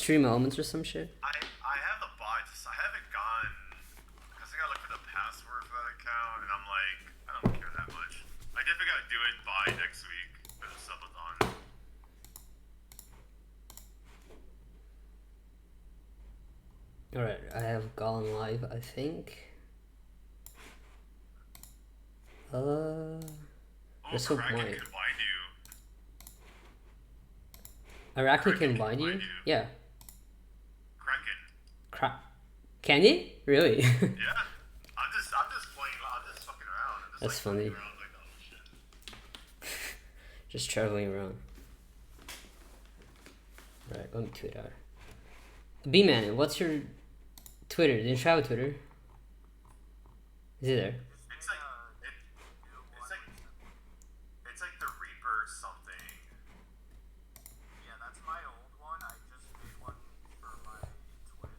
stream elements or some shit? I have the bot. I haven't gone because I gotta look for the password for that account, and I'm like, I don't care that much. I definitely gotta do it by next week for the subathon. Alright, I have gone live, I think. There's so Kraken blind. can bind you. Arachne can bind you? Yeah. Kraken. Can you? Really? Yeah. I'm just playing. I'm just fucking around. I'm just, That's like, funny. around like, oh shit. Just traveling around. Right, let me tweet out. bman, what's your Twitter? Didn't you have a Twitter? Is it there? It's like the Reaper something. Yeah, that's my old one. I just made one for my Twitch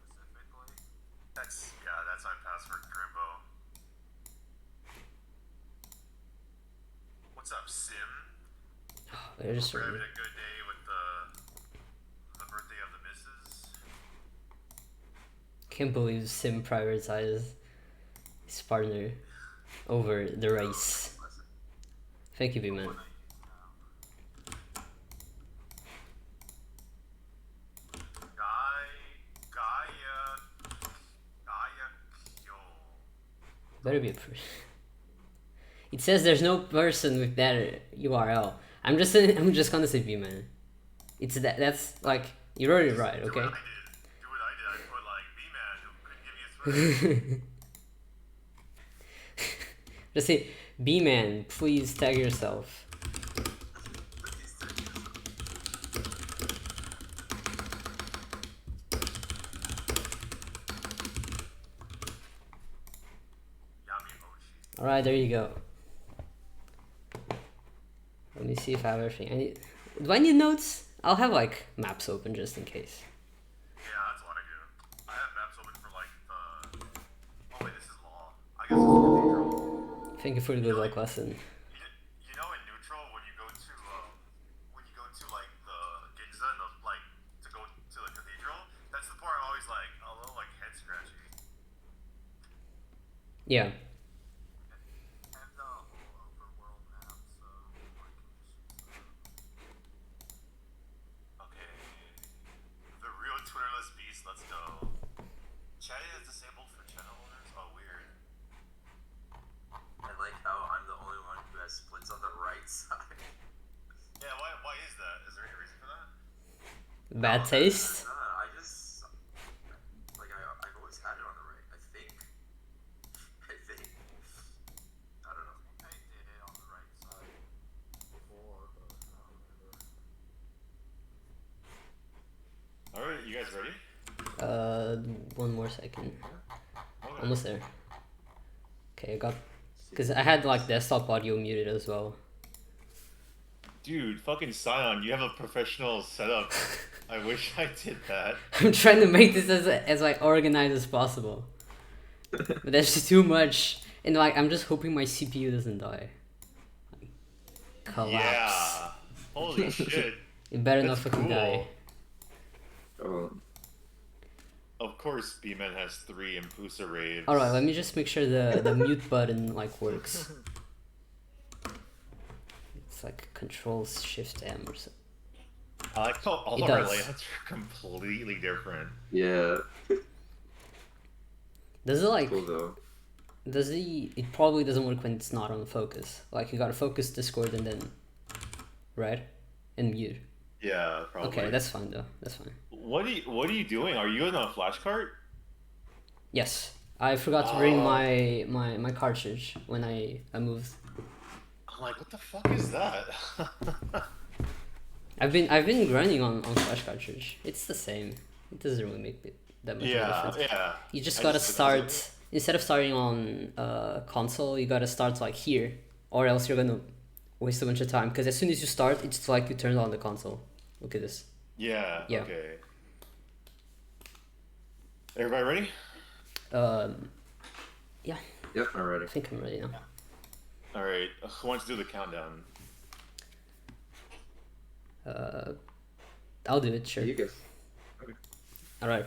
specifically. That's my password, Grimbo. What's up, Sim? I just We're having remember. a good day with the birthday of the missus. Can't believe Sim prioritizes his partner over the race. Thank you, bman. Better be a It says there's no person with that URL. I'm just gonna say bman. It's that's like you wrote it right, okay? Do what I did. I put like bman who couldn't give me a Twitter. Just say bman, please tag yourself. Alright, there you go. Let me see if I have everything. Do I need notes? I'll have like maps open just in case. Yeah, that's what I do. I have maps open for like the. Oh wait, this is law. I guess it's cathedral. Thank you for the good luck lesson. You know, in neutral, when you go to like the Ginza, like to go to the cathedral, that's the part I'm always like a little like head scratchy. Yeah. Twitterless beast, let's go. Chat is disabled for channel owners? Oh, weird. I like how I'm the only one who has splits on the right side. Yeah, why is that? Is there any reason for that? Bad taste? No, I just... Like, I've always had it on the right, I think. I don't know. I did it on the right side before, but I don't remember. Alright, you guys ready? One more second. Okay. Almost there. Okay, I got... Because I had like desktop audio muted as well. Dude, fucking Scion, you have a professional setup. I wish I did that. I'm trying to make this as like organized as possible. But that's just too much. And like, I'm just hoping my CPU doesn't die. Collapse. Yeah. Holy shit. It better not That's fucking cool. die. Oh. Of course, B-Man has 3 Impusa raves. Alright, let me just make sure the mute button like works. It's like Control Shift M or something. I like how all It of our does. layouts are completely different. Yeah. Does it like... Cool though. It probably doesn't work when it's not on focus. Like you gotta focus Discord and then... Right? And mute. Yeah, probably. Okay, that's fine though. That's fine. What are you doing? Are you in a flash cart? Yes. I forgot to bring my cartridge when I moved. I'm like, what the fuck is that? I've been grinding on flash cartridge. It's the same. It doesn't really make that much of a difference. Yeah. You just I gotta just- start instead of starting on console. You gotta start like here, or else you're gonna waste a bunch of time. Because as soon as you start, it's like you turn on the console. Look at this. Yeah. Yeah. Okay. Everybody ready? Yeah. Yep, I'm ready. I think I'm ready now. All right. Who wants to do the countdown? I'll do it. Sure. You guys. Alright.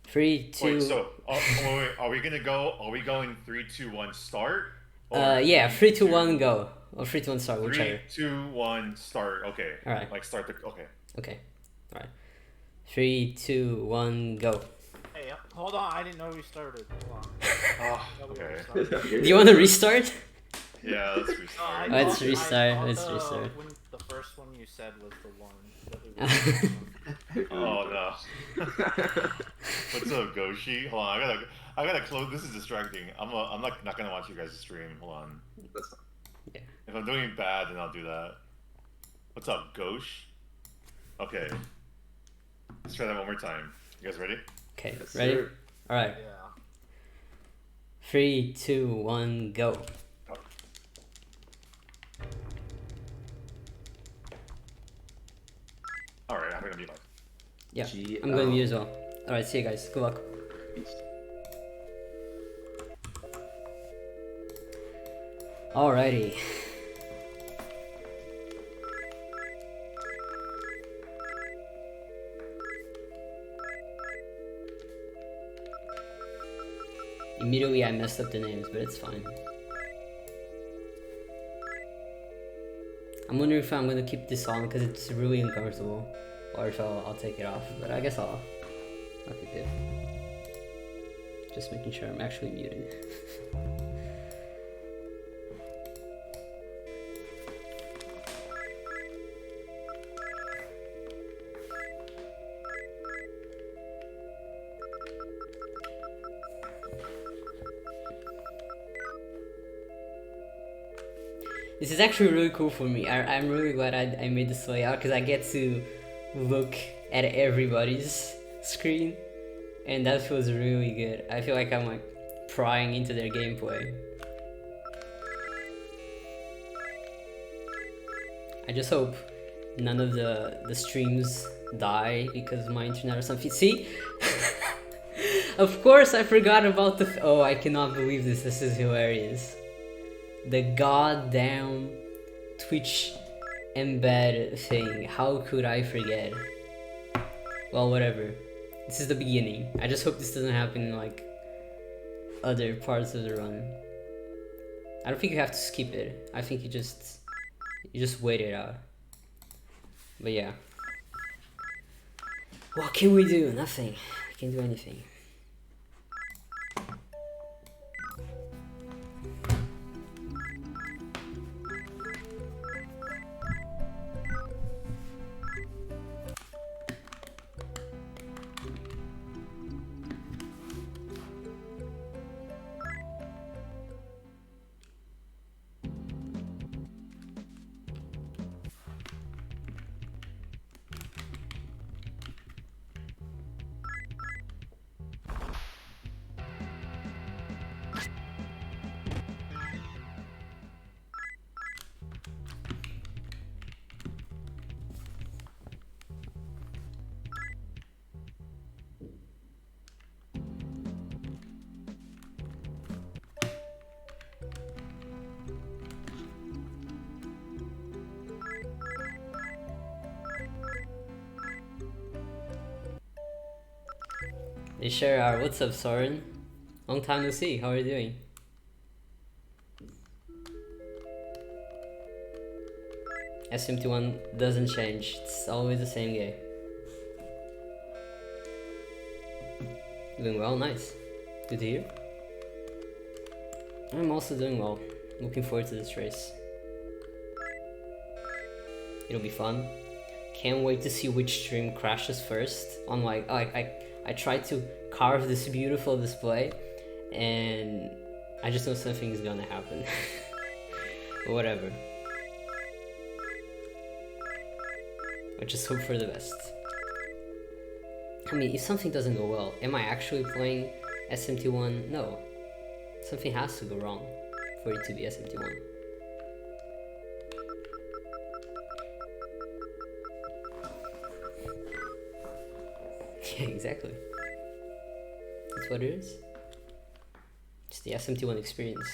3, 2. Wait, so wait, are we gonna go? Are we going 3, 2, 1, start? Yeah, 3, 2, 1, go. Or 3, 2, 1, start, whichever. 3, 2, 1, start. Okay. Alright. Like start the. Okay. Okay. Alright. 3, 2, 1, go. Hey, hold on. I didn't know we started. Hold on. Oh, I thought we okay. restarted. Do you want to restart? Yeah, let's restart. Let's thought- restart, thought let's the- restart. When the first one you said was the one that we were Oh no. What's up, Goshi? Hold on, I gotta close. This is distracting. I'm not gonna watch you guys stream. Hold on. That's fine. Yeah. If I'm doing bad, then I'll do that. What's up, Gosh? Okay. Let's try that one more time. You guys ready? Okay, Yes, ready? sir. Alright. Yeah. 3, 2, 1, go. Alright, I'm gonna be live. Yeah, G- I'm going to mute as well. Alright, see you guys. Good luck. Beast. Alrighty. Immediately I messed up the names, but it's fine. I'm wondering if I'm gonna keep this on because it's really uncomfortable, or if I'll take it off. But I guess I'll keep it. Just making sure I'm actually muted. This is actually really cool for me. I'm really glad I made this layout because I get to look at everybody's screen, and that feels really good. I feel like I'm like prying into their gameplay. I just hope none of the streams die because of my internet or something. See? Of course I forgot about the... Oh, I cannot believe this. This is hilarious. The goddamn Twitch embed thing. How could I forget? Well, whatever. This is the beginning. I just hope this doesn't happen in like other parts of the run. I don't think you have to skip it. I think you just wait it out. But yeah. What can we do? Nothing. We can't do anything. They sure are. What's up, Soren? Long time no see. How are you doing? SMT1 doesn't change. It's always the same game. Doing well, nice. Good to hear. I'm also doing well. Looking forward to this race. It'll be fun. Can't wait to see which stream crashes first. On like, I tried to carve this beautiful display, and I just know something is gonna happen. Whatever. I just hope for the best. I mean, if something doesn't go well, am I actually playing SMT1? No. Something has to go wrong for it to be SMT1. Yeah, exactly. That's what it is. It's the SMT1 experience.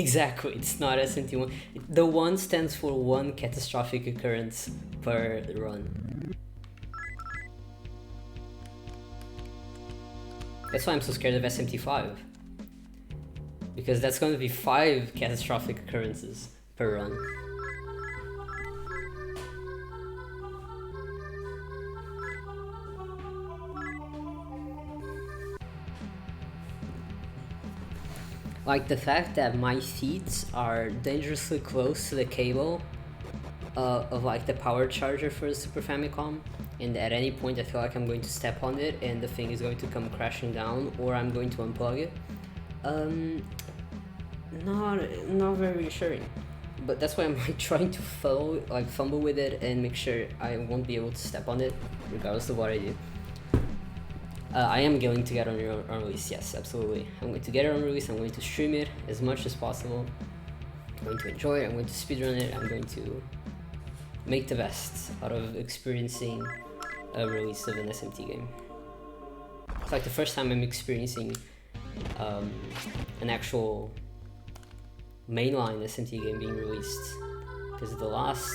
Exactly, it's not SMT1. The 1 stands for 1 catastrophic occurrence per run. That's why I'm so scared of SMT5. Because that's going to be 5 catastrophic occurrences per run. Like the fact that my feet are dangerously close to the cable of like the power charger for the Super Famicom, and at any point I feel like I'm going to step on it and the thing is going to come crashing down, or I'm going to unplug it. Not very reassuring. But that's why I'm like trying to fumble with it and make sure I won't be able to step on it, regardless of what I do. I am going to get on release, yes, absolutely. I'm going to get it on release, I'm going to stream it as much as possible. I'm going to enjoy it, I'm going to speedrun it, I'm going to make the best out of experiencing a release of an SMT game. It's like the first time I'm experiencing an actual mainline SMT game being released. Because the last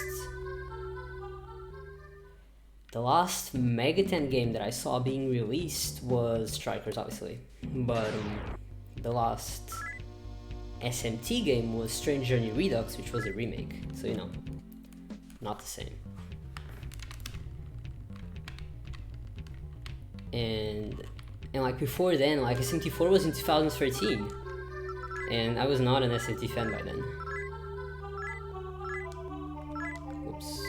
Megaten game that I saw being released was Strikers, obviously, but the last SMT game was Strange Journey Redux, which was a remake, so you know, not the same. And like before then, like SMT4 was in 2013, and I was not an SMT fan by then. Oops.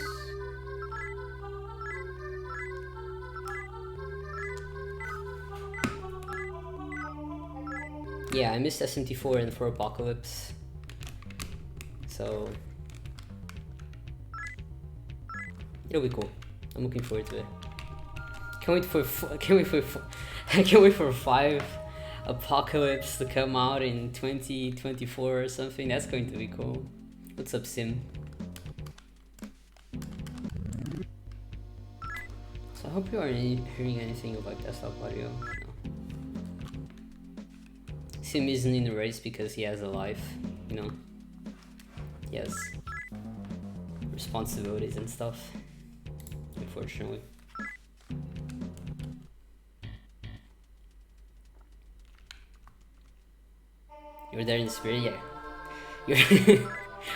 Yeah, I missed SMT4 and 4 Apocalypse, so it'll be cool. I'm looking forward to it. Can't wait for 5 Apocalypse to come out in 2024 or something. That's going to be cool. What's up, Sim? So I hope you aren't hearing anything of like desktop audio. No. Sim isn't in the race because he has a life, you know. He has responsibilities and stuff, unfortunately. You were there in spirit, yeah.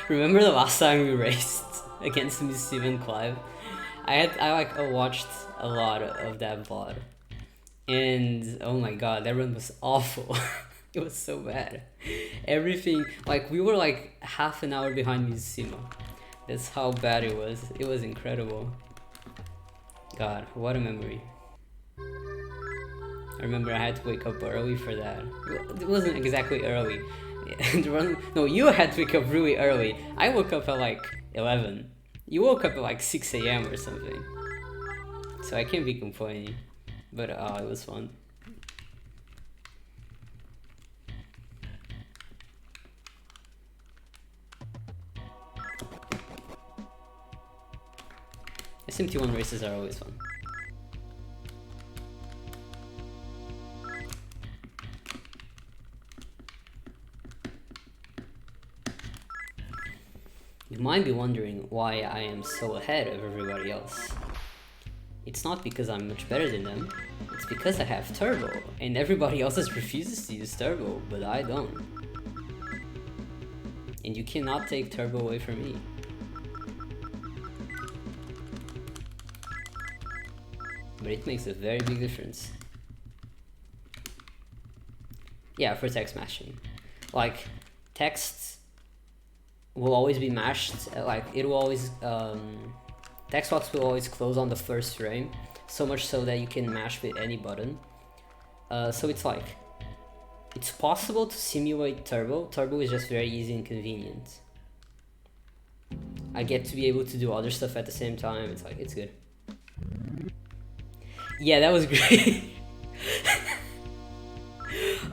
Remember the last time we raced against Miss Steven Clive? I watched a lot of that VOD, and oh my god, that run was awful. It was so bad. Everything, like, we were like half an hour behind Mizusima. That's how bad it was. It was incredible. God, what a memory. I remember I had to wake up early for that. It wasn't exactly early. No, you had to wake up really early. I woke up at like 11. You woke up at like 6 AM or something. So I can't be complaining. But it was fun. SMT1 races are always fun. You might be wondering why I am so ahead of everybody else. It's not because I'm much better than them, it's because I have turbo, and everybody else refuses to use turbo, but I don't. And you cannot take turbo away from me. But it makes a very big difference. Yeah, for text mashing. Like, text will always be mashed, like, it will always, text box will always close on the first frame, so much so that you can mash with any button. So it's like, it's possible to simulate turbo. Turbo is just very easy and convenient. I get to be able to do other stuff at the same time. It's like, it's good. Yeah, that was great.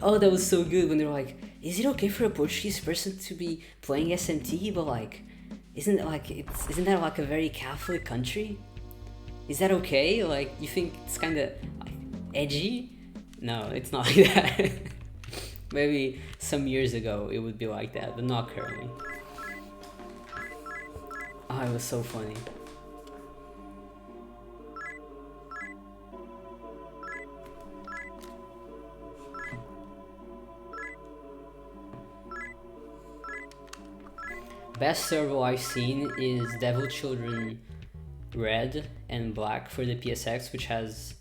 Oh, that was so good when they were like, is it okay for a Portuguese person to be playing SMT? But like, isn't that like a very Catholic country? Is that okay? Like, you think it's kind of like edgy? No, it's not like that. Maybe some years ago it would be like that, but not currently. Oh, it was so funny. Best servo I've seen is Devil Children Red and Black for the PSX, which has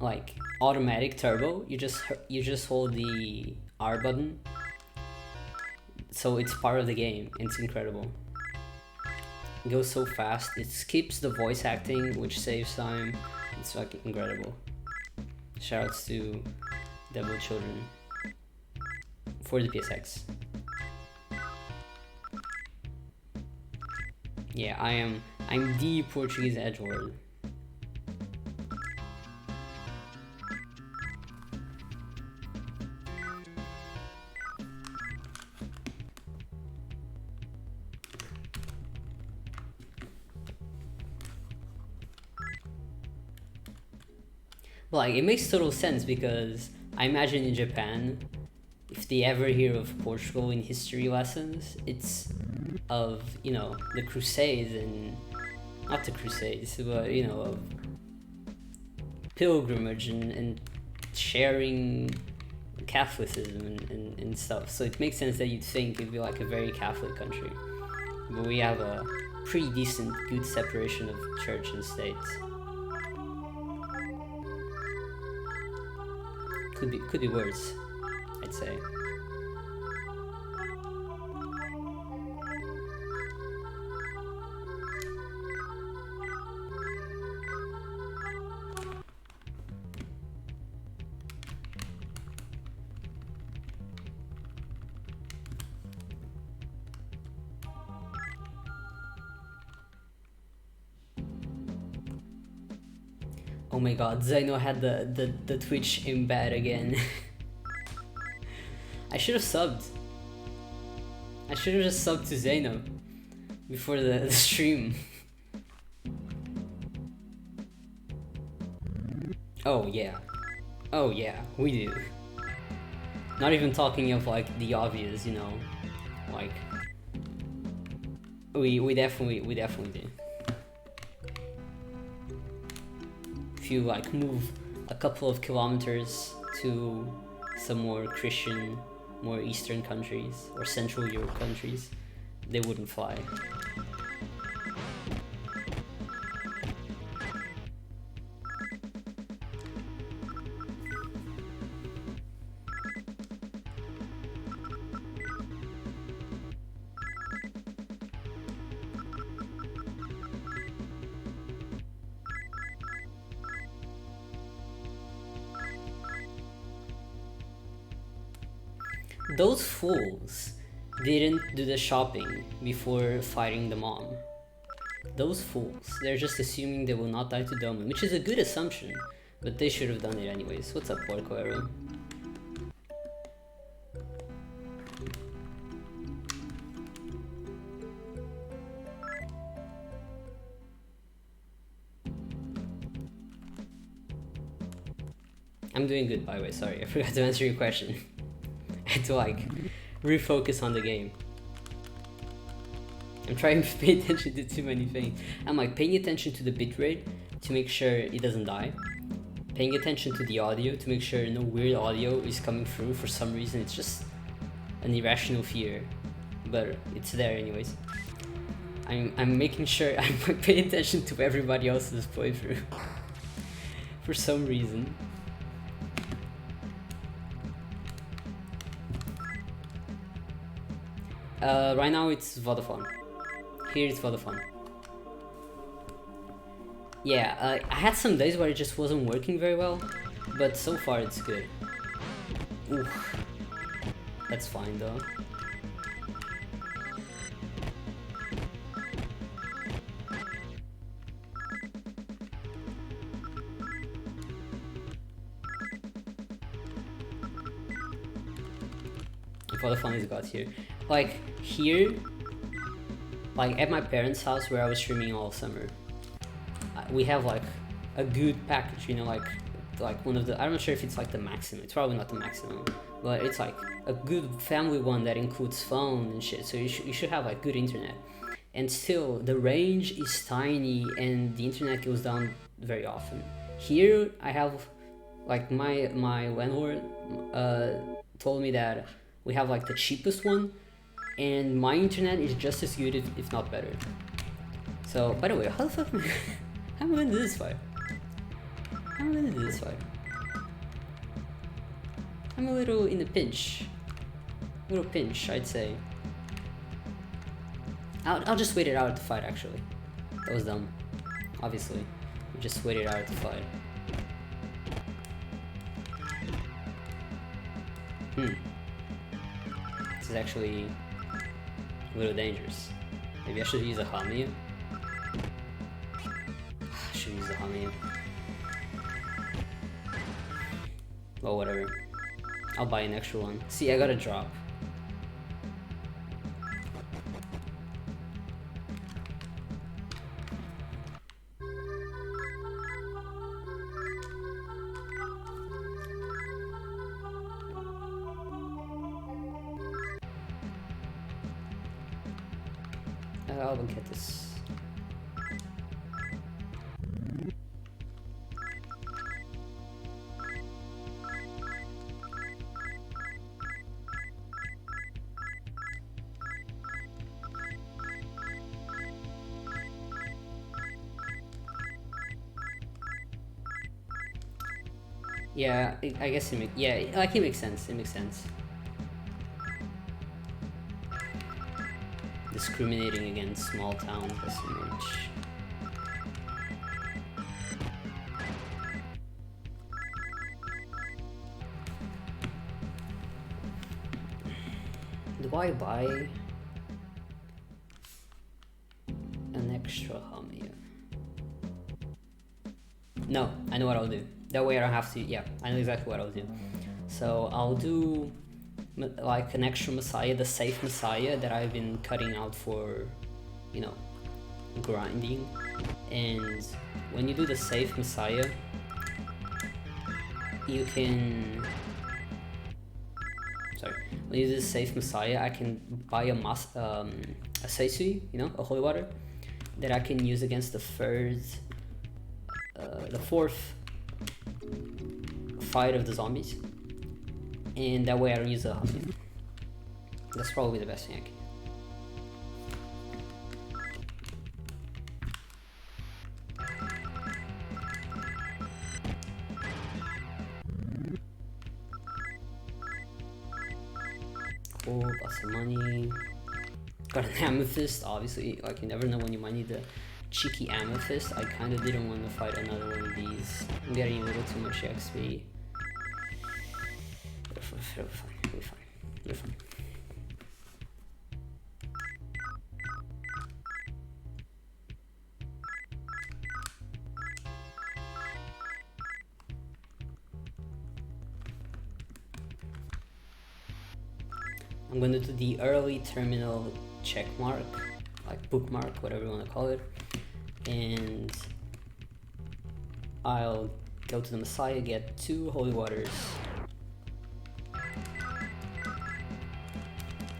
like automatic turbo. You just hold the R button, so it's part of the game. It's incredible. It goes so fast. It skips the voice acting, which saves time. It's like incredible. Shoutouts to Devil Children for the PSX. Yeah, I'm the Portuguese edgelord. But like, it makes total sense because I imagine in Japan, if they ever hear of Portugal in history lessons, it's of, you know, the Crusades, and not the Crusades, but, you know, of pilgrimage and sharing Catholicism and stuff. So it makes sense that you'd think it'd be like a very Catholic country, but we have a pretty decent, good separation of church and state. Could be worse, I'd say. Oh my god, Xano had the Twitch embed again. I should have subbed. I should have just subbed to Xano before the stream. Oh yeah. Oh yeah, we do. Not even talking of like the obvious, you know, like we definitely do. If you like move a couple of kilometers to some more Christian, more Eastern countries or Central Europe countries, they wouldn't fly. Those fools didn't do the shopping before fighting the mom. Those fools, they're just assuming they will not die to Domin, which is a good assumption, but they should have done it anyways. What's up, Porco Arrow? I'm doing good, by the way, sorry, I forgot to answer your question. I had to like refocus on the game. I'm trying to pay attention to too many things. I'm like paying attention to the bitrate to make sure it doesn't die. Paying attention to the audio to make sure no weird audio is coming through for some reason. It's just an irrational fear, but it's there anyways. I'm making sure I'm paying attention to everybody else's playthrough for some reason. Right now it's Vodafone. Here it's Vodafone. Yeah, I had some days where it just wasn't working very well, but so far it's good. Oof. That's fine though. Vodafone is got here. Like here, like at my parents' house where I was streaming all summer, we have like a good package, you know, like like one of the, I'm not sure if it's like the maximum, it's probably not the maximum, but it's like a good family one that includes phone and shit, so you should have like good internet. And still, the range is tiny and the internet goes down very often. Here, I have, like, my landlord told me that we have like the cheapest one, and my internet is just as good, if not better. So, by the way, how the fuck am I, how am I gonna do this fight? How am I gonna do this fight? I'm a little in a pinch. Little pinch, I'd say. I'll just wait it out to fight, actually. That was dumb. Obviously. We just wait it out to fight. This is actually a little dangerous. Maybe I should use a Hamiya. I should use the Hamiya. Well, whatever. I'll buy an extra one. See, I got a drop. I'll get this. Yeah, I guess it makes, yeah, like it makes sense. It makes sense. Discriminating against small town SMH. Do I buy an extra Hamiya? No, I know what I'll do. That way I don't have to, yeah, I know exactly what I'll do. So I'll do like an extra Messiah, the safe Messiah that I've been cutting out for, you know, grinding. And when you do the safe Messiah, you can, sorry, when you do the safe Messiah, I can buy a Seisui, you know, a holy water, that I can use against the fourth fight of the zombies, and that way I don't use a Hamiya. That's probably the best thing I can do. Cool, got some money. Got an amethyst, obviously, like you never know when you might need the cheeky amethyst. I kind of didn't want to fight another one of these. I'm getting a little too much XP. We're fine. We're fine. I'm gonna do the early terminal check mark, like bookmark, whatever you want to call it, and I'll go to the Messiah, get 2 holy waters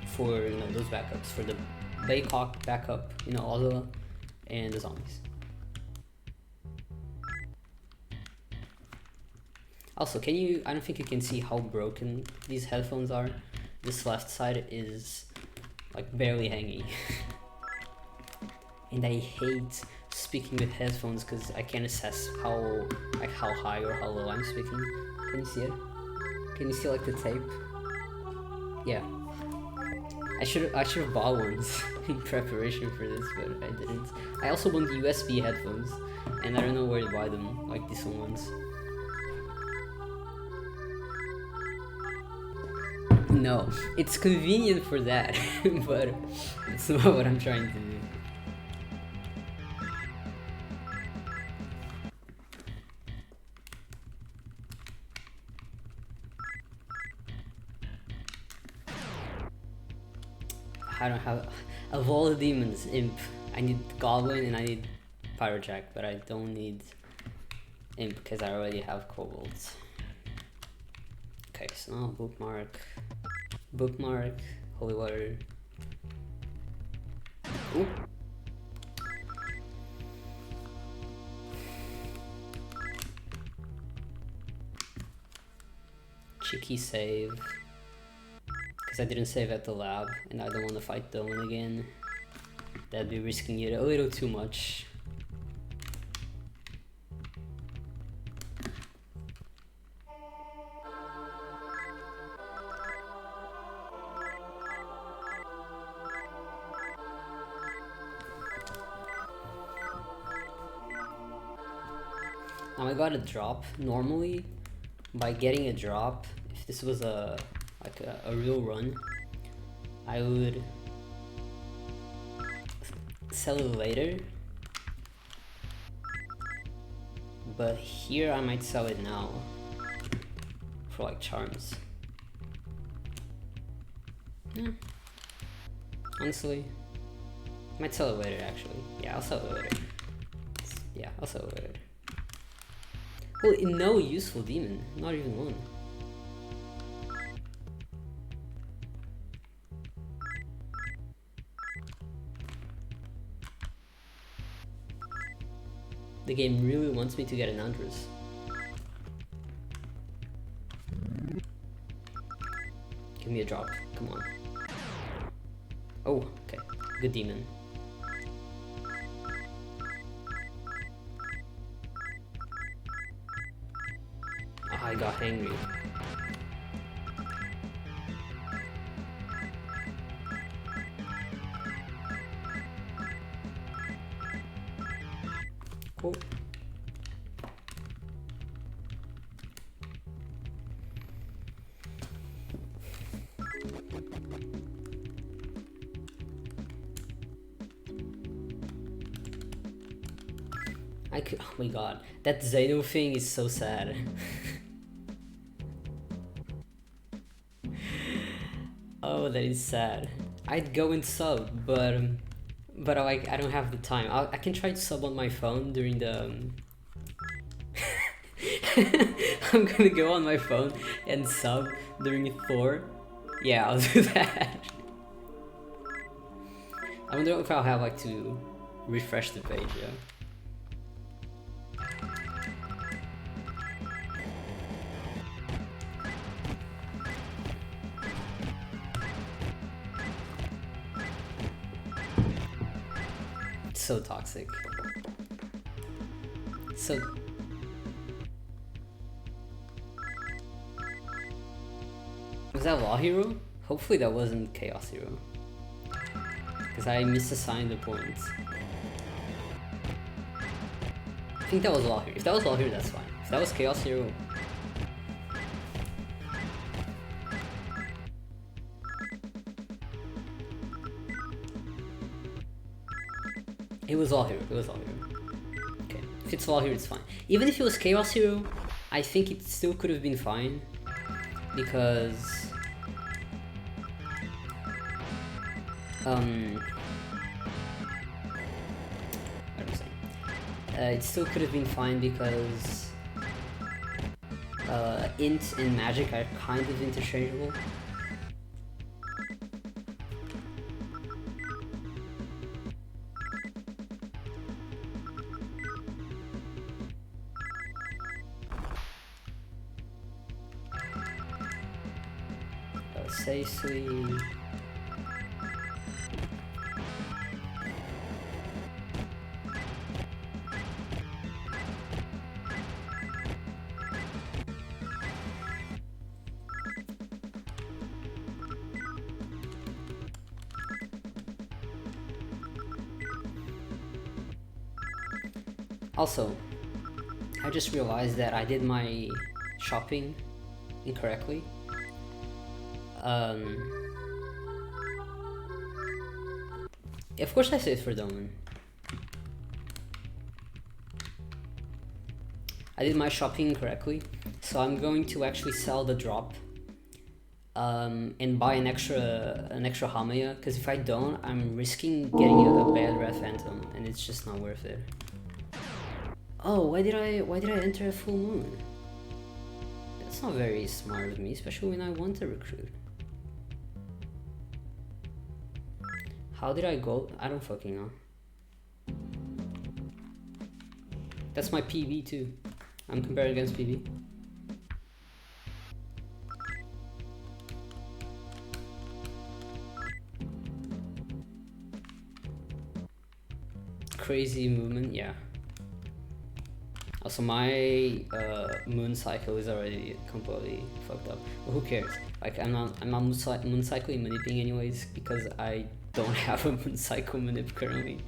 for, you know, those backups, for the Baycock backup, you know, Ozoa, and the zombies. Also, can you, I don't think you can see how broken these headphones are. This left side is like barely hanging. And I hate speaking with headphones because I can't assess how high or how low I'm speaking. Can you see it? Can you see like the tape? Yeah. I should have bought ones in preparation for this, but I didn't. I also want USB headphones, and I don't know where to buy them, like these ones. No, it's convenient for that, but it's not what I'm trying to do. I don't have, of all the demons, imp, I need goblin and I need pyrojack, but I don't need and because I already have cobalt. Okay, so now bookmark, holy water. Ooh. Cheeky save, because I didn't save at the lab and I don't want to fight Dolan again. That'd be risking it a little too much. Now I got a drop. Normally, by getting a drop, if this was a real run, I would sell it later. But here I might sell it now for like charms. Yeah. Honestly, I might sell it later actually. Yeah, I'll sell it later. Yeah, I'll sell it later. Well, no useful demon, not even one. The game really wants me to get an Andres. Give me a drop, come on. Oh, okay, good demon. I got angry. Cool. Oh my god, that Xano thing is so sad. Oh, that is sad. I'd go and sub, but like I don't have the time. I can try to sub on my phone during the. I'm gonna go on my phone and sub during Thor. Yeah, I'll do that. I wonder if I'll have like to refresh the page. Yeah. So toxic. So was that Law Hero? Hopefully that wasn't Chaos Hero, because I misassigned the points. I think that was Law Hero. If that was Law Hero, that's fine. If that was Chaos Hero, it was Law Hero. It was Law Hero. Okay, if it's Law Hero, it's fine. Even if it was Chaos Hero, I think it still could have been fine, because what am I saying? It still could have been fine because int and magic are kind of interchangeable. Safely. Also, I just realized that I did my shopping incorrectly. Of course I saved for Doman. I did my shopping incorrectly, so I'm going to actually sell the drop and buy an extra Hamaya, because if I don't, I'm risking getting a bad Red Phantom, and it's just not worth it. Oh, why did I enter a full moon? That's not very smart of me, especially when I want to recruit. How did I go? I don't fucking know. That's my PB too. I'm comparing against PB. Crazy movement, yeah. Also, my moon cycle is already completely fucked up. But who cares? Like, I'm not moon cycling maniping anyways because I don't have a moon cycle manip currently,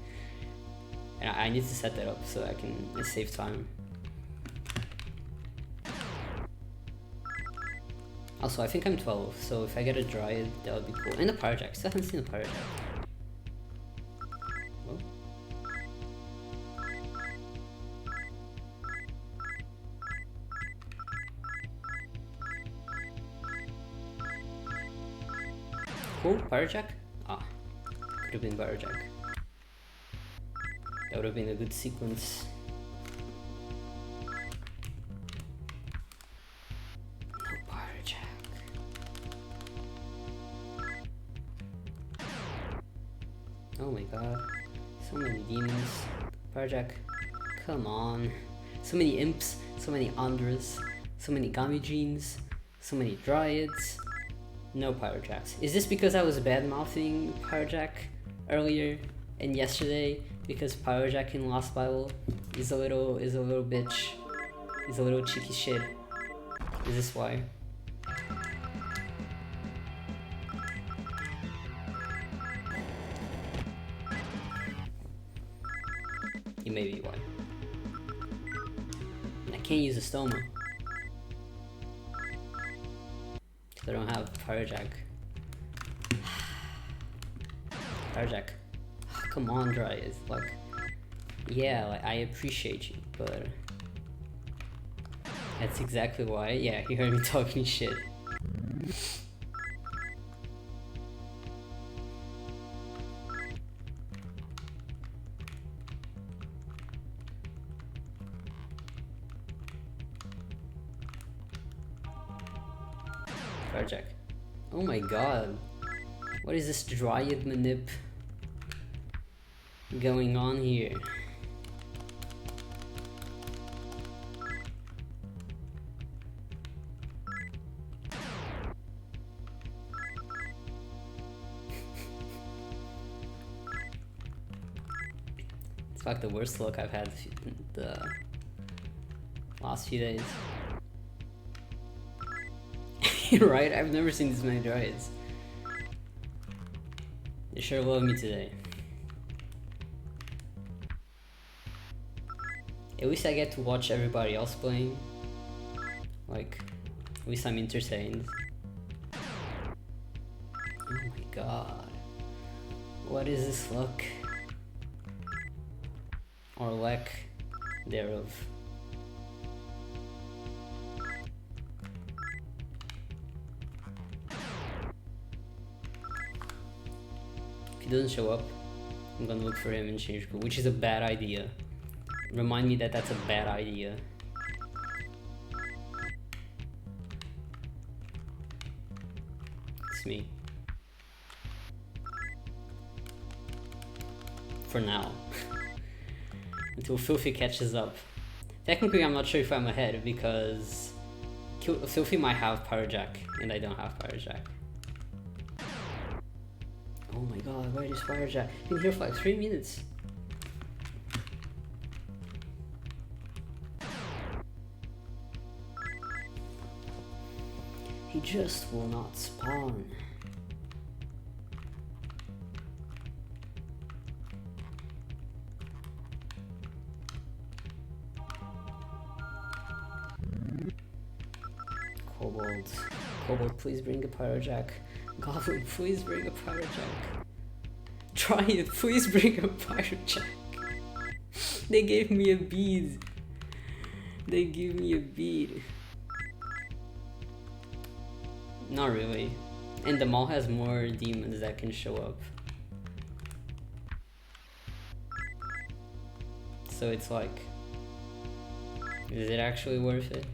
and I need to set that up so I can save time. Also, I think I'm 12, so if I get a Dryad, that would be cool. And the Pyrojack, still haven't seen the Pyrojack. Oh. Cool, Pyrojack? Ah, could have been Pyrojack. That would have been a good sequence. No Pyrojack. Oh my god, so many demons. Pyrojack, come on. So many imps, so many Andras, so many Gamijins, so many Dryads. No Pyrojacks. Is this because I was bad-mouthing Pyrojack earlier and yesterday? Because Pyrojack in Lost Bible is a little bitch. He's a little cheeky shit. Is this why? It may be why. And I can't use a Stoma. I don't have Pyrojack. Pyrojack. Come on, Dryad. Like, yeah, like, I appreciate you, but that's exactly why. Yeah, you heard me talking shit. Pyrojack. Oh my god. What is this Dryad manip going on here? It's like the worst luck I've had the last few days. Right? I've never seen this many Dryads. They sure love me today. At least I get to watch everybody else playing. Like, at least I'm entertained. Oh my god. What is this luck? Or lack thereof. If he doesn't show up, I'm gonna look for him and change goal, which is a bad idea. Remind me that that's a bad idea. It's me. For now. Until Filthy catches up. Technically, I'm not sure if I'm ahead because Filthy might have Pyrojack and I don't have Pyrojack. Oh my god, where is Pyrojack? Been here for like 3 minutes. He just will not spawn. Kobold, please bring a Pyrojack. Goblin, please bring a Pyrojack. Try it, please bring a Pyrojack. They gave me a bead. They gave me a bead. Not really. And the mall has more demons that can show up. So it's like Is it actually worth it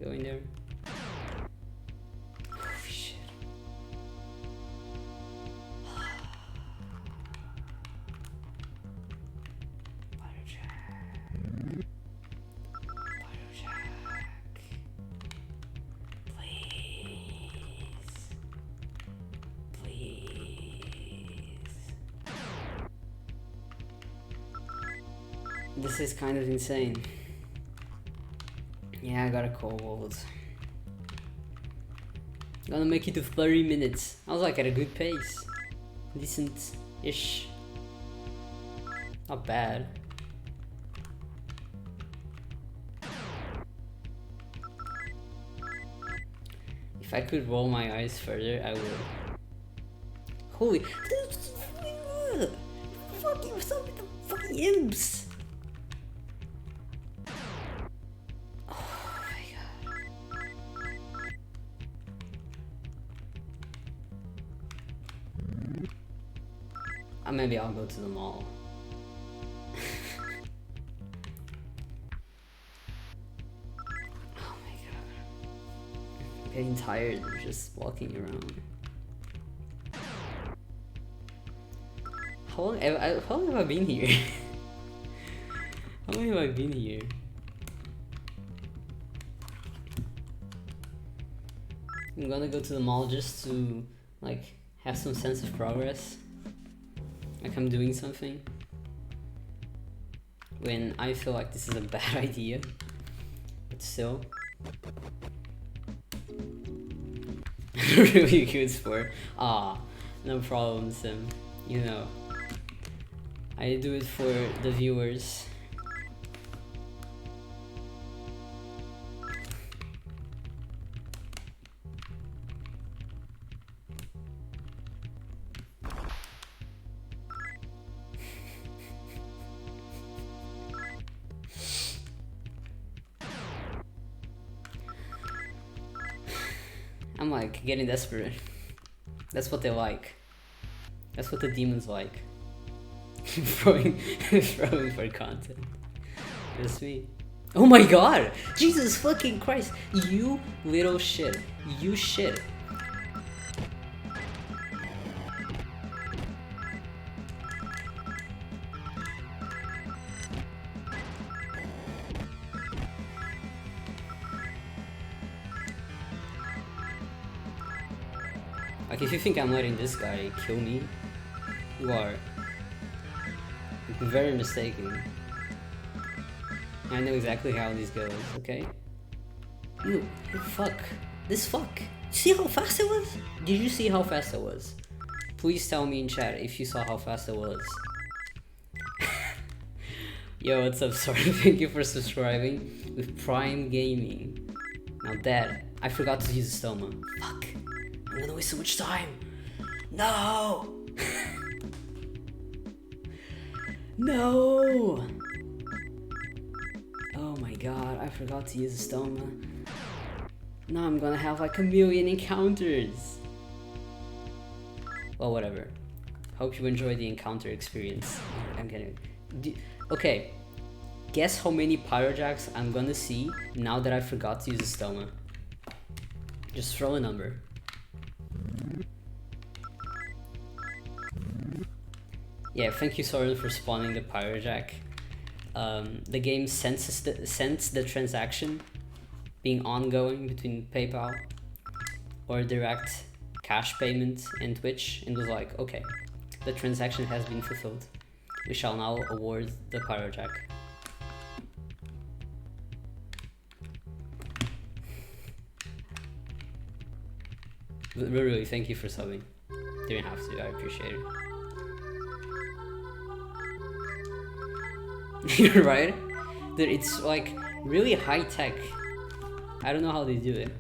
going there? Oh shit. This is kind of insane. Yeah, I got a cobalt. Gonna make it to 30 minutes. I was like at a good pace. Decent-ish. Not bad. If I could roll my eyes further, I would. Holy... Fucking what's up with the fucking imps? Maybe I'll go to the mall. Oh my god. I'm getting tired of just walking around. How long have I been here? How long have I been here? I'm gonna go to the mall just to like have some sense of progress. Like I'm doing something when I feel like this is a bad idea, but still. Really good sport. No problem, Sim. You know, I do it for the viewers. I'm like getting desperate. That's what they like. That's what the demons like. throwing for content. Just me. Oh my god! Jesus fucking Christ! You little shit. You shit. Like, if you think I'm letting this guy kill me, you are very mistaken. I know exactly how this goes, okay? You fuck. This fuck. See how fast it was? Did you see how fast it was? Please tell me in chat if you saw how fast it was. Yo, what's up, sorry, thank you for subscribing with Prime Gaming. Now that, I forgot to use the stoma. Fuck. I'm gonna waste so much time. No! No! Oh my god, I forgot to use the stoma. Now I'm gonna have like a million encounters. Well, whatever. Hope you enjoy the encounter experience. I'm getting... Okay. Guess how many pyrojacks I'm gonna see now that I forgot to use the stoma. Just throw a number. Yeah, thank you Soren for spawning the pyrojack. The game senses the transaction being ongoing between PayPal or direct cash payment and Twitch, and was like, okay, the transaction has been fulfilled. We shall now award the pyrojack. Really, thank you for subbing. Didn't have to, I appreciate it. You're right? Dude, it's like really high tech. I don't know how they do it.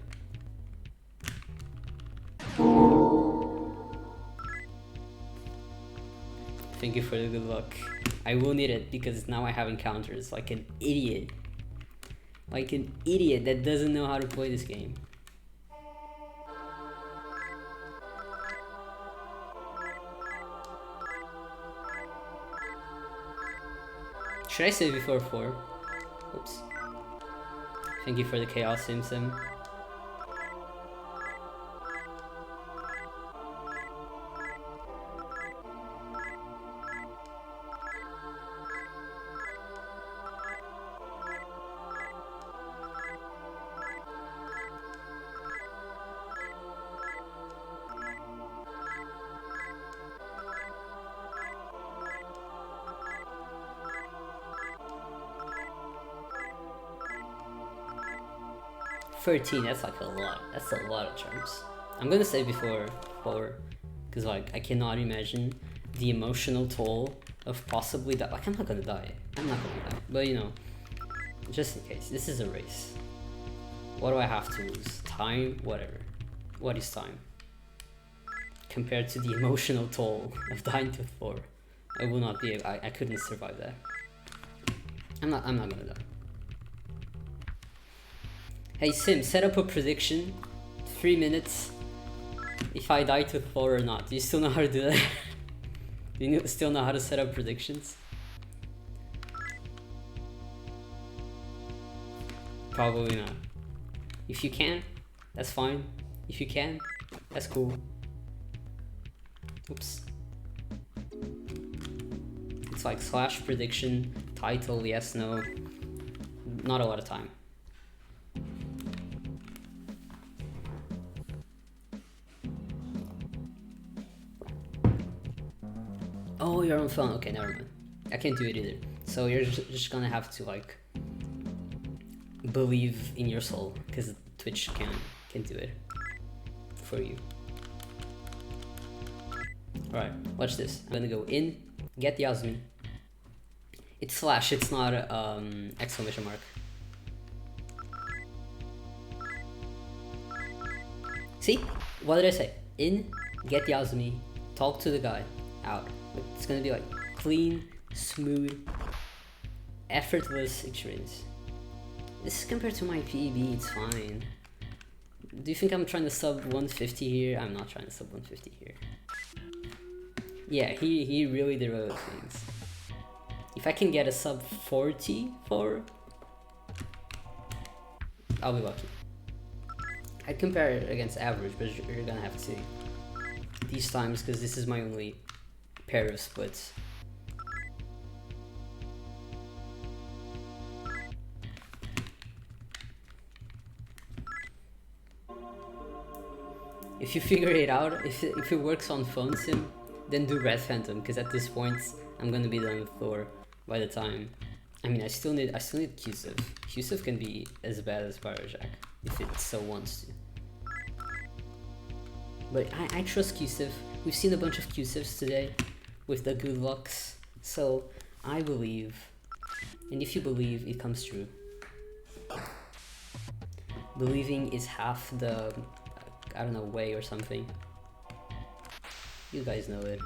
Thank you for the good luck. I will need it because now I have encounters like an idiot. Like an idiot that doesn't know how to play this game. Should I save before 4? Oops. Thank you for the chaos, Sim Sim. That's like a lot. That's a lot of charms. I'm gonna say before 4, because like I cannot imagine the emotional toll of possibly that. Like I'm not gonna die. I'm not gonna die. But you know, just in case. This is a race. What do I have to lose? Time? Whatever. What is time? Compared to the emotional toll of dying to 4. I will not be able, I couldn't survive that. I'm not gonna die. Hey Sim, set up a prediction. 3 minutes. If I die to 4 or not. Do you still know how to do that? Do you still know how to set up predictions? Probably not. If you can, that's fine. If you can, that's cool. Oops. It's like / prediction, title, yes, no. Not a lot of time. Oh, you're on phone. Okay, never mind. I can't do it either. So you're just gonna have to like believe in your soul, because Twitch can do it for you. Alright, watch this. I'm gonna go in, get Yasmin. It's / it's not exclamation mark. See? What did I say? In, get Yasmin, talk to the guy, out. It's gonna be like clean, smooth, effortless experience. This is compared to my PB, it's fine. Do you think I'm trying to sub 150 here? I'm not trying to sub 150 here. Yeah, he really developed things. If I can get a sub 44, I'll be lucky. I'd compare it against average, but you're gonna have to see these times, because this is my only pair of splits. If you figure it out, if it works on phone sim, then do Red Phantom, because at this point I'm gonna be done with Thor by the time. I mean, I still need Q-Siv. Q-Siv can be as bad as Pyrojack if it so wants to. But I trust Q-Siv. We've seen a bunch of Q-Sivs today with the good lucks, so I believe. And if you believe, it comes true. Believing is half the, I don't know, way or something. You guys know it.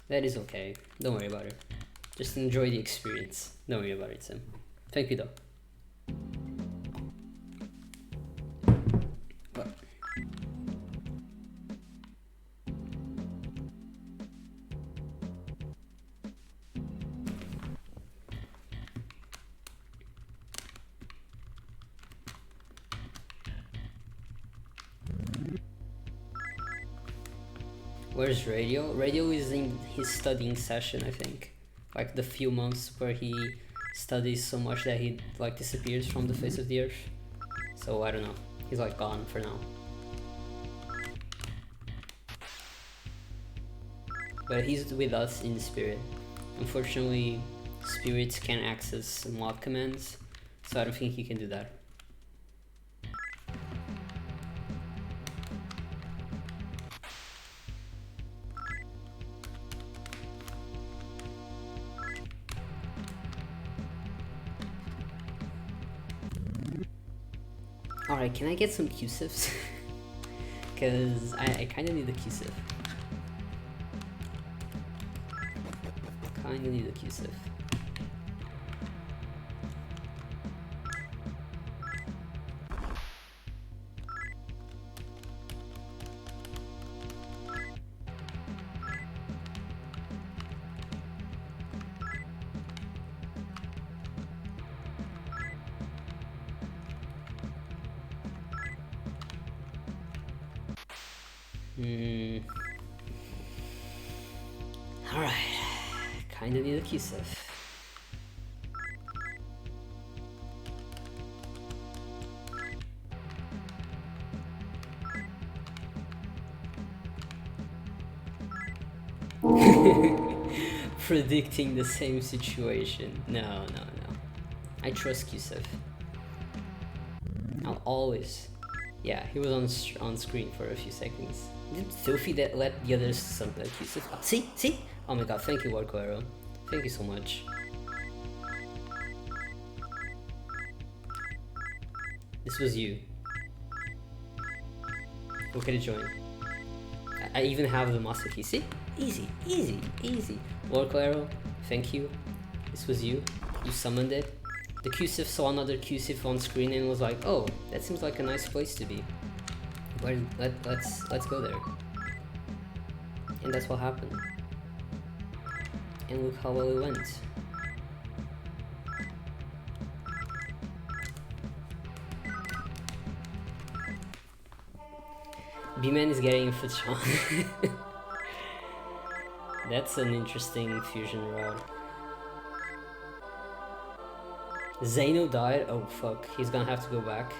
That is okay. Don't worry about it. Just enjoy the experience. Don't worry about it, Sim. Thank you though. What? Where's Radio? Radio is in his studying session, I think. Like the few months where he studies so much that he like disappears from the face of the earth. So I don't know. He's like gone for now. But he's with us in spirit. Unfortunately, spirits can't access mod commands, so I don't think he can do that. Alright, can I get some Q-Sifs? Because I kind of need the Q-Sif. Kind of need a Q-Sif. Alright. Kinda need a Q-Sif. Predicting the same situation. No. I trust Q-Sif. I'll always. Yeah, he was on screen for a few seconds. Did Sophie that let the others something Q-Sif? Oh, see? Oh my god, thank you, Warco Arrow. Thank you so much. This was you. Who could have joined? I even have the master key. See? Easy. Warco Arrow, thank you. This was you. You summoned it. The Q-Sif saw another Q-Sif on screen and was like, oh, that seems like a nice place to be. Let's go there. And that's what happened. And look how well it went. bman is getting a foot shot. That's an interesting fusion route. Xano died? Oh fuck, he's gonna have to go back.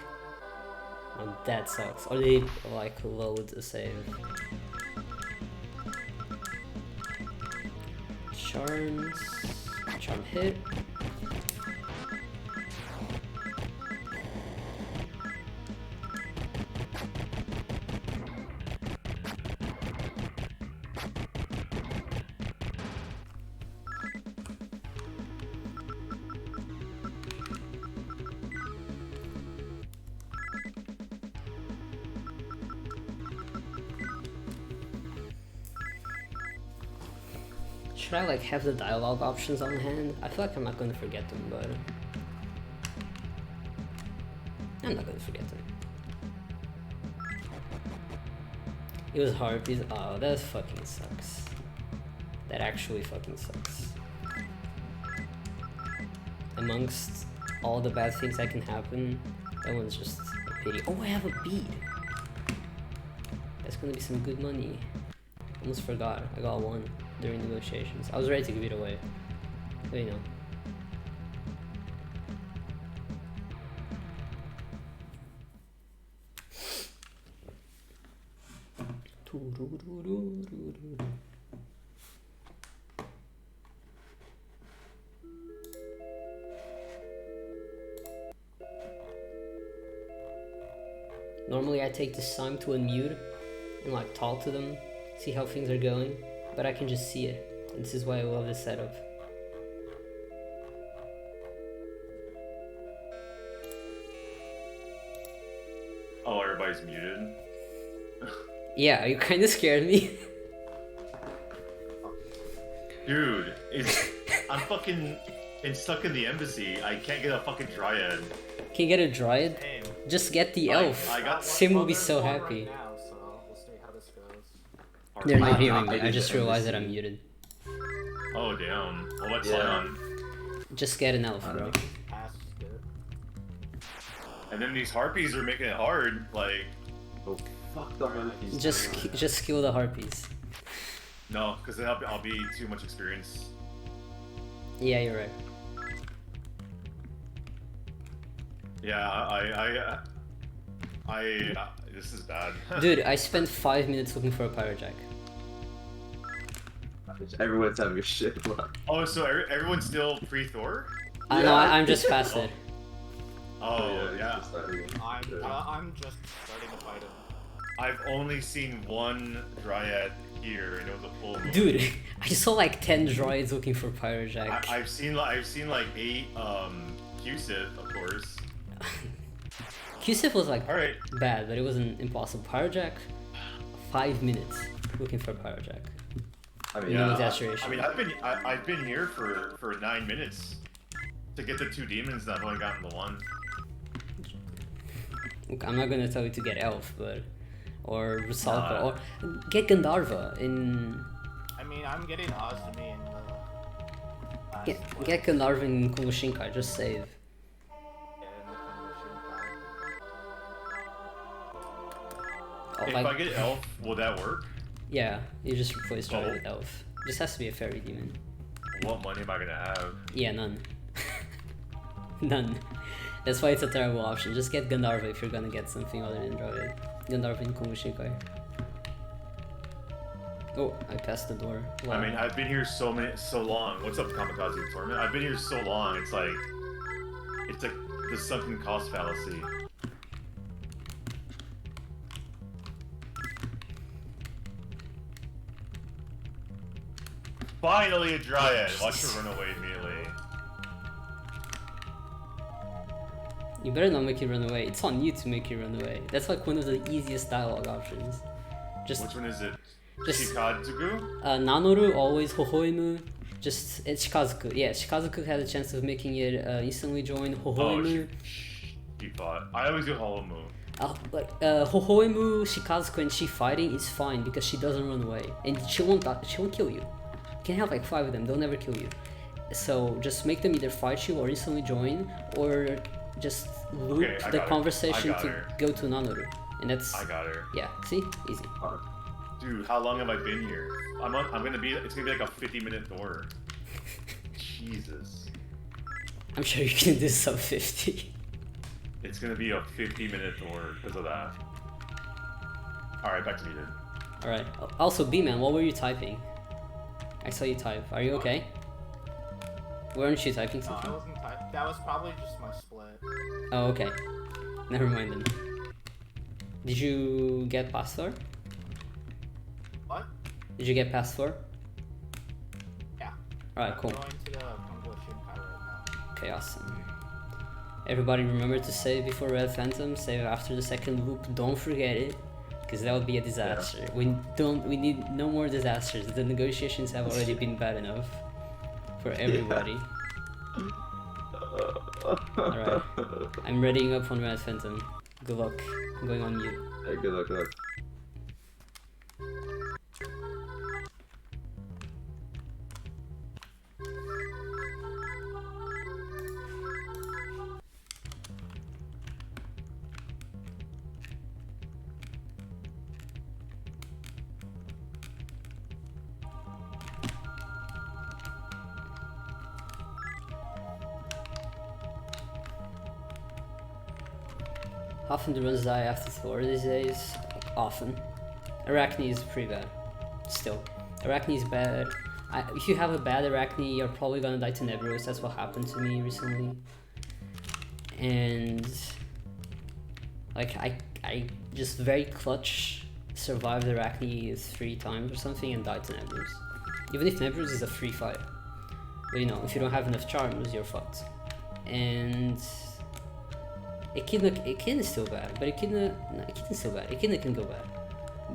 Oh, that sucks. Or they like load a save. Charm hit. Should I like have the dialogue options on hand? I feel like I'm not gonna forget them, but I'm not gonna forget them. It was Harpies. Oh, that fucking sucks. That actually fucking sucks. Amongst all the bad things that can happen, that one's just a pity. Oh, I have a bead. That's gonna be some good money. Almost forgot. I got one during negotiations. I was ready to give it away. But you know. Normally I take this time to unmute and like talk to them, see how things are going, but I can just see it. This is why I love this setup. Oh, everybody's muted. Yeah, you kind of scared me. Dude, I'm fucking stuck in the embassy. I can't get a fucking dryad. Can you get a dryad? Same. Just get the elf. I got Sim will be There's so one happy. right now, so we'll see how this goes. They're not I- hearing I me. I did just the realized that embassy. I'm muted. Oh damn. Well, let's Yeah. slide on. Just get an elf, I don't bro. know. Pass it. And then these harpies are making it hard. Like, Oh, fuck the monkeys. Just kill the harpies. no, because then I'll be too much experience. Yeah, you're right. Yeah, this is bad. Dude, I spent 5 minutes looking for a pyrojack. Everyone's having a shit luck. Oh, so everyone's still pre-Thor? I know, I'm just past it. Oh, yeah. it's just that again. I'm just starting to fight him. I've only seen one dryad here, and it was a full moon. Dude, I saw like 10 droids looking for pyrojack. I've seen like 8 Q-Sith, of course. Q-Sif was like Alright. bad, but it wasn't impossible. Pyrojack, 5 minutes looking for pyrojack. I mean, No Yeah, exaggeration. I mean, I've been here for 9 minutes to get the 2 demons, and I've only gotten the 1. Look, I'm not gonna tell you to get elf, but or Rusalka, or get Gandharva in. I mean, I'm getting Azumi in the last one. Get Gandharva in Kungushinkai, just save. Yeah, in the conversion pack. If I get elf, will that work? Yeah, you just replace Dragon Oh. with elf. Just has to be a fairy demon. What money am I gonna have? Yeah, none. None. That's why it's a terrible option. Just get Gandharva if you're gonna get something other than Druid. Gandharva in Komushikai. Oh, I passed the door. Wow. I mean, I've been here so long. What's up, Kamikaze Tournament? I've been here so long. It's like the sunken cost fallacy. Finally a Dryad! Watch her run away immediately. You better not make it run away. It's on you to make it run away. That's like one of the easiest dialogue options. Just Which one is it? Just- Shikazuku? Nanoru always Hohoimu. Just it's Shikazuku. Yeah, Shikazuku had a chance of making it instantly join Oh, Hohoimu. she fought. I always do Holomu. Hohoimu, Shikazuku, and she fighting is fine because she doesn't run away and she won't kill you. You can have like 5 of them. They'll never kill you. So just make them either fight you or instantly join or just loop Okay, I the got her. conversation I got to her. go to Nanoru. And that's I got her. yeah. See, easy. Dude, how long have I been here? It's gonna be like a 50-minute door. Jesus. I'm sure you can do sub 50. It's gonna be a 50-minute door because of that. Alright, back to me then. All right. Also, bman, what were you typing? I saw you type. Are you okay? Weren't you typing No, I something? wasn't typing. That was probably just my split. Oh, okay. Never mind then. Did you get past 4? What? Did you get past 4? Yeah. Alright, cool. I'm going to the Kongo Shinkai right now. Okay, awesome. Everybody remember to save before Red Phantom, save after the second loop, don't forget it. Because that would be a disaster. We need no more disasters. The negotiations have already been bad enough. For everybody. Alright. I'm readying up on Red Phantom. Good luck. I'm going on mute. Hey, good luck, good luck. Often the runs die after Thor these days. Often. Arachne is pretty bad. Still. Arachne is bad. If you have a bad Arachne, you're probably gonna die to Nebros. That's what happened to me recently. And like I just very clutch survived Arachne 3 times or something and died to Nebros. Even if Nebros is a free fight. But you know, if you don't have enough charms, you're fucked. And Echidna is still bad, but Echidna is still bad. Echidna can go bad,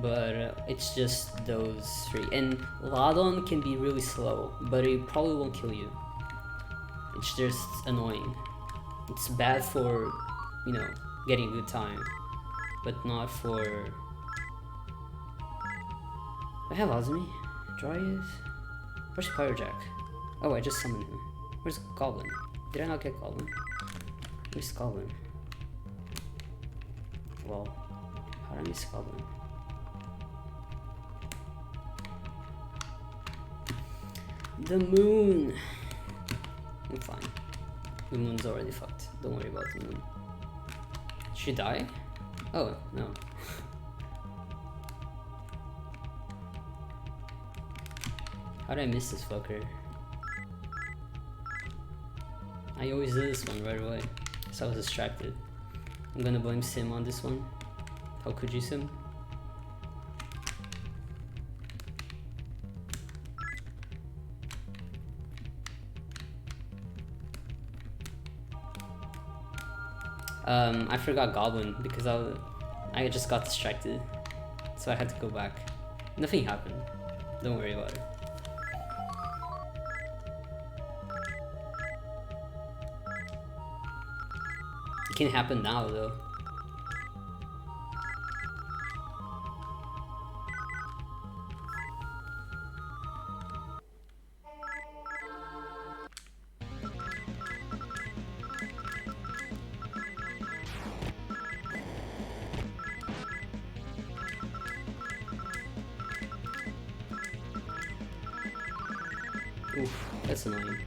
but it's just those 3. And Ladon can be really slow, but it probably won't kill you. It's just annoying. It's bad for, you know, getting a good time, but not for. I have Azumi, Dryad. Where's Pyrojack? Oh, I just summoned him. Where's Goblin? Did I not get Goblin? Where's Goblin? Well, how did I miss Goblin? The moon! I'm fine. The moon's already fucked. Don't worry about the moon. Did she die? Oh, no. How did I miss this fucker? I always do this one right away, so I was distracted. I'm gonna blame Sim on this one. How could you, Sim? I forgot Goblin because I just got distracted, so I had to go back. Nothing happened. Don't worry about it. It can happen now though. Oof, that's annoying.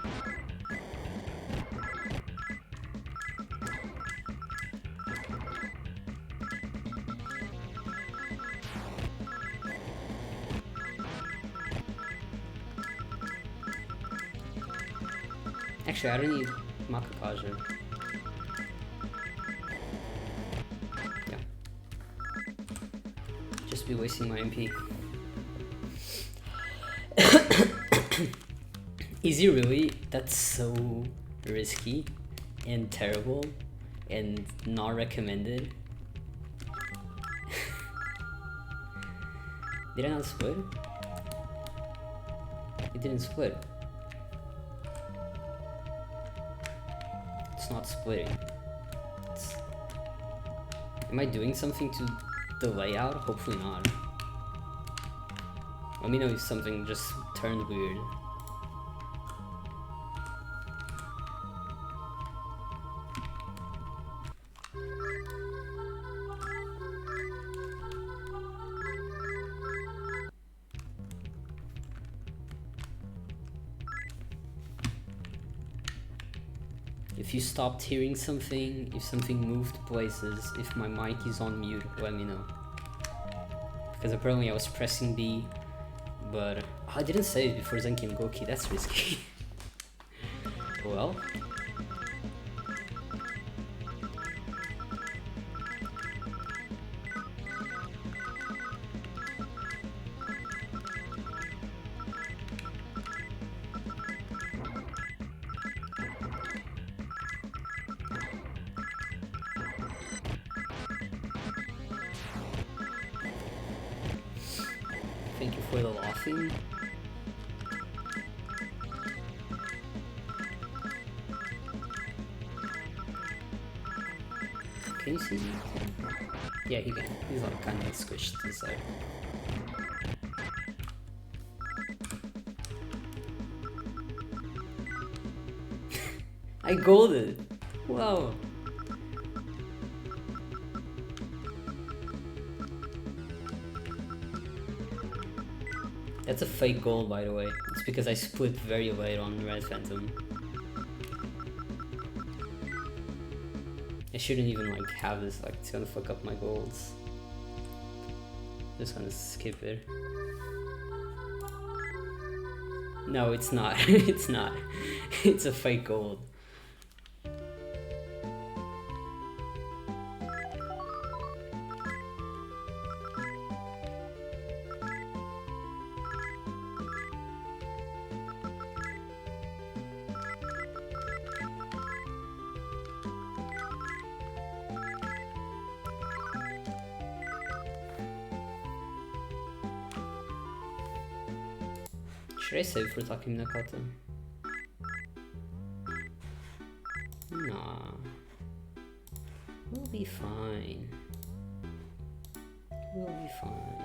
Actually, I don't need Makakaja. Yeah. Just be wasting my MP. Is he really? That's so risky and terrible and not recommended. Did I not split? It didn't split. It's not splitting. Am I doing something to the layout? Hopefully not. Let me know if something just turned weird. If you stopped hearing something, if something moved places, if my mic is on mute, let me know. Because apparently I was pressing B, but I didn't save before Zenki and Goki, that's risky. Well. Thank you for the laughing. Can you see me? Yeah, he can. He's like kind of squished to the side. I golded! Wow! That's a fake gold, by the way. It's because I split very late on Red Phantom. I shouldn't even like have this, like it's gonna fuck up my golds. Just gonna skip it. No, it's not. It's not. It's a fake gold. Should I save for Taki Minakata? Nah. We'll be fine. We'll be fine.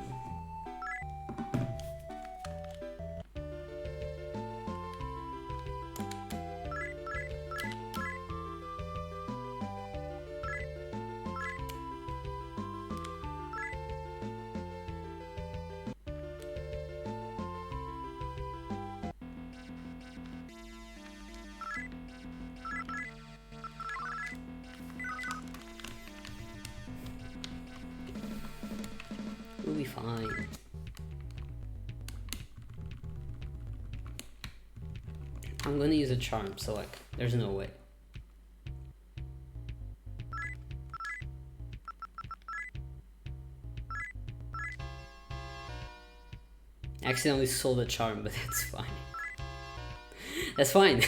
We'll be fine. I'm gonna use a charm, so like, there's no way. I accidentally sold a charm, but that's fine. That's fine.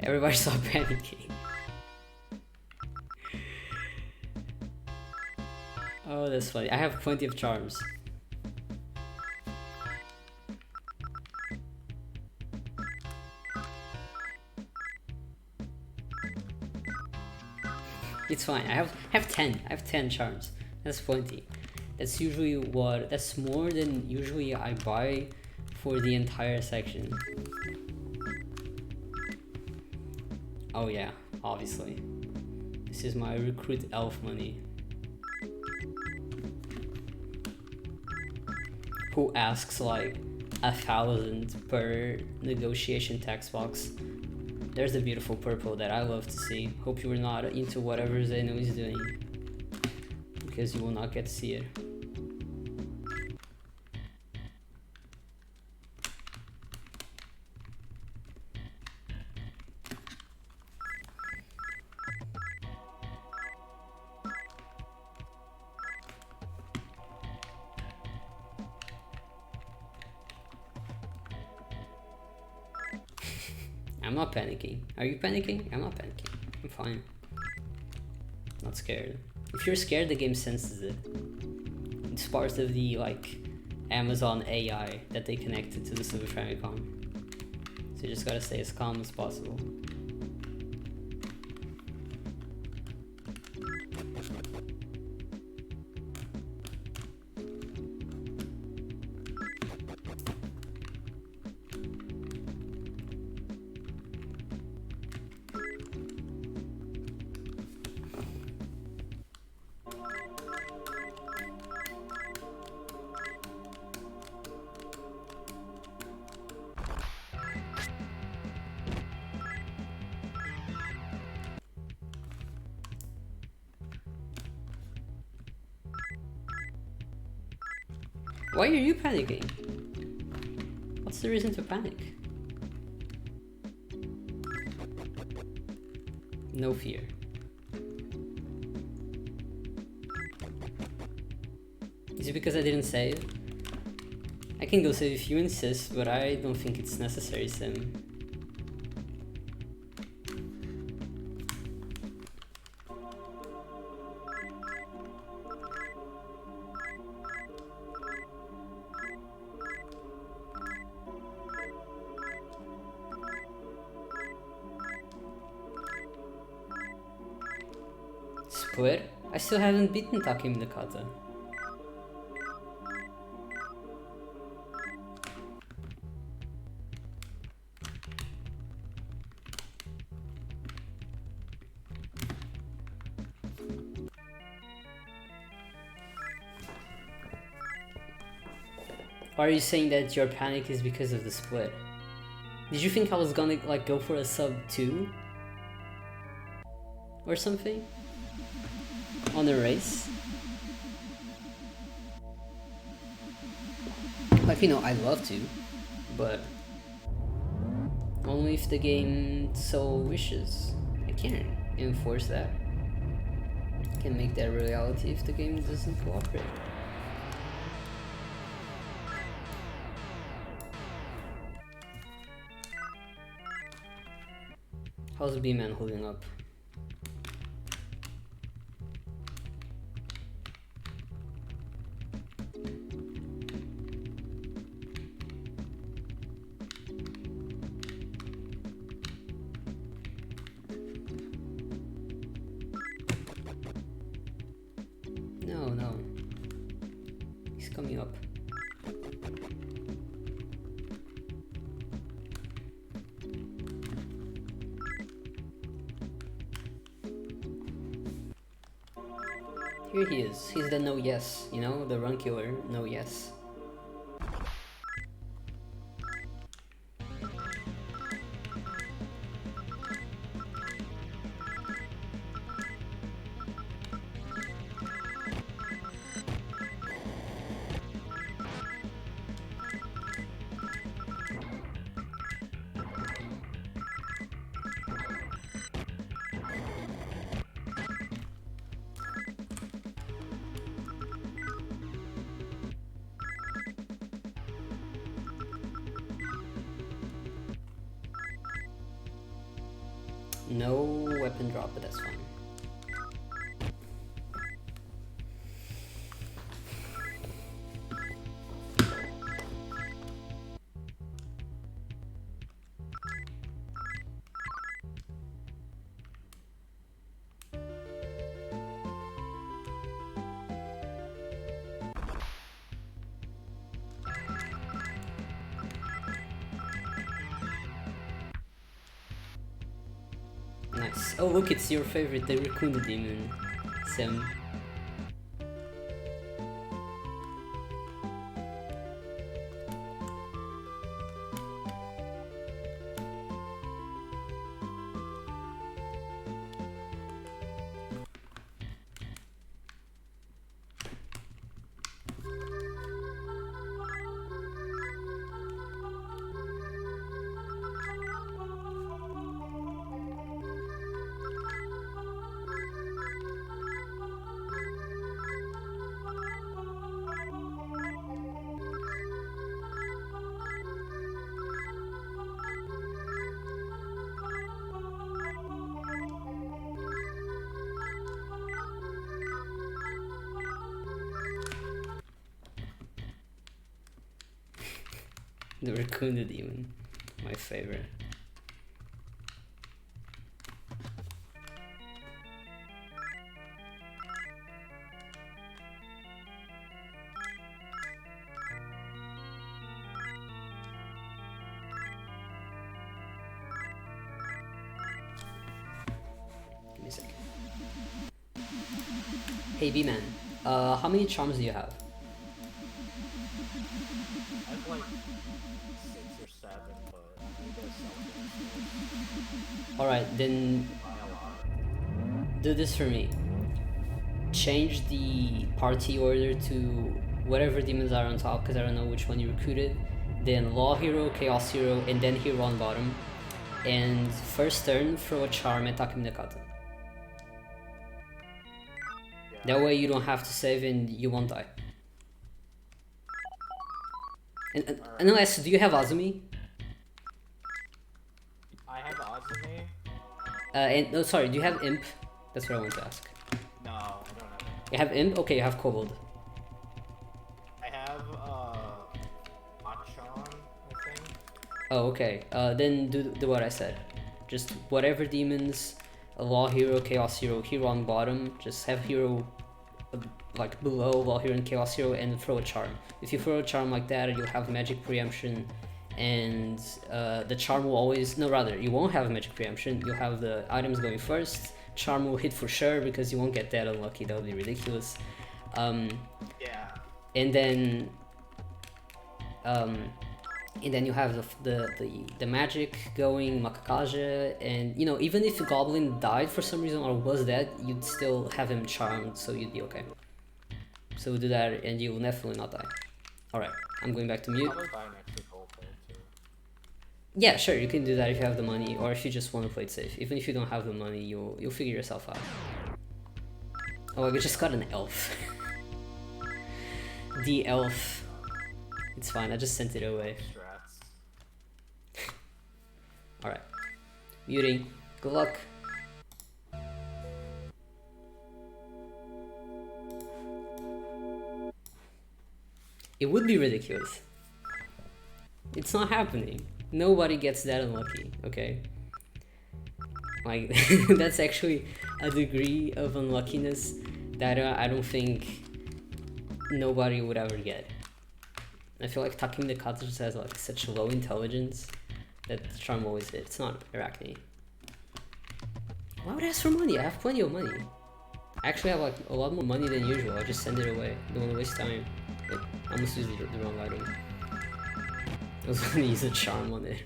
Everybody saw panicking. Oh, that's funny. I have plenty of charms. It's fine. I have 10. I have 10 charms. That's plenty. That's usually what. That's more than usually I buy for the entire section. Oh yeah, obviously. This is my recruit elf money. Who asks like, 1,000 per negotiation text box. There's the beautiful purple that I love to see. Hope you were not into whatever Xano is doing, because you will not get to see it. I'm not panicking. Are you panicking? I'm not panicking. I'm fine. Not scared. If you're scared, the game senses it. It's part of the like Amazon AI that they connected to the Super Famicom. So you just gotta stay as calm as possible. Why are you panicking? What's the reason to panic? No fear. Is it because I didn't save? I can go save if you insist, but I don't think it's necessary, Sim. Split? I still haven't beaten Takim Nakata. Why are you saying that your panic is because of the split? Did you think I was gonna like go for a sub 2? Or something? On a race? Like, you know, I'd love to, but only if the game so wishes. I can't enforce that. I can make that a reality if the game doesn't cooperate. How's bman holding up? No. He's coming up. Here he is. He's the no yes, you know, the run killer, no yes. No weapon drop, but that's fine. Nice. Oh look, it's your favorite, the Raccoon Demon, Sim. The raccoon the demon. My favorite. Give me a second. Hey bman, how many charms do you have? I have like 6 or 7, but you guys sell Alright, then buy a lot. do this for me. Change the party order to whatever demons are on top, because I don't know which one you recruited. Then Law Hero, Chaos Hero, and then Hero on bottom. And first turn, throw a charm at Takiminakata. That way you don't have to save and you won't die. And unless, do you have Azumi? I have Azumi. And no, sorry, do you have Imp? That's what I want to ask. No, I don't have it. You have Imp? Okay, you have Kobold. I have Achan, I think. Oh, okay. Then do what I said. Just whatever demons, a Law Hero, Chaos Hero, Hero on bottom. Just have Hero like below Law Hero and Chaos Hero, and throw a charm. If you throw a charm like that, you'll have magic preemption, and the charm will always, no, rather, you won't have magic preemption. You'll have the items going first. Charm will hit for sure because you won't get that unlucky. That would be ridiculous. Yeah. And then you have the magic going, Makakaja, and you know, even if a goblin died for some reason or was dead, you'd still have him charmed, so you'd be okay. So we'll do that and you will definitely not die. Alright, I'm going back to mute. Probably buy an extra gold there too. Yeah, sure, you can do that if you have the money, or if you just want to play it safe. Even if you don't have the money, you'll figure yourself out. Oh, I just got an elf. The elf. It's fine, I just sent it away. Strats. Alright. Muting. Good luck. It would be ridiculous. It's not happening. Nobody gets that unlucky, okay? Like, that's actually a degree of unluckiness that I don't think nobody would ever get. I feel like Takim the Kata just has like such low intelligence that the charm always hit. It's not Arachne. Why would I ask for money? I have plenty of money. I actually have like a lot more money than usual. I just send it away. Don't want to waste time. But I almost used the wrong item. I was gonna use a charm on it.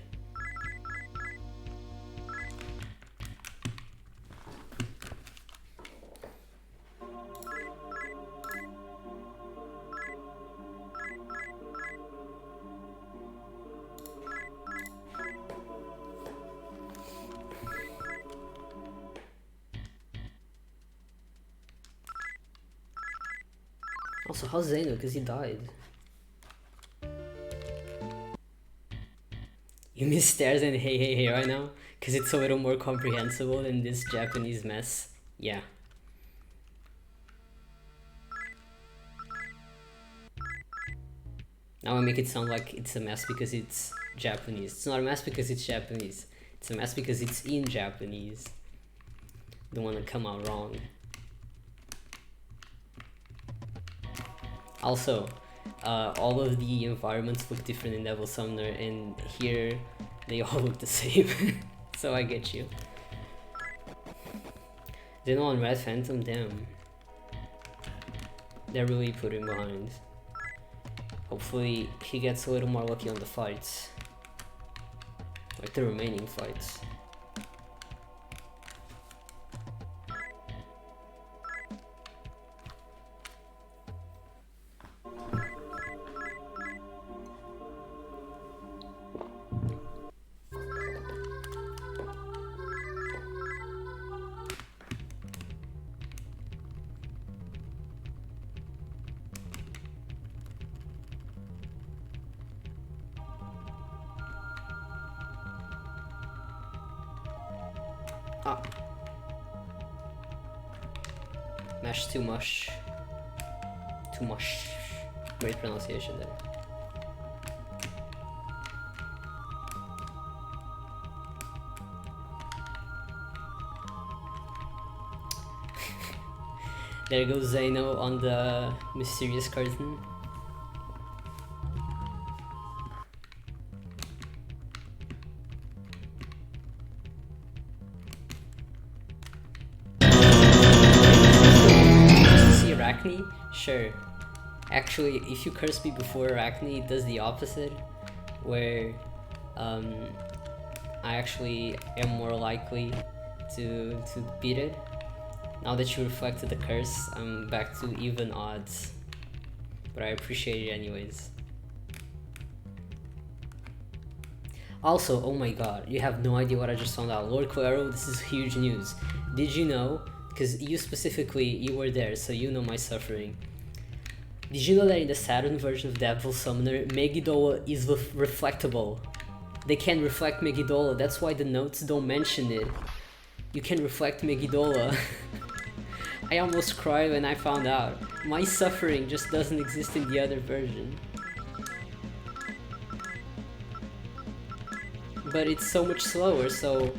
Also, how's Xano? Because he died. You miss stairs and hey hey hey right now? Because it's a little more comprehensible than this Japanese mess. Yeah. Now I make it sound like it's a mess because it's Japanese. It's not a mess because it's Japanese. It's a mess because it's in Japanese. Don't want to come out wrong. Also, all of the environments look different in Devil Summoner, and here they all look the same. So I get you. Xano on Red Phantom, damn. They're really putting behind. Hopefully he gets a little more lucky on the fights. Like the remaining fights. Ah. Mash too much. Too much. Great pronunciation there. There goes Xano on the mysterious curtain. See Arachne? Sure. Actually, if you curse me before Arachne, it does the opposite, where I actually am more likely to beat it. Now that you reflected the curse, I'm back to even odds. But I appreciate it anyways. Also, oh my god, you have no idea what I just found out. Lord Claro, this is huge news. Did you know, because you specifically, you were there, so you know my suffering. Did you know that in the Saturn version of Devil Summoner, Megiddola is reflectable? They can reflect Megiddola, that's why the notes don't mention it. You can reflect Megiddola. I almost cried when I found out. My suffering just doesn't exist in the other version. But it's so much slower, so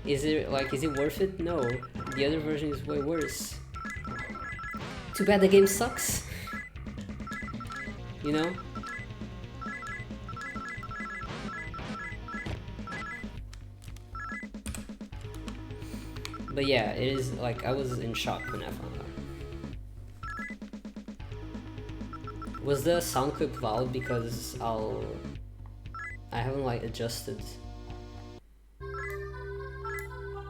is it worth it? No. The other version is way worse. Too bad the game sucks. You know? But yeah, it is like, I was in shock when I found out. Was the sound clip valid because I haven't like adjusted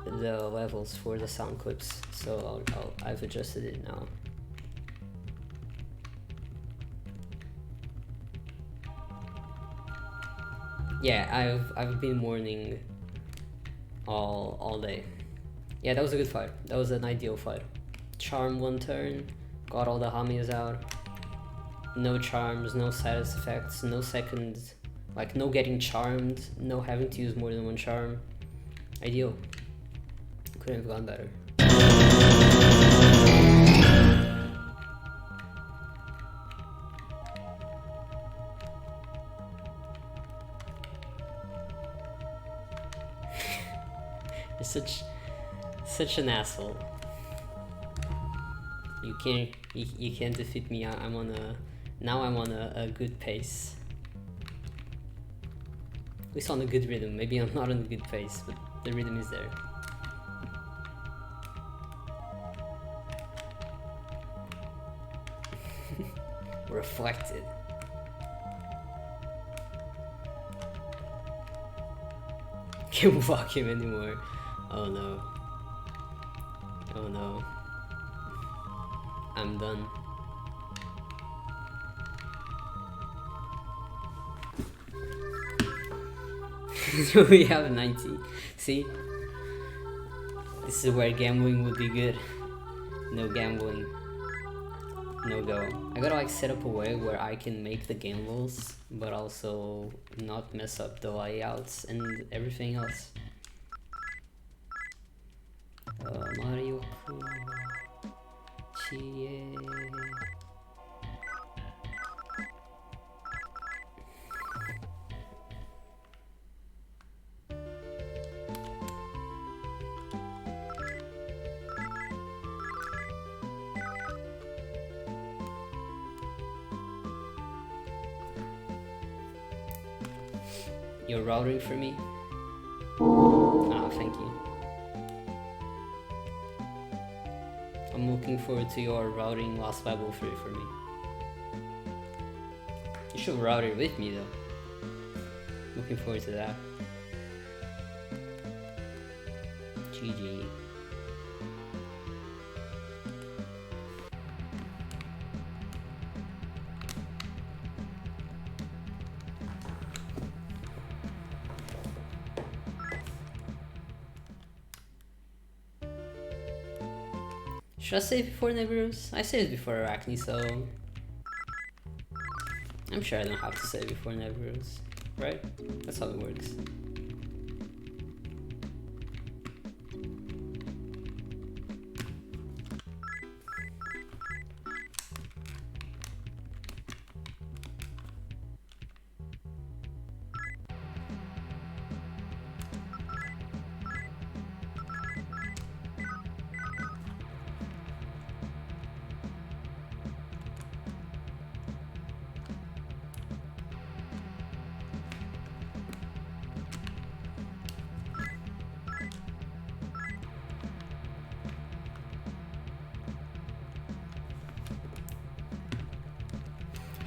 the levels for the sound clips, so I've adjusted it now. Yeah, I've been mourning all day. Yeah, that was a good fight. That was an ideal fight. Charm one turn, got all the Hamias out. No charms, no side effects, no second, like no getting charmed, no having to use more than one charm. Ideal. Couldn't have gone better. You're such an asshole. You can't defeat me. I'm on a good pace. At least on a good rhythm. Maybe I'm not on a good pace, but the rhythm is there. Reflected. Can't walk him anymore. Oh no. Oh no. I'm done. We have 90. See? This is where gambling would be good. No gambling. No go. I gotta like set up a way where I can make the gambles, but also not mess up the layouts and everything else. Mario Chie. You're routing for me? Ah, thank you. I'm looking forward to your routing Lost Bible free for me. You should route it with me though. Looking forward to that. GG. Should I save before Nebulos? I saved before Arachne, so I'm sure I don't have to save before Nebulos, right? That's how it works.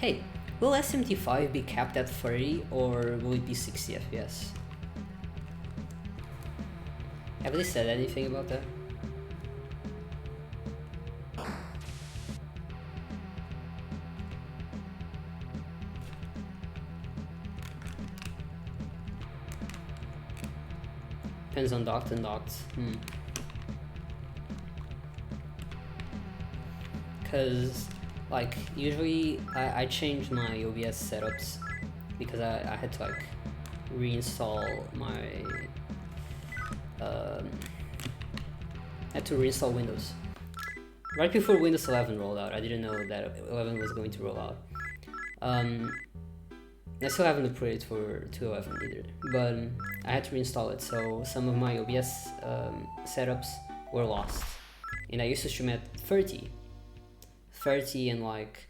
Hey, will SMT5 be capped at 30 or will it be 60 FPS? Have they said anything about that? Depends on docked and docked. Because, like, usually I change my OBS setups because I had to, like, reinstall my... I had to reinstall Windows. Right before Windows 11 rolled out, I didn't know that 11 was going to roll out. I still haven't upgraded for 2.11 either, but I had to reinstall it, so some of my OBS setups were lost. And I used to stream at 30 and like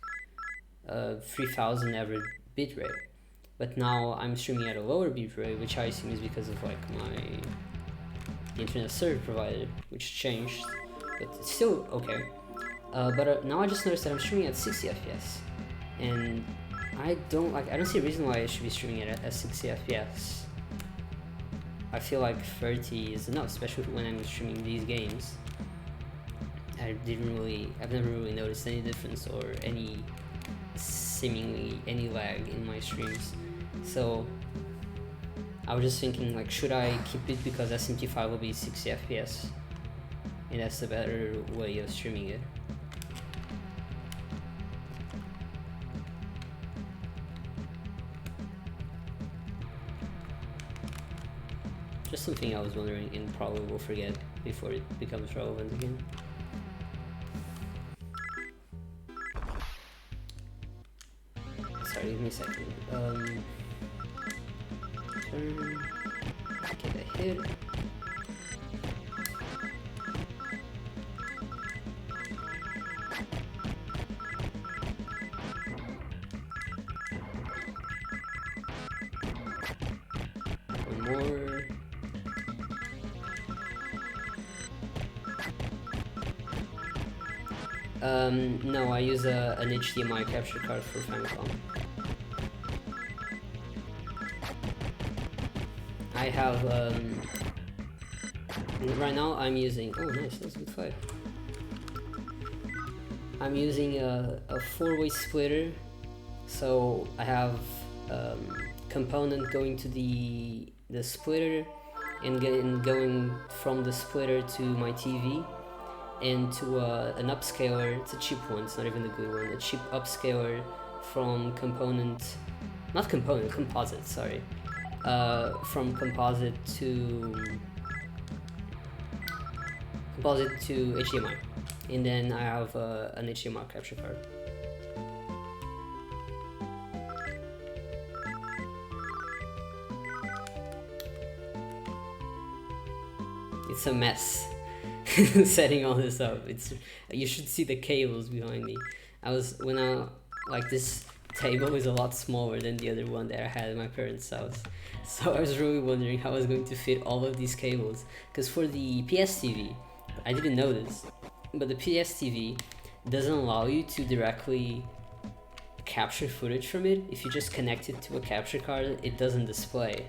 3000 average bitrate. But now I'm streaming at a lower bitrate, which I assume is because of like my internet service provider, which changed, but it's still okay. But now I just noticed that I'm streaming at 60 FPS, and I don't see a reason why I should be streaming it at 60 FPS. I feel like 30 is enough, especially when I'm streaming these games. I've never really noticed any difference or seemingly any lag in my streams. So I was just thinking, like, should I keep it because SMT5 will be 60 FPS? And that's the better way of streaming it. Just something I was wondering and probably will forget before it becomes relevant again. Sorry, give me a second. Turn. Get a hit. One more. No, I use an HDMI capture card for Famicom. I have, right now I'm using, oh nice, that's a good fight. I'm using a 4-way splitter, so I have component going to the splitter and going from the splitter to my TV and to an upscaler. It's a cheap one, it's not even a good one, a cheap upscaler from composite, sorry. From composite to HDMI, and then I have an HDMI capture card. It's a mess setting all this up. You should see the cables behind me. This table is a lot smaller than the other one that I had in my parents' house. So I was really wondering how I was going to fit all of these cables. Because for the PS TV, I didn't know this, but the PS TV doesn't allow you to directly capture footage from it. If you just connect it to a capture card, it doesn't display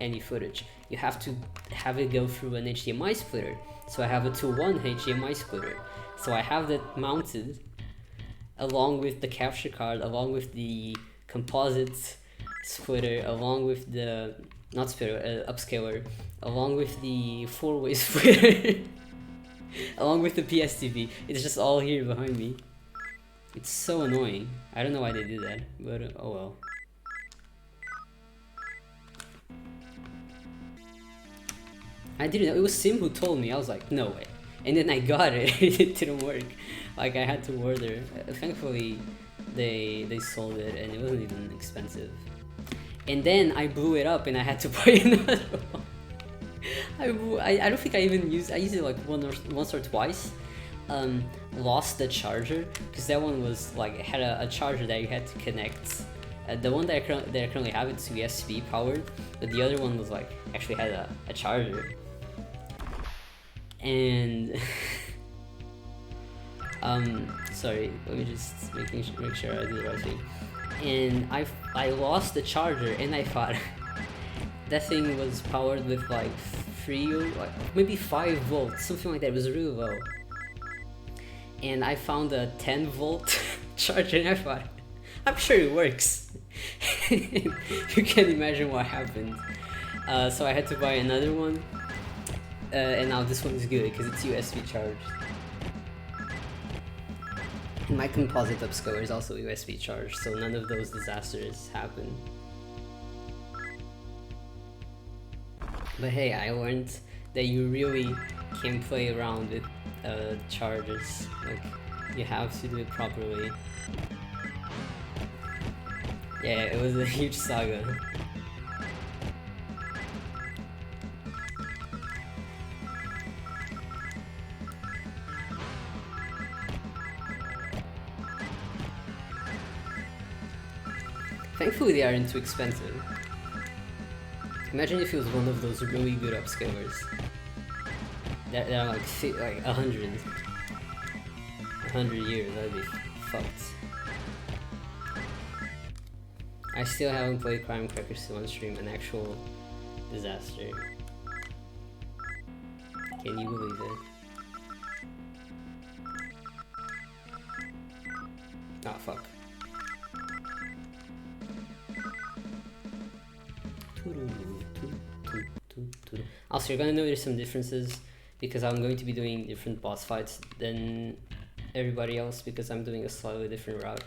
any footage. You have to have it go through an HDMI splitter. So I have a 2-1 HDMI splitter. So I have that mounted along with the capture card, along with the composite splitter, along with the upscaler, along with the 4-way splitter, along with the PS TV. It's just all here behind me. It's so annoying. I don't know why they do that, but oh well. I didn't know. It was Sim who told me. I was like, no way. And then I got it. It didn't work. Like, I had to order. Thankfully, they sold it, and it wasn't even expensive. And then I blew it up, and I had to buy another one. I don't think I even used. I used it like once or twice. Lost the charger because that one was like, it had a charger that you had to connect. The one that I currently have, it's USB powered, but the other one was like actually had a charger. And sorry, let me just make sure I do the right thing. and I lost the charger, and I thought that thing was powered with like 3 or like maybe 5 volts, something like that. It was really low. And I found a 10 volt charger, and I thought, I'm sure it works. You can imagine what happened. So I had to buy another one, and now this one is good because it's USB charged. And my composite upscaler is also USB charged, so none of those disasters happen. But hey, I learned that you really can play around with chargers. Like, you have to do it properly. Yeah, it was a huge saga. Thankfully they aren't too expensive. Imagine if it was one of those really good upscalers. That are like 100 years, that'd be fucked. I still haven't played Crime Crackers 2 on stream, an actual disaster. Can you believe it? Ah, fuck. Also, you're gonna notice some differences because I'm going to be doing different boss fights than everybody else because I'm doing a slightly different route.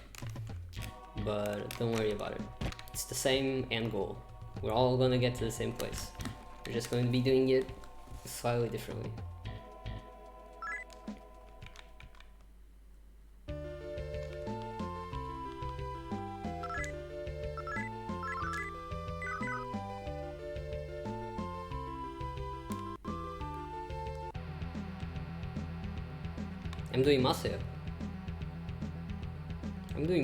But don't worry about it. It's the same end goal. We're all gonna get to the same place. We're just going to be doing it slightly differently. I'm doing Masaya.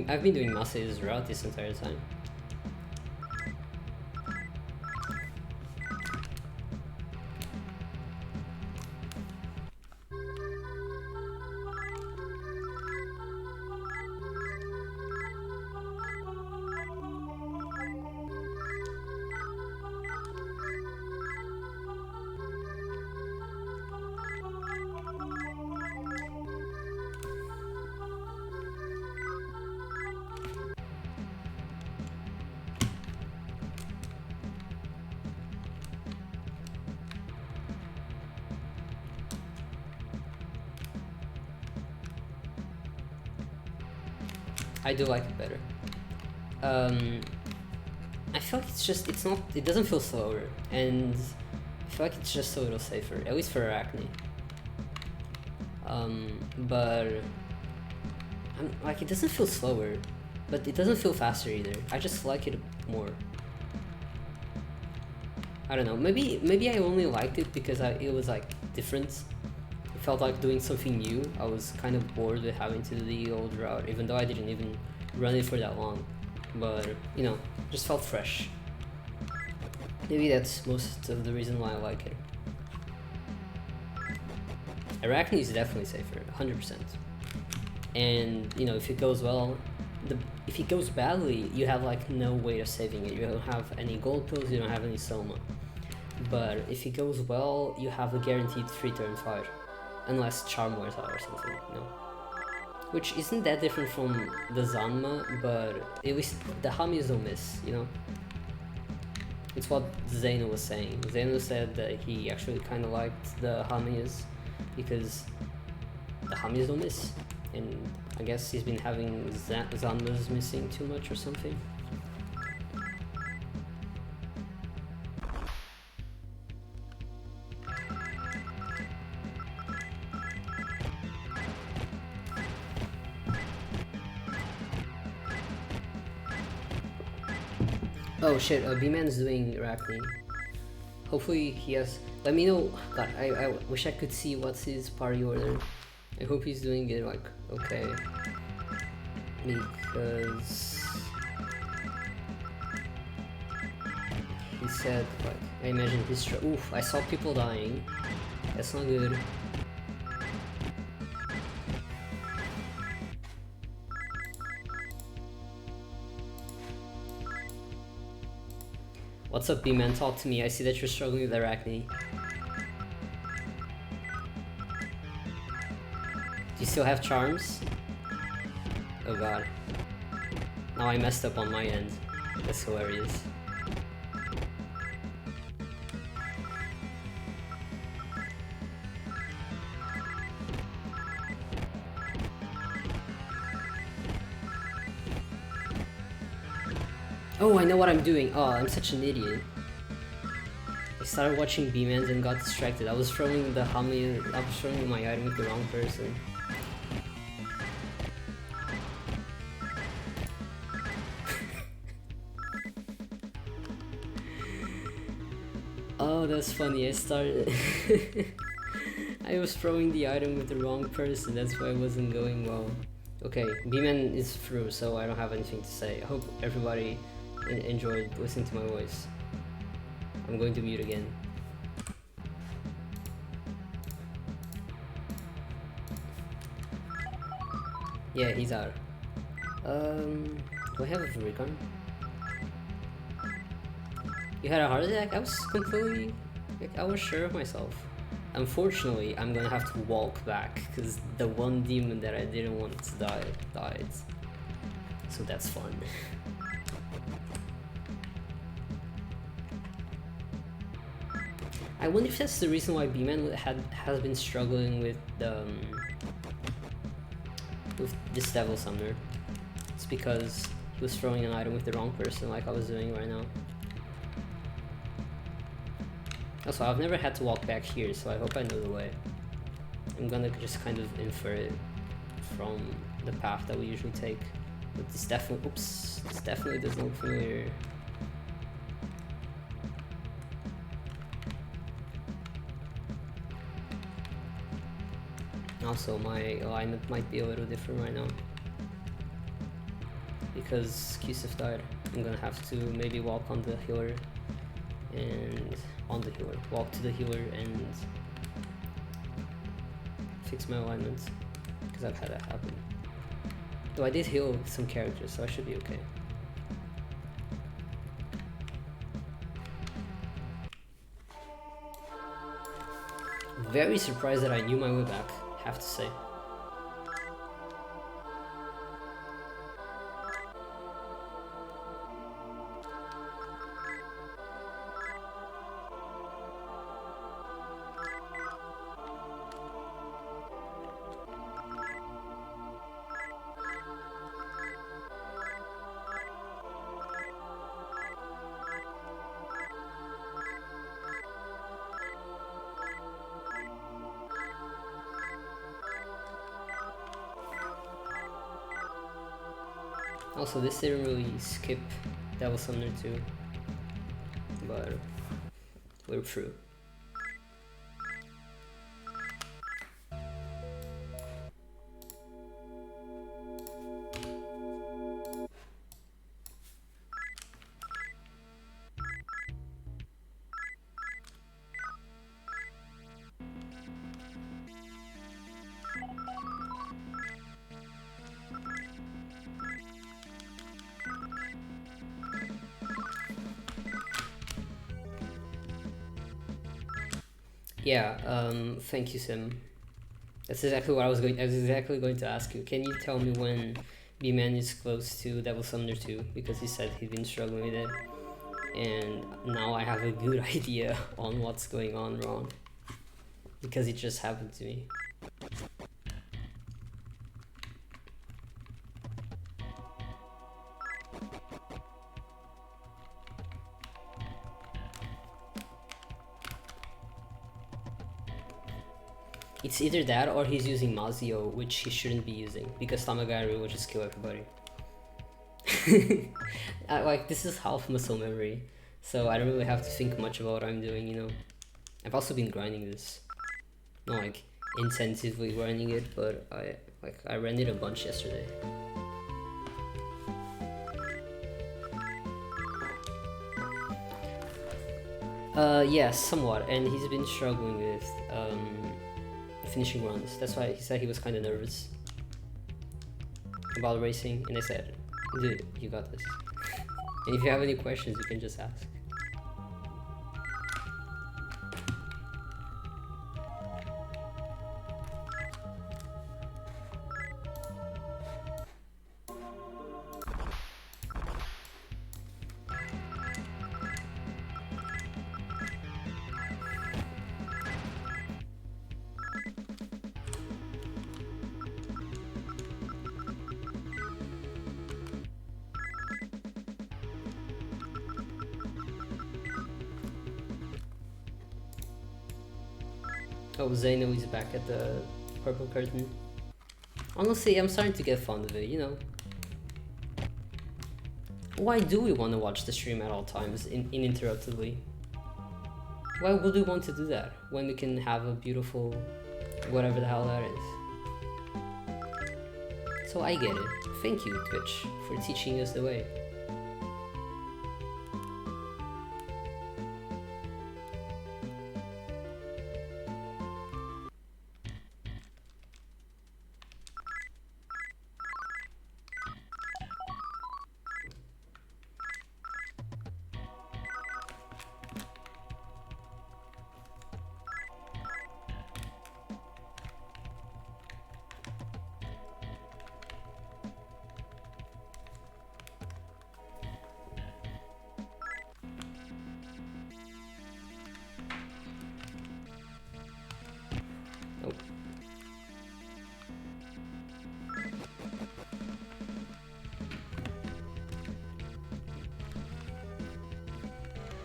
I've been doing Masaya's route this entire time. I do like it better. I feel like it doesn't feel slower, and I feel like it's just a little safer, at least for Arachne. But it doesn't feel slower, but it doesn't feel faster either. I just like it more. I don't know, maybe I only liked it because it was like different. It felt like doing something new. I was kind of bored with having to do the old route, even though I didn't even run it for that long. But, you know, just felt fresh. Maybe that's most of the reason why I like it. Arachne is definitely safer, 100%. And, you know, if it goes well, if it goes badly, you have like no way of saving it. You don't have any gold pills, you don't have any soma. But if it goes well, you have a guaranteed 3-turn fight. Unless Charm wears out or something, you know. Which isn't that different from the Zanma, but at least the Hamias don't miss, you know? It's what Xano was saying. Xano said that he actually kind of liked the Hamias because the Hamias don't miss. And I guess he's been having Zanmas missing too much or something. Oh shit, bman is doing Arachne. Hopefully he has... Let me know... God, I wish I could see what's his party order. I hope he's doing it like, okay. Because... he said, like, I imagine his... Oof, I saw people dying. That's not good. What's up, bman? Talk to me. I see that you're struggling with Arachne. Do you still have charms? Oh god. Now I messed up on my end. That's hilarious. Oh, I know what I'm doing. Oh, I'm such an idiot. I started watching bmans and got distracted. I was throwing the I was throwing my item with the wrong person. Oh, that's funny. I started. I was throwing the item with the wrong person. That's why it wasn't going well. Okay, bman is through, so I don't have anything to say. I hope everybody enjoyed listening to my voice. I'm going to mute again. Yeah, he's out. Do I have a recon? You had a heart attack? I was completely... like, I was sure of myself. Unfortunately, I'm gonna have to walk back, because the one demon that I didn't want to die died. So that's fun. I wonder if that's the reason why bman has been struggling with this devil summoner. It's because he was throwing an item with the wrong person, like I was doing right now. Also, I've never had to walk back here, so I hope I know the way. I'm gonna just kind of infer it from the path that we usually take. But this definitely, oops, this definitely doesn't look familiar. Also, my alignment might be a little different right now. Because Qsif died. I'm gonna have to maybe walk on the healer and walk to the healer and fix my alignment, because I've had that happen. Though I did heal some characters, so I should be okay. Very surprised that I knew my way back, have to say. Also, this didn't really skip Devil Summoner 2, but we're through. Yeah, thank you, Sim. That's exactly what I was exactly going to ask you. Can you tell me when bman is close to Devil Summoner 2? Because he said he'd been struggling with it. And now I have a good idea on what's going on wrong. Because it just happened to me. It's either that or he's using Mazio, which he shouldn't be using, because Tamagari will just kill everybody. Like, this is half muscle memory, so I don't really have to think much about what I'm doing, you know. I've also been grinding this. Not like intensively grinding it, but I ran it a bunch yesterday. Yes, somewhat, and he's been struggling with finishing runs. That's why he said he was kind of nervous about racing, and I said, dude, you got this. And if you have any questions, you can just ask. Oh, Xano is back at the purple curtain. Honestly, I'm starting to get fond of it, you know. Why do we want to watch the stream at all times, uninterruptedly? Why would we want to do that when we can have a beautiful whatever the hell that is? So I get it. Thank you, Twitch, for teaching us the way.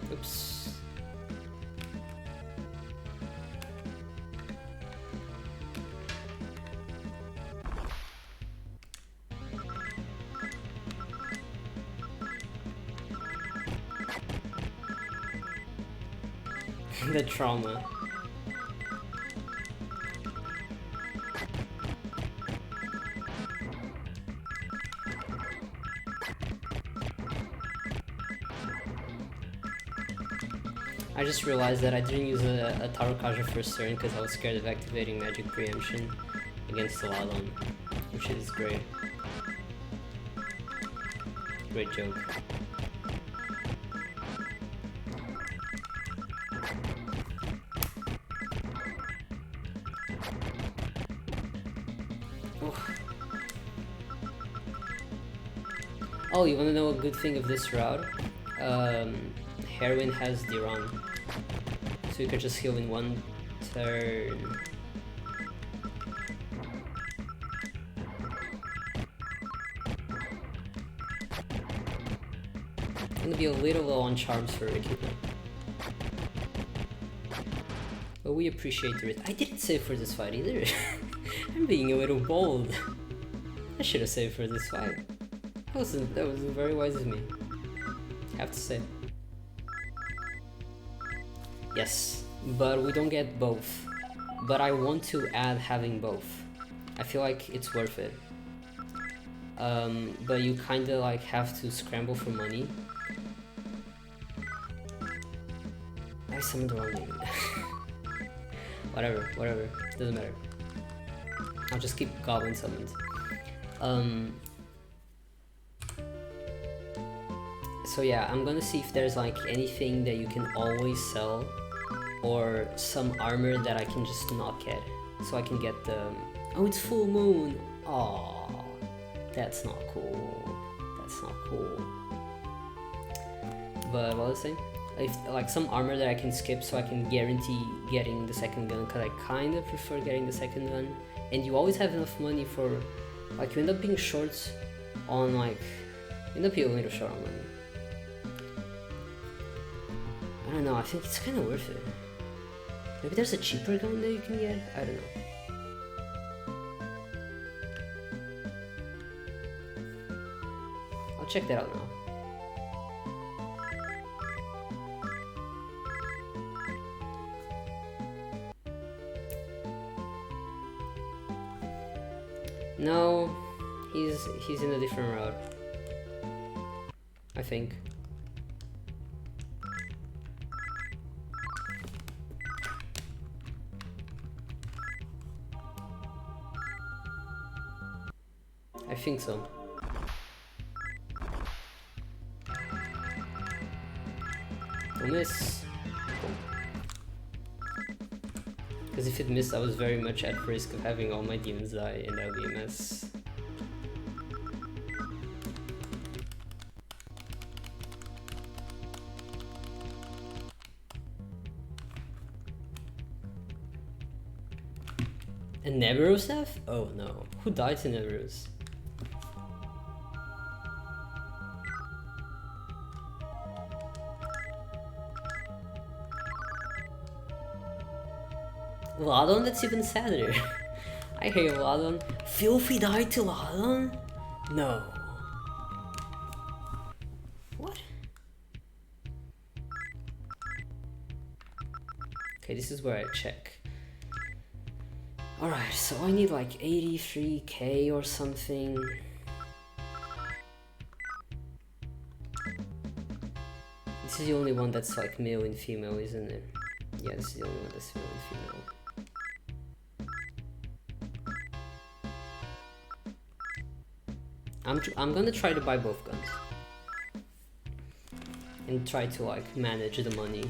Oops. The trauma. I just realized that I didn't use a Taro Kaja first turn because I was scared of activating magic preemption against the Lalon, which is great. Great joke. Oh, you wanna know a good thing of this route? Heroin has the run, so you could just heal in one turn. I'm gonna be a little low on charms for Ricky, but we appreciate the risk. I didn't save for this fight either. I'm being a little bold. I should have saved for this fight. That was very wise of me, I have to say. Yes, but we don't get both. But I want to add having both. I feel like it's worth it. But you kinda like have to scramble for money. I summoned the wrong name. whatever, doesn't matter. I'll just keep goblin summoned. So yeah, I'm gonna see if there's like anything that you can always sell, or some armor that I can just not get, so I can get the... Oh, it's full moon! Aww, that's not cool. That's not cool. But what was I saying? If, like some armor that I can skip so I can guarantee getting the second gun, because I kind of prefer getting the second gun. And you always have enough money for... Like, you end up being short on like... You end up being a little short on money. I don't know, I think it's kind of worth it. Maybe there's a cheaper gun that you can get? I don't know. I'll check that out now. No, he's in a different route, I think. I think so. Don't miss. Because if it missed, I was very much at risk of having all my demons die, and that would be a mess. A Neberu staff? Oh no. Who died to Neberus? Ladon, that's even sadder. I hate Ladon. Filthy died to Ladon? No. What? Okay, this is where I check. Alright, so I need like 83k or something. This is the only one that's like male and female, isn't it? Yeah, this is the only one that's male and female. I'm gonna try to buy both guns. And try to like manage the money.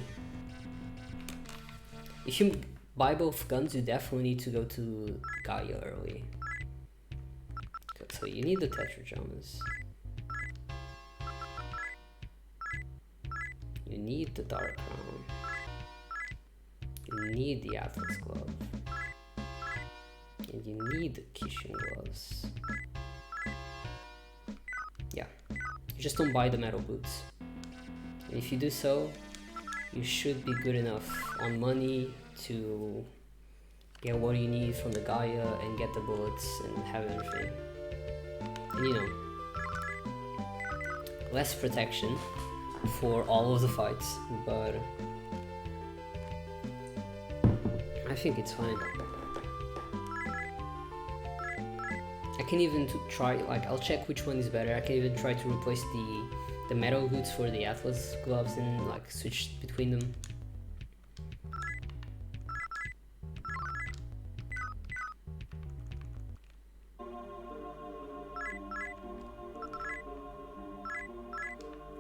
If you buy both guns, you definitely need to go to Gaia early. So you need the Tetradramas. You need the Dark Crown. You need the Atlas Glove. And you need the Kishin Gloves. Yeah. You just don't buy the metal boots. And if you do so, you should be good enough on money to get what you need from the Gaia and get the bullets and have everything. And you know, less protection for all of the fights, but I think it's fine. I can even try, like, I'll check which one is better. I can even try to replace the metal boots for the Atlas gloves and like switch between them.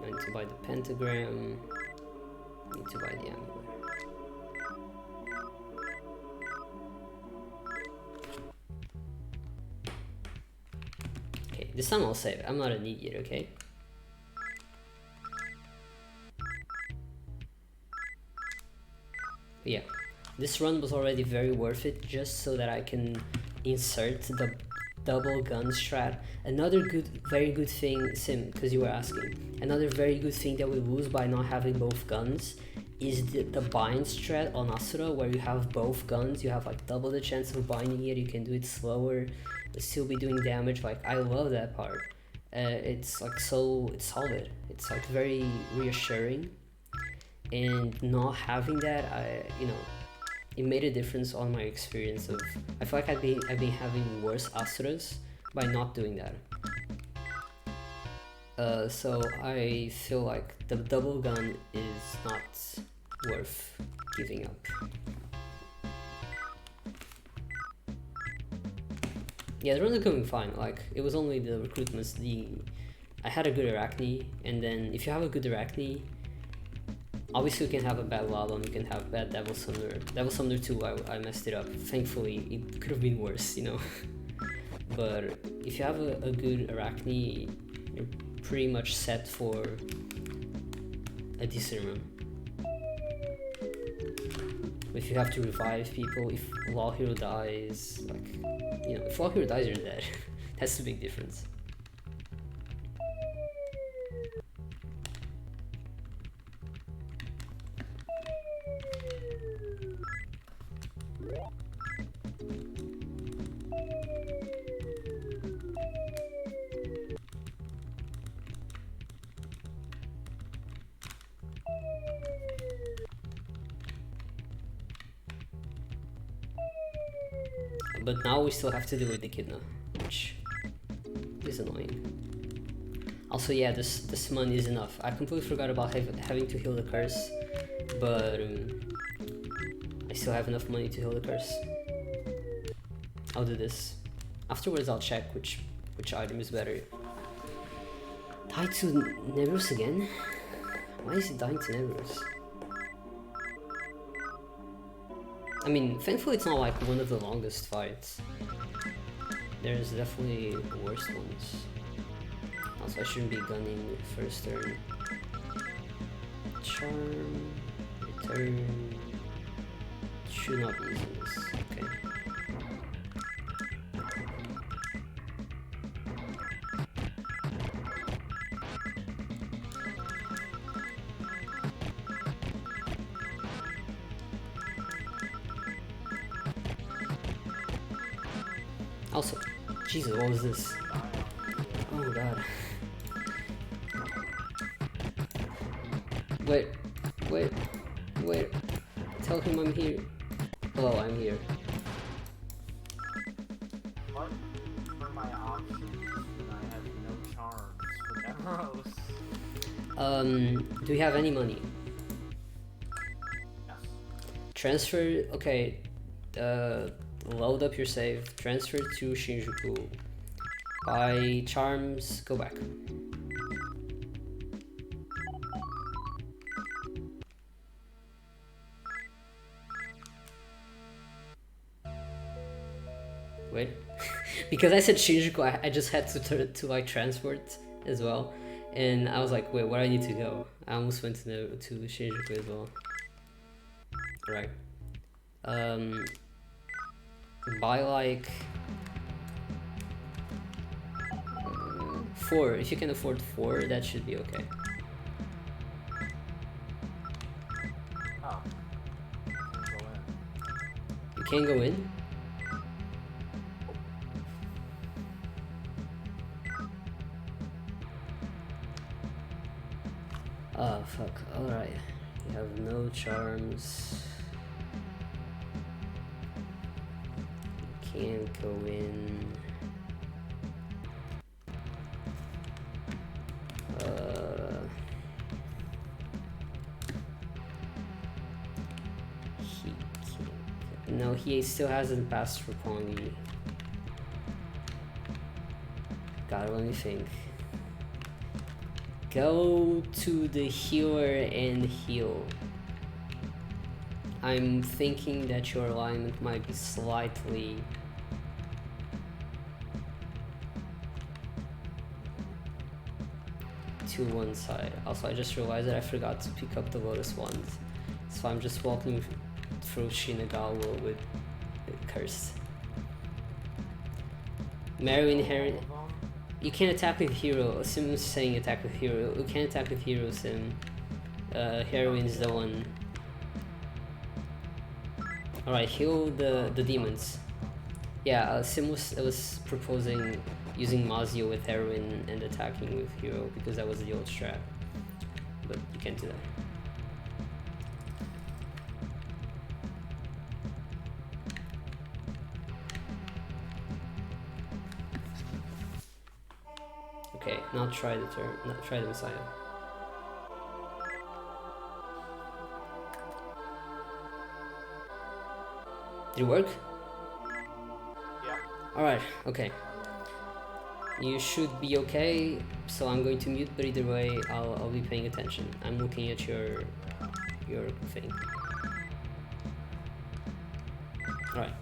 I need to buy the pentagram. I need to buy the amulet. Okay, this time I'll save it. I'm not an idiot, okay? But yeah, this run was already very worth it just so that I can insert the double gun strat. Another very good thing, Sim, because you were asking, another very good thing that we lose by not having both guns is the bind strat on Asura, where you have both guns. You have like double the chance of binding it. You can do it slower, but still be doing damage. Like, I love that part. It's like it's solid. It's like very reassuring. And not having that, it made a difference on my experience of. I feel like I've been having worse Asuras by not doing that. So I feel like the double gun is not worth giving up. Yeah, the runs are going fine. Like, it was only the recruitments. I had a good Arachne, and then if you have a good Arachne, obviously you can have a bad Lalon, you can have bad Devil Summoner. Devil Summoner 2, I messed it up. Thankfully, it could have been worse, you know. But if you have a good Arachne, you're pretty much set for a decent run. If you have to revive people, if Law Hero dies, like, you know, if Law Hero dies, you're dead. That's the big difference. But now we still have to deal with the Echidna, which is annoying. Also, yeah, this money is enough. I completely forgot about having to heal the curse, but I still have enough money to heal the curse. I'll do this. Afterwards, I'll check which item is better. Die to Nevrus again? Why is he dying to Nevrus? I mean, thankfully it's not like one of the longest fights. There's definitely worse ones. Also, I shouldn't be gunning first turn. Charm, return. Should not be using this. Okay. Also, Jesus, what was this? Oh god. Wait, wait, wait. Tell him I'm here. Hello, I'm here. What are my options when I have no charms with Emeralds? Do we have any money? Yes. Transfer, okay. Load up your save. Transfer to Shinjuku. Buy charms, go back. Wait, because I said Shinjuku, I just had to like transport as well, and I was like, wait, where do I need to go? I almost went to Shinjuku as well. Right. Buy like 4. If you can afford 4, that should be okay. Oh. Go in. You can't go in? Oh fuck, alright. You have no charms. You can't go in. He can't. No, he still hasn't passed for Pongi. God, let me think. Go to the healer and heal. I'm thinking that your alignment might be slightly to one side. Also, I just realized that I forgot to pick up the Lotus Wand, so I'm just walking through Shinagawa with cursed. Mary inherit. You can't attack with hero. Sim is saying attack with hero. You can't attack with hero, Sim. Heroine's the one. Alright, heal the demons. Yeah, Sim was proposing using Mazio with heroine and attacking with hero because that was the old strat. But you can't do that. Okay, now try the try the Messiah. Did it work? Yeah. Alright, okay. You should be okay, so I'm going to mute, but either way, I'll be paying attention. I'm looking at your thing. Alright.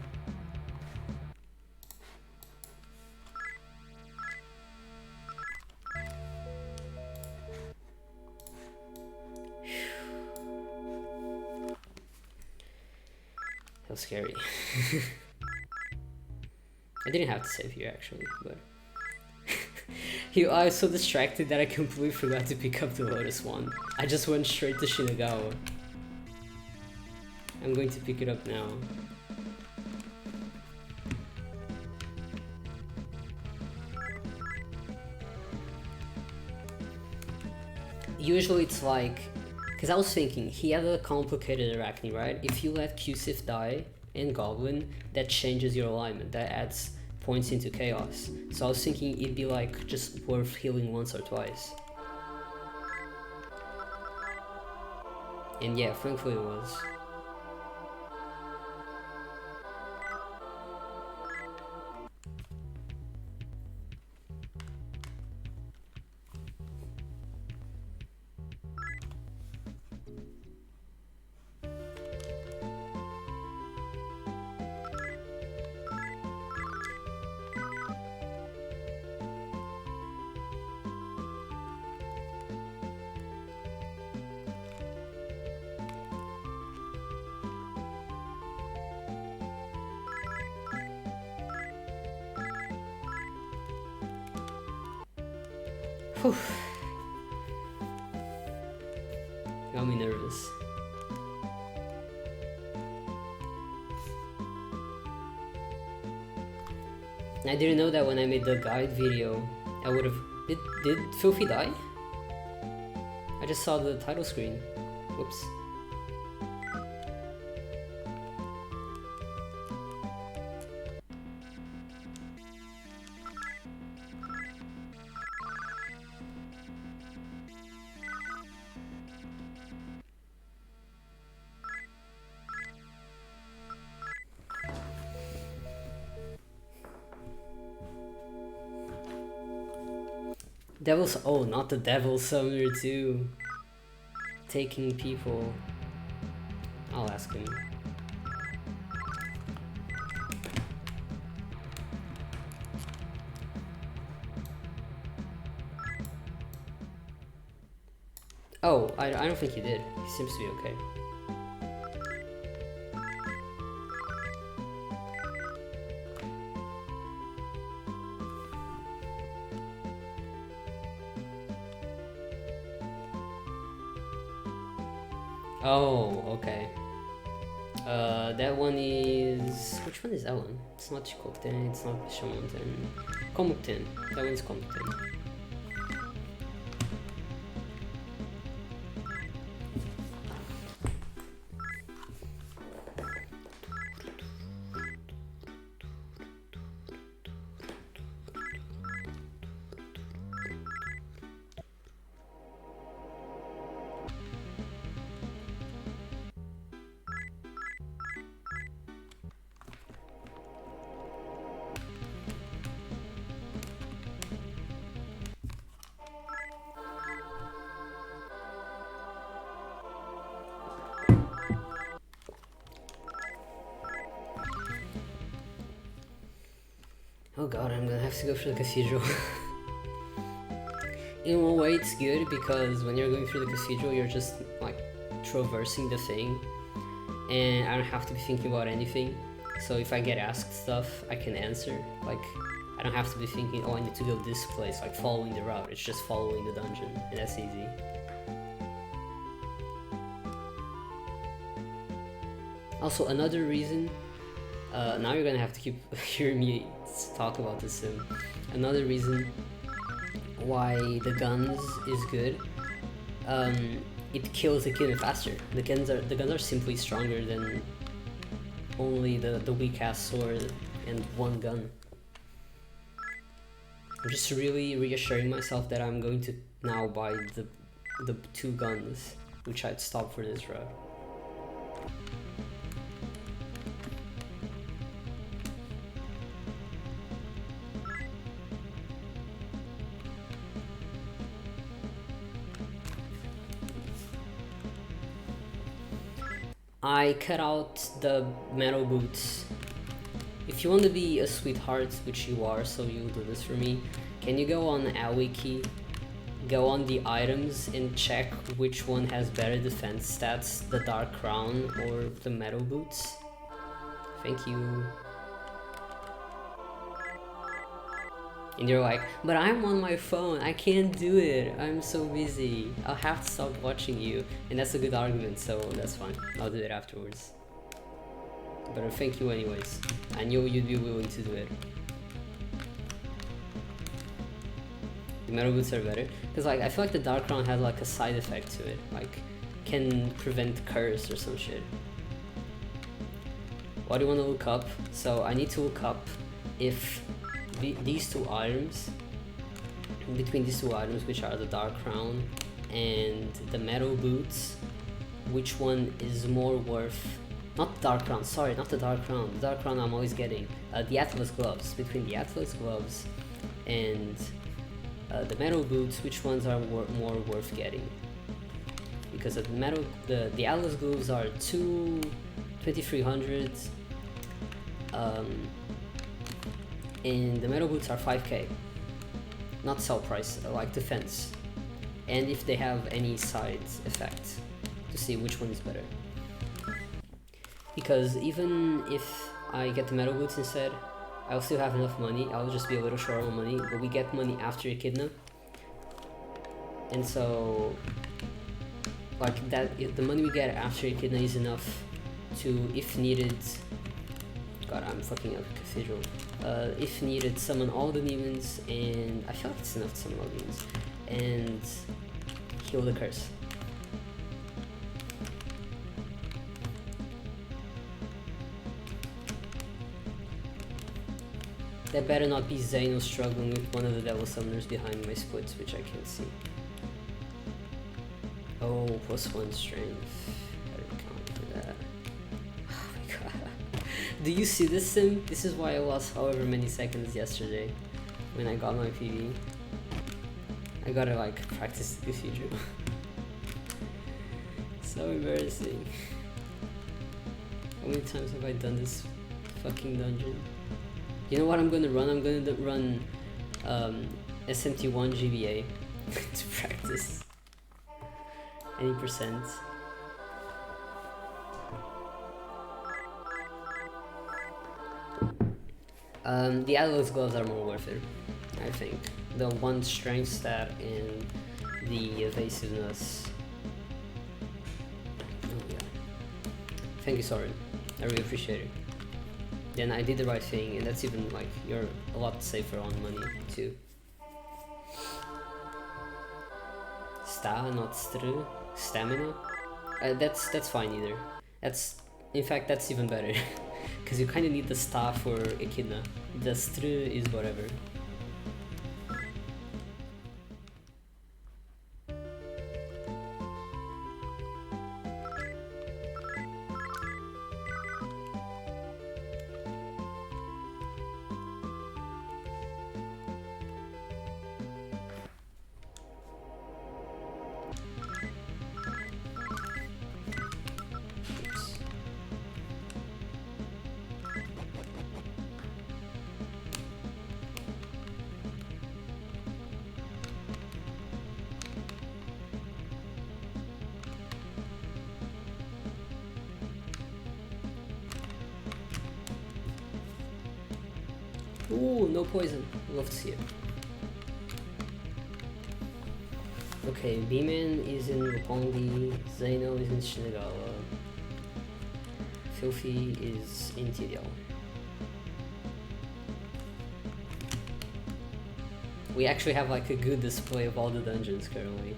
That was scary. I didn't have to save here actually, but I was so distracted that I completely forgot to pick up the Lotus Wand. I just went straight to Shinagawa. I'm going to pick it up now. Usually it's like, because I was thinking, he had a complicated Arachne, right? If you let Qsif die and Goblin, that changes your alignment, that adds points into Chaos. So I was thinking it'd be like just worth healing once or twice. And yeah, thankfully it was. Whew. Got me nervous. I didn't know that when I made the guide video, I would have... Did Filthy die? I just saw the title screen. Whoops. Devil's... Oh, not the Devil Summoner too. Taking people. I'll ask him. Oh, I don't think he did. He seems to be okay. Oh, okay. That one is... Which one is that one? It's not Chikokten, it's not Shamonten. Komukten. That one's Komukten. Oh god, I'm gonna have to go for the cathedral. In one way it's good because when you're going through the cathedral you're just like traversing the thing and I don't have to be thinking about anything. So if I get asked stuff I can answer. Like I don't have to be thinking, oh I need to go this place, like following the route. It's just following the dungeon and that's easy. Also another reason, now you're gonna have to keep hearing me talk about this soon. Another reason why the guns is good, it kills the kitten faster. The guns are simply stronger than only the weak ass sword and one gun. I'm just really reassuring myself that I'm going to now buy the two guns, which I'd stop for this route. I cut out the metal boots. If you want to be a sweetheart, which you are, so you'll do this for me, can you go on AoeWiki, go on the items and check which one has better defense stats, the Dark Crown or the metal boots? Thank you. And you're like, but I'm on my phone, I can't do it, I'm so busy, I'll have to stop watching you. And that's a good argument, so that's fine, I'll do it afterwards. But thank you anyways, I knew you'd be willing to do it. The metal boots are better, because like, I feel like the Dark Crown has like a side effect to it, like, can prevent curse or some shit. What do you want to look up? So I need to look up if these two items, between these two items, which are the Dark Crown and the metal boots, which one is more worth? Not the Dark Crown, sorry, not the Dark Crown. The Dark Crown I'm always getting. The Atlas gloves. Between the Atlas gloves and the metal boots, which ones are more worth getting? Because the Atlas gloves are 2300. And the metal boots are 5k, not sell price, like defense, and if they have any side effect, to see which one is better. Because even if I get the metal boots instead, I'll still have enough money, I'll just be a little short on money, but we get money after Echidna, and so like that, the money we get after Echidna is enough to, if needed, god I'm fucking up Cathedral, If needed, summon all the demons, and I feel like it's enough to summon all the demons, and heal the curse. That better not be Xano struggling with one of the devil summoners behind my splits, which I can't see. Oh, +1 strength. How do we count for that? Oh my god. Do you see this sim? This is why I lost however many seconds yesterday when I got my PB. I gotta like practice the cathedral. So embarrassing. How many times have I done this fucking dungeon? You know what I'm gonna run? I'm gonna run SMT1 GBA to practice. Any percent. The Atlas gloves are more worth it, I think. The 1 strength stat and the evasiveness. Oh yeah. Thank you, Soren. I really appreciate it. Then I did the right thing, and that's even like you're a lot safer on money too. Not stru, stamina. That's fine either. In fact that's even better, because you kind of need the sta for Echidna. The stru is whatever. Ooh, no poison. Love to see it. Okay, bman is in Roppongi, Xano is in Shinagawa, Filthy is in TDL. We actually have like a good display of all the dungeons currently.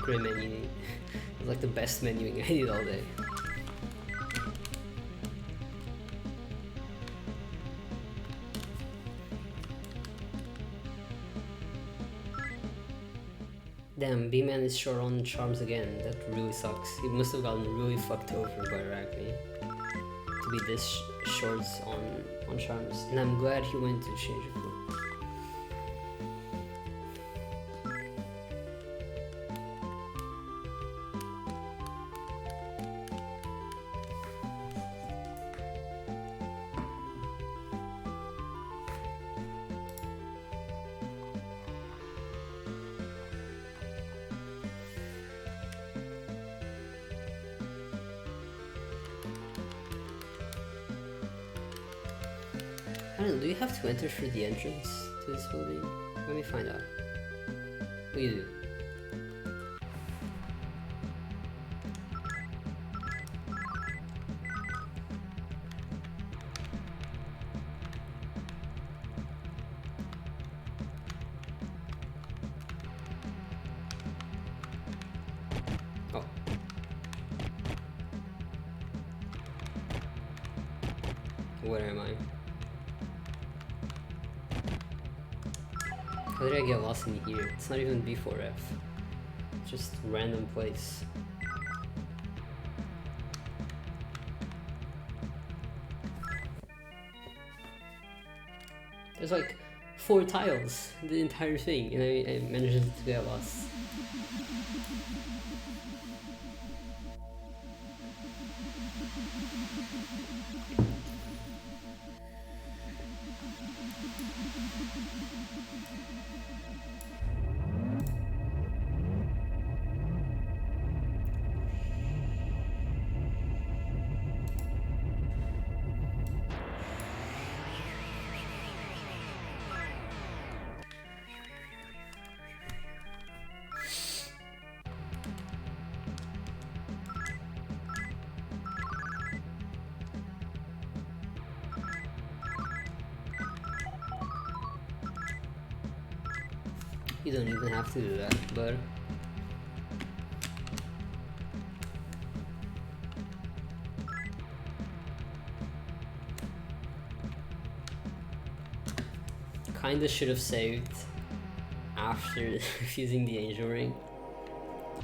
Great menuing. It's like the best menuing I did all day. Damn, bman is short on charms again. That really sucks. He must have gotten really fucked over by Arachne to be this short on charms. And I'm glad he went to Shinjuku. I don't know, do you have to enter through the entrance to this building? Let me find out. What do you do? Oh. Where am I? How did I get lost in here? It's not even B4F. Just random place. There's like 4 tiles, the entire thing, and I managed to get lost. You don't even have to do that, but kinda should have saved after fusing the angel ring.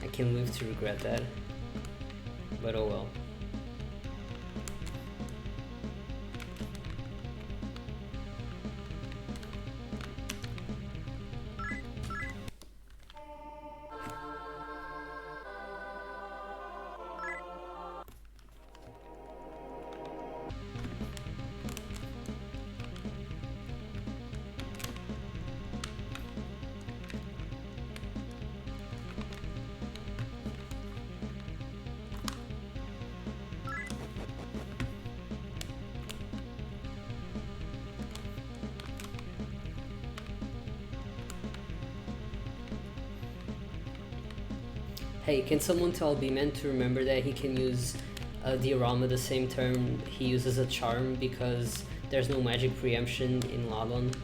I can live to regret that, but oh well. Hey, can someone tell bman to remember that he can use diorama the same turn he uses a charm because there's no magic preemption in Ladon?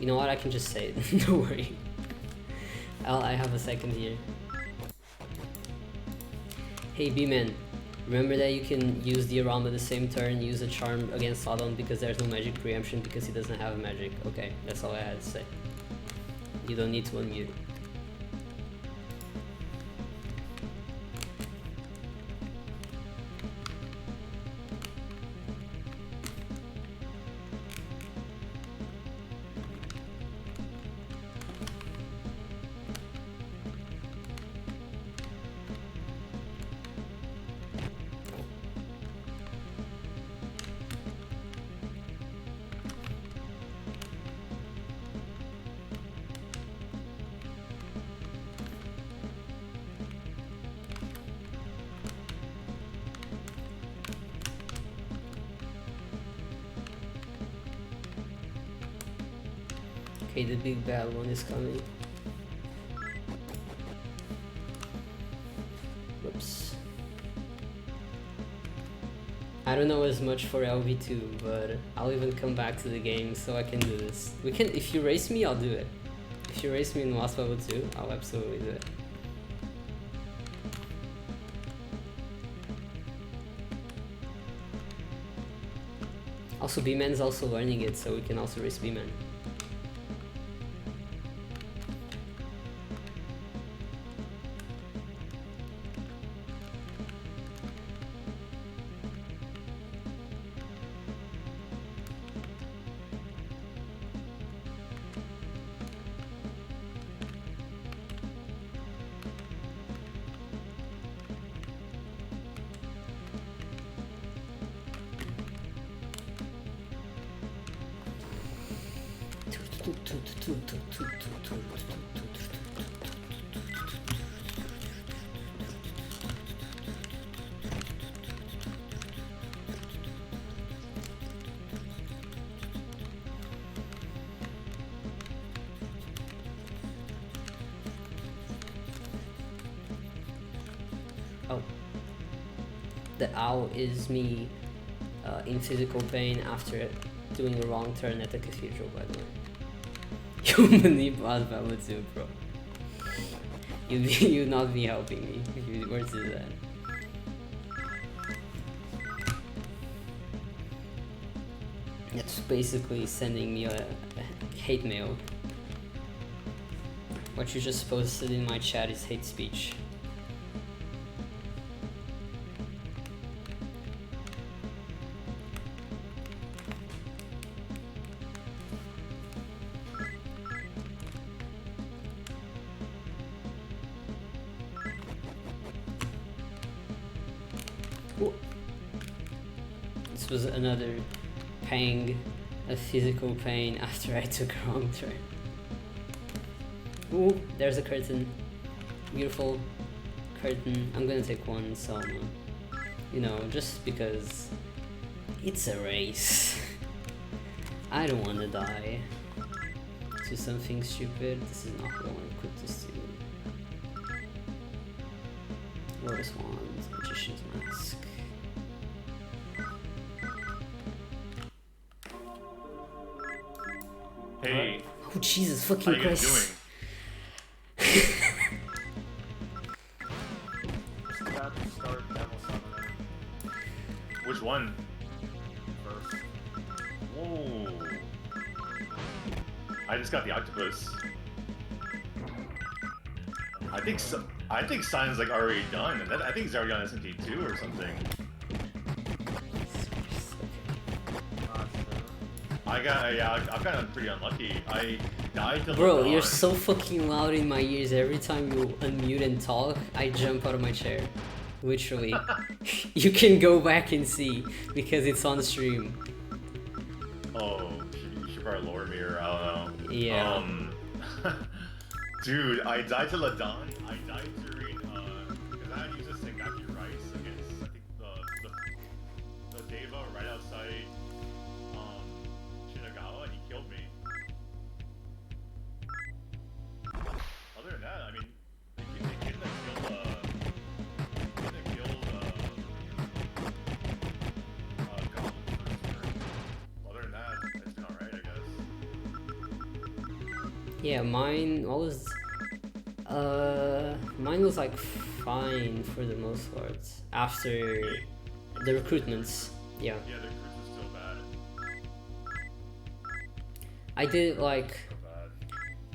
You know what, I can just say it, don't worry. I have a second here. Hey bman, remember that you can use diorama the same turn, use a charm against Ladon because there's no magic preemption because he doesn't have magic. Okay, that's all I had to say. You don't need to unmute. Okay, the big bad one is coming. Whoops. I don't know as much for LV2, but I'll even come back to the game so I can do this. We can, if you race me, I'll do it. If you race me in Lost Level 2, I'll absolutely do it. Also, bman's also learning it, so we can also race bman. Oh, the owl is me in physical pain after doing a wrong turn at the cathedral, by the way. You need boss battle too, bro. You'd not be helping me if you were to do that. It's basically sending me a hate mail. What you just posted in my chat is hate speech. Ooh. This was another pang, a physical pain after I took a wrong turn. Ooh, there's a curtain. Beautiful curtain. I'm gonna take one Selma. You know, just because it's a race. I don't wanna die to something stupid. This is not what I wanna put this to. Lotus Wand, Magician's Mask. Hey, Oh Jesus how fucking you guys Christ. doing? Just about to start Devil Summoner Which one? first. Whoa. I just got the octopus. I think Sign's like already done, and I think he's already on SMT2 or something. Not sure. I've gotten pretty unlucky. I died to Bro, LeBron. you're so fucking loud in my ears. Every time you unmute and talk, I jump out of my chair. Literally. You can go back and see, because it's on stream. Oh, you should probably lower me, or I don't know. Yeah. Dude, I died to Ladon. I died during, because I had used this Sengaki Rice against, I think, the Deva right outside, Shinagawa, and he killed me. Other than that, I mean, the kid that killed, Goblin first turn. Other than that, it's been alright, I guess. Yeah, mine was like fine for the most part after the recruitments. Yeah, Yeah, the recruits are still bad. I did like So bad.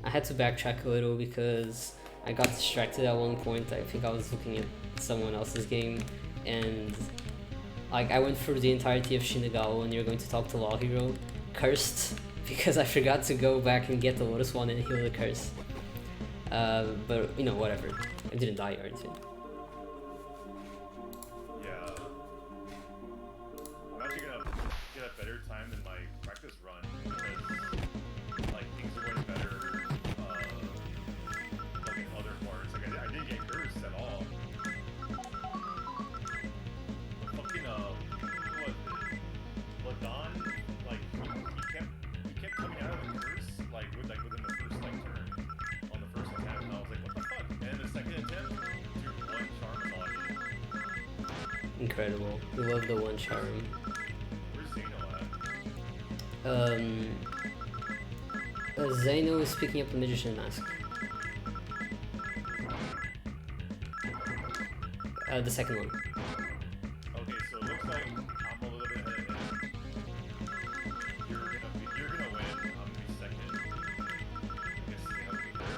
I had to backtrack a little because I got distracted at one point. I think I was looking at someone else's game, and like I went through the entirety of Shinagawa when you're going to talk to Law Hero, cursed because I forgot to go back and get the Lotus Wand and heal the curse. But you know, whatever. I didn't die or anything. Yeah. I'm actually gonna get a better time than my practice run because like things are going better like in other parts. Like I didn't get cursed at all. The fucking what was it? Ladon, like he kept coming out of the curse within the first turn on the first attempt, and I was like, what the fuck? And the second attempt, dude, one charm is all I needed. Incredible. We love the one charm. Where's Xano at? Xano is picking up the Magician Mask. The second one. Okay, so it looks like I'm a little bit ahead of him. You're gonna win. I'm gonna be second.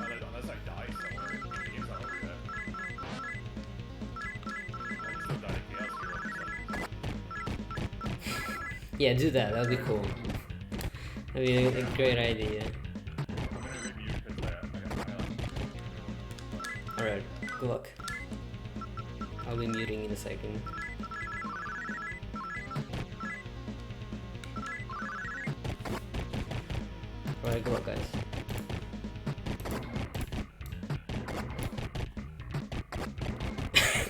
I guess unless I die somewhere. The game's not over yet. I can still die to Chaos Hero. Yeah, do that. That'd be cool. That'd be a great idea. I'm gonna remute because I Alright, good luck. I'll be muting in a second. Alright, good luck, guys.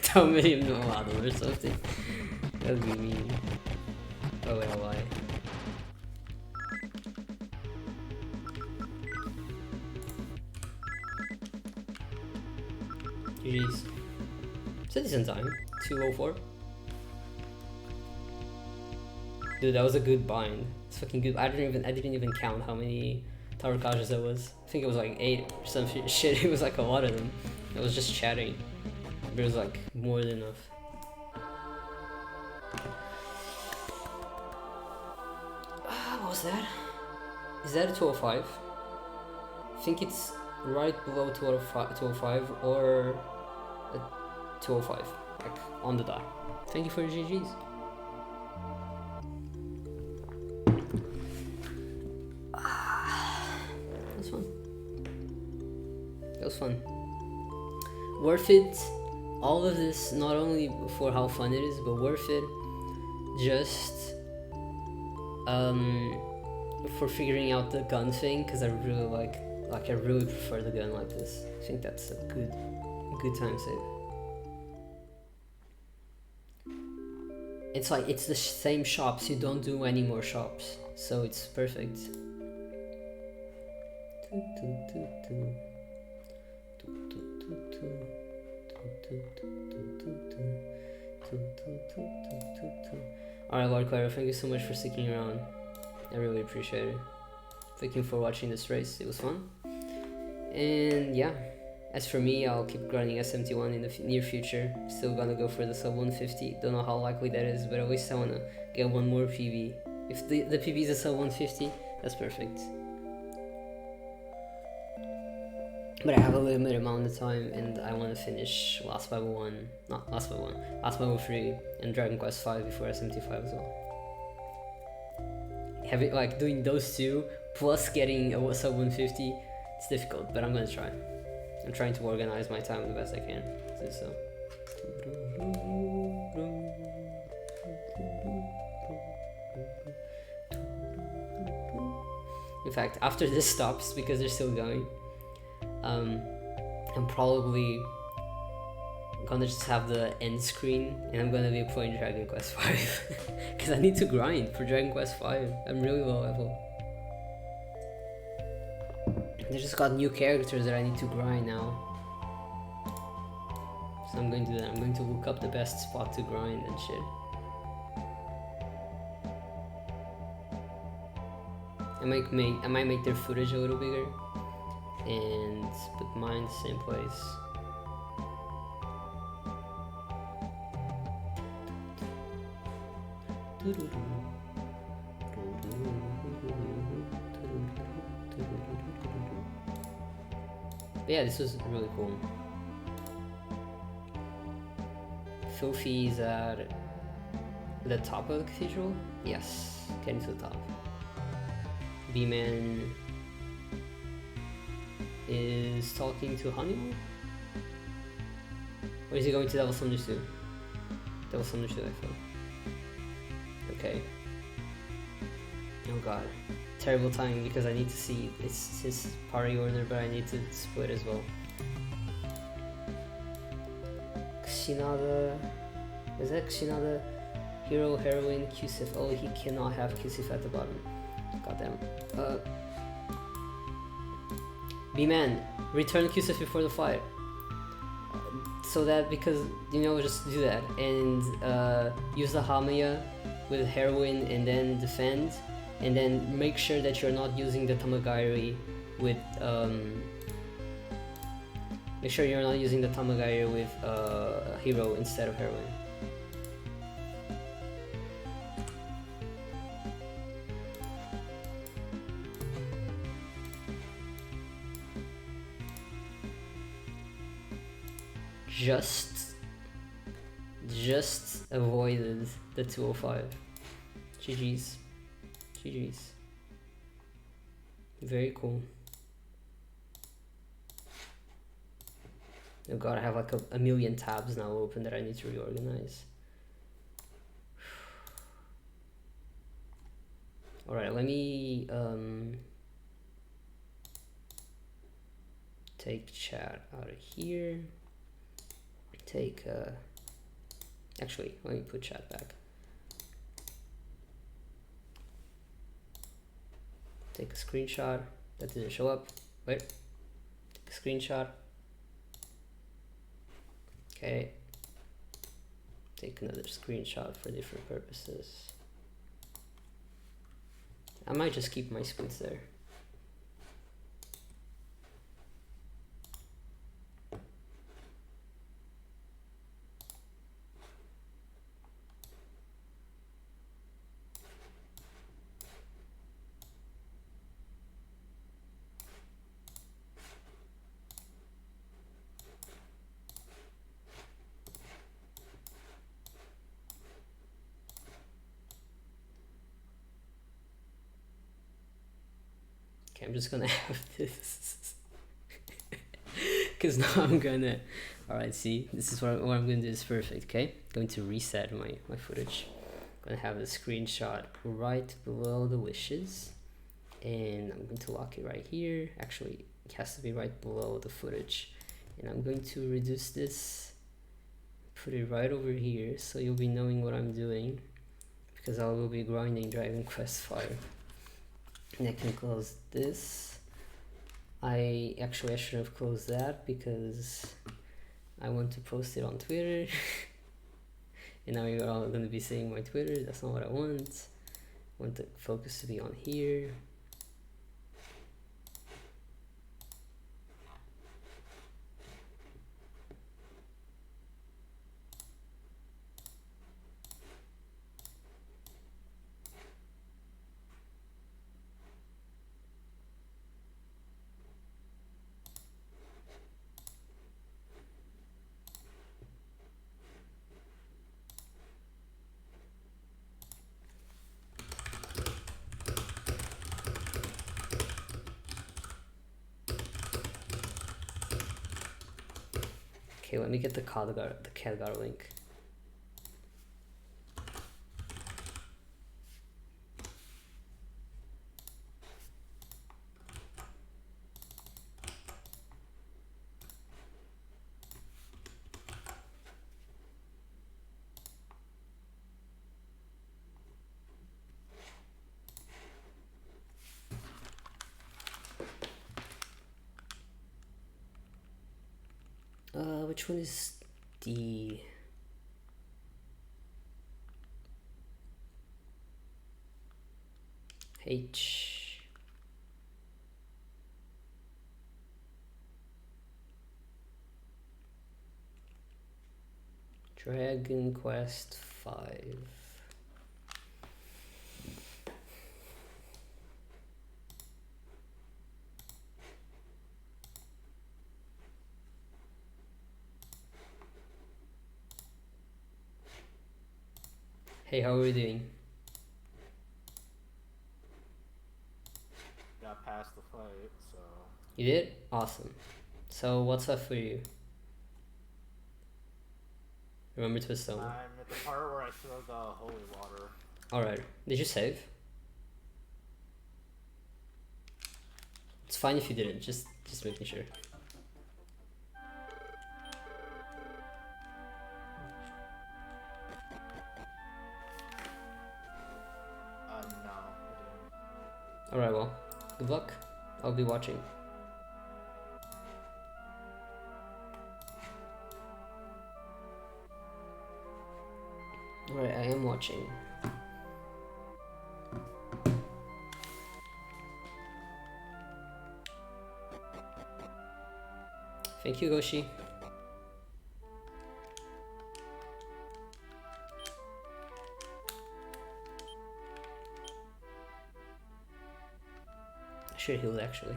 Tell me you know Adam or something. That would be mean. Oh wait, I'll lie. GG's. It's a decent time. 2:04. Dude, that was a good bind. It's fucking good. I didn't even count how many Tower Kajas there was. I think it was like 8 or some shit. It was like a lot of them. I was just chatting. But it was like more than enough. What was that? Is that a 205? I think it's right below 205 or a 205, like on the dot. Thank you for your GGs. That was fun. That was fun. Worth it. All of this, not only for how fun it is, but worth it just for figuring out the gun thing, because I really like I really prefer the gun like this. I think that's a good time save. It's like it's the same shops, you don't do any more shops, so it's perfect. Alright, Lord Claro, thank you so much for sticking around. I really appreciate it. Thank you for watching this race, it was fun. And yeah, as for me, I'll keep grinding SMT1 in the near future. Still gonna go for the sub 150. Don't know how likely that is, but at least I wanna get one more PB. If the PB is a sub 150, that's perfect. But I have a limited amount of time, and I want to finish Last Bible 1, not Last Bible 1, Last Bible 3, and Dragon Quest 5 before SMT5 as well. Having like doing those two plus getting a sub 150, it's difficult, but I'm gonna try. I'm trying to organize my time the best I can to do so. In fact, after this stops, because they're still going, I'm probably gonna just have the end screen and I'm gonna be playing Dragon Quest 5 because I need to grind for Dragon Quest 5. I'm really low level. They just got new characters that I need to grind now. So I'm going to do that. I'm going to look up the best spot to grind and shit. I might make their footage a little bigger and put mine in the same place. But yeah, this was really cool. Filthy's at the top of the cathedral? Yes, getting to the top. bman is talking to Honeymoon? Or is he going to Devil Thunder 2? Devil Thunder 2, I thought. Okay. Oh god. Terrible timing because I need to see it's his party order, but I need to split as well. Xinada. Is that Xinada? Hero, Heroine, Qsif. Oh, he cannot have Qsif at the bottom. Goddamn. bman, return Qsif before the fight. So that, because, you know, just do that. And use the Hamaya with Heroine and then defend. And then make sure that you're not using the Tamagiri with, make sure you're not using the Tamagiri with Hero instead of Heroine. Just avoided the 205. GG's. GG's. Very cool. Oh god, I have like a million tabs now open that I need to reorganize. Alright, let me take chat out of here. Take actually, let me put chat back. Take a screenshot. That didn't show up. Wait. Take a screenshot. Okay. Take another screenshot for different purposes. I might just keep my splits there. Okay, I'm just gonna have this. Because now I'm gonna... Alright, see, this is what I'm gonna do is perfect, okay? Going to reset my footage. Gonna have a screenshot right below the wishes. And I'm going to lock it right here. Actually, it has to be right below the footage. And I'm going to reduce this, put it right over here, so you'll be knowing what I'm doing. Because I will be grinding Dragon Quest Fire. And I can close this. I should have closed that because I want to post it on Twitter. And now you're all gonna be seeing my Twitter. That's not what I want. I want the focus to be on here. Okay, let me get the Khadgar link. Which one is the... H... Dragon Quest 5. Hey, how are we doing? Got past the fight, so. You did? Awesome. So what's up for you? Remember to stone. I'm at the part where I throw the holy water. Alright. Did you save? It's fine if you didn't, just making sure. No, I didn't. Alright, well, good luck. I'll be watching. Alright, I am watching. Thank you, Goshi. I should heal actually.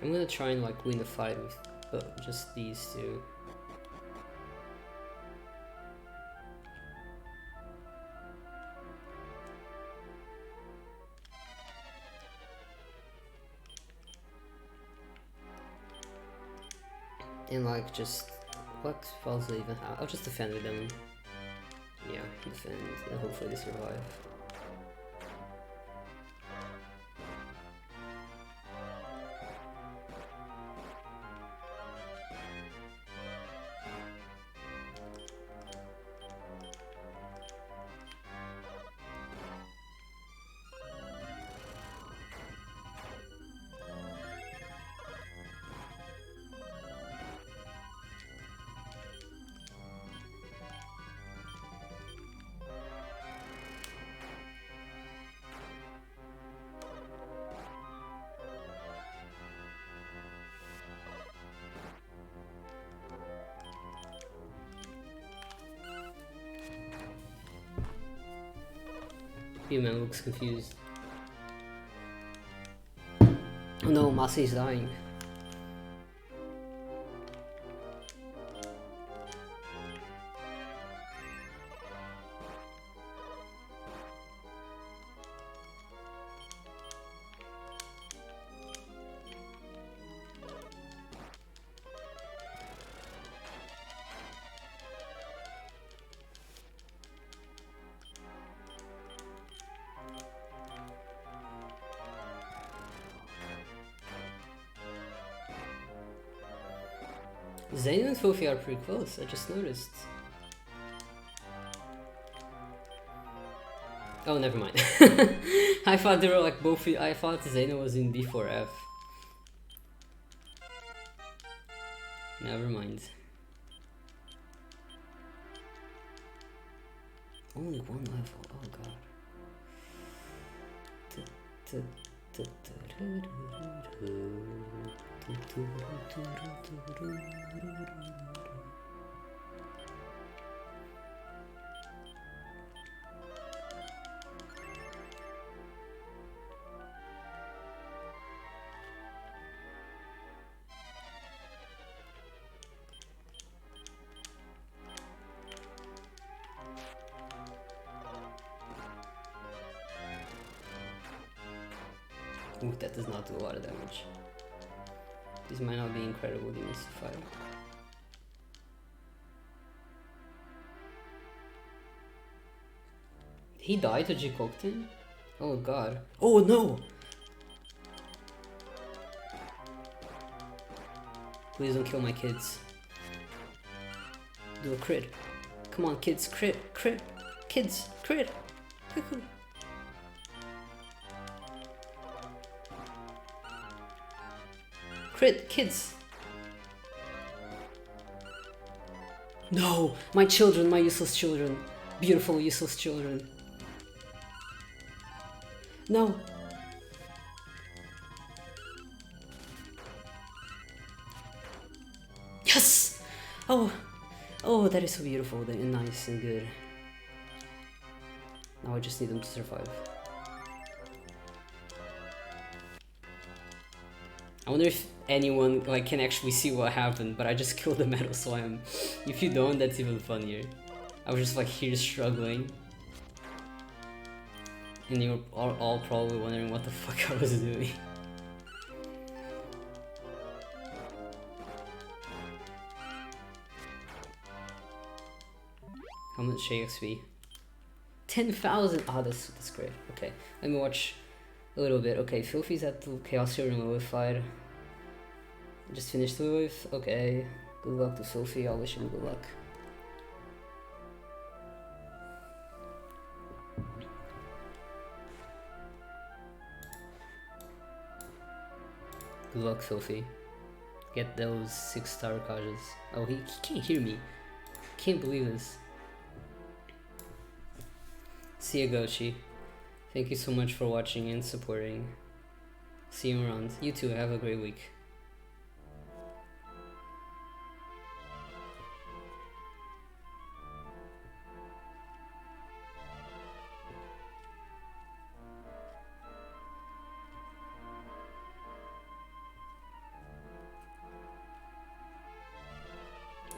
I'm gonna try and like win the fight with just these two. And like just, what spells do they even have? I'll just defend with them. Yeah, defend, and hopefully they survive. bman looks confused. Oh no, Masi is dying. Xano and Filthy are pretty close, I just noticed. Oh, never mind. I thought they were like both. I thought Xano was in B4F. Never mind. Only one level, oh god. Ooh, that does not do a lot of damage. These might not be incredible demons to fight. He died to Jikokten? Oh god. Oh no! Please don't kill my kids. Do a crit. Come on kids, crit, crit, kids, crit. Cuckoo. Crit, kids. No, my children, my useless children. Beautiful useless children. No. Yes! Oh, oh, that is so beautiful and nice and good. Now I just need them to survive. I wonder if anyone like can actually see what happened, but I just killed the metal slime. If you don't, that's even funnier. I was just like here struggling. And you're all probably wondering what the fuck I was doing. How much XP? 10,000! Ah, that's great. Okay, let me watch a little bit. Okay, Filthy's at the Chaos Hero and Lilith fight. Just finished Lilith. Okay, good luck to Filthy. I wish him good luck. Good luck, Filthy. Get those 6-star Kajas. Oh, he can't hear me. Can't believe this. See ya, Gochi. Thank you so much for watching and supporting. See you around. You too, have a great week.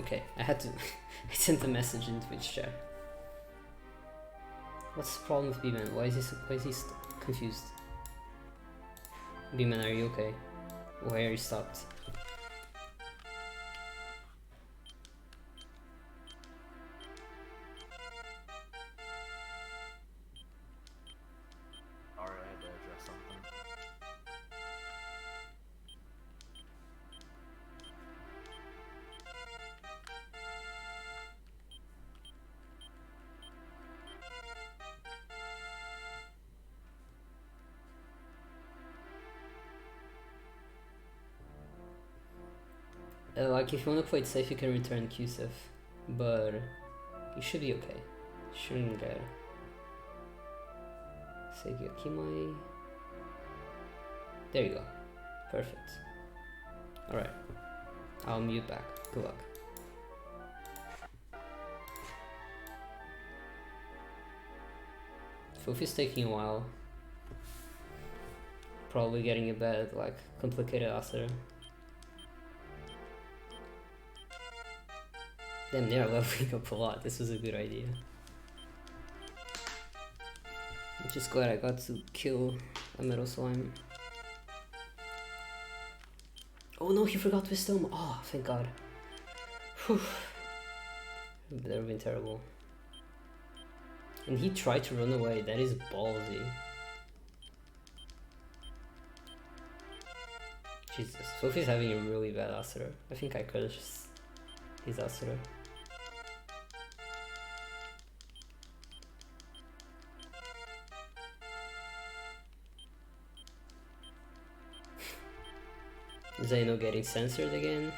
Okay, I had to I sent a message in Twitch chat. What's the problem with bman? Why is he confused? bman, are you okay? Why are you stopped? Sorry, I had to address something. Like if you wanna play it safe, you can return QSIF, but you should be okay. Shouldn't get Seigakimai. There you go. Perfect. Alright. I'll mute back. Good luck. Filthy's taking a while. Probably getting a bad, like, complicated answer. Damn, they are leveling up a lot. This was a good idea. I'm just glad I got to kill a metal slime. Oh no, he forgot wisdom. Oh, thank god. Whew. That would have been terrible. And he tried to run away. That is ballsy. Jesus, Sophie's having a really bad Asura. I think I cursed his Asura. Xano getting censored again.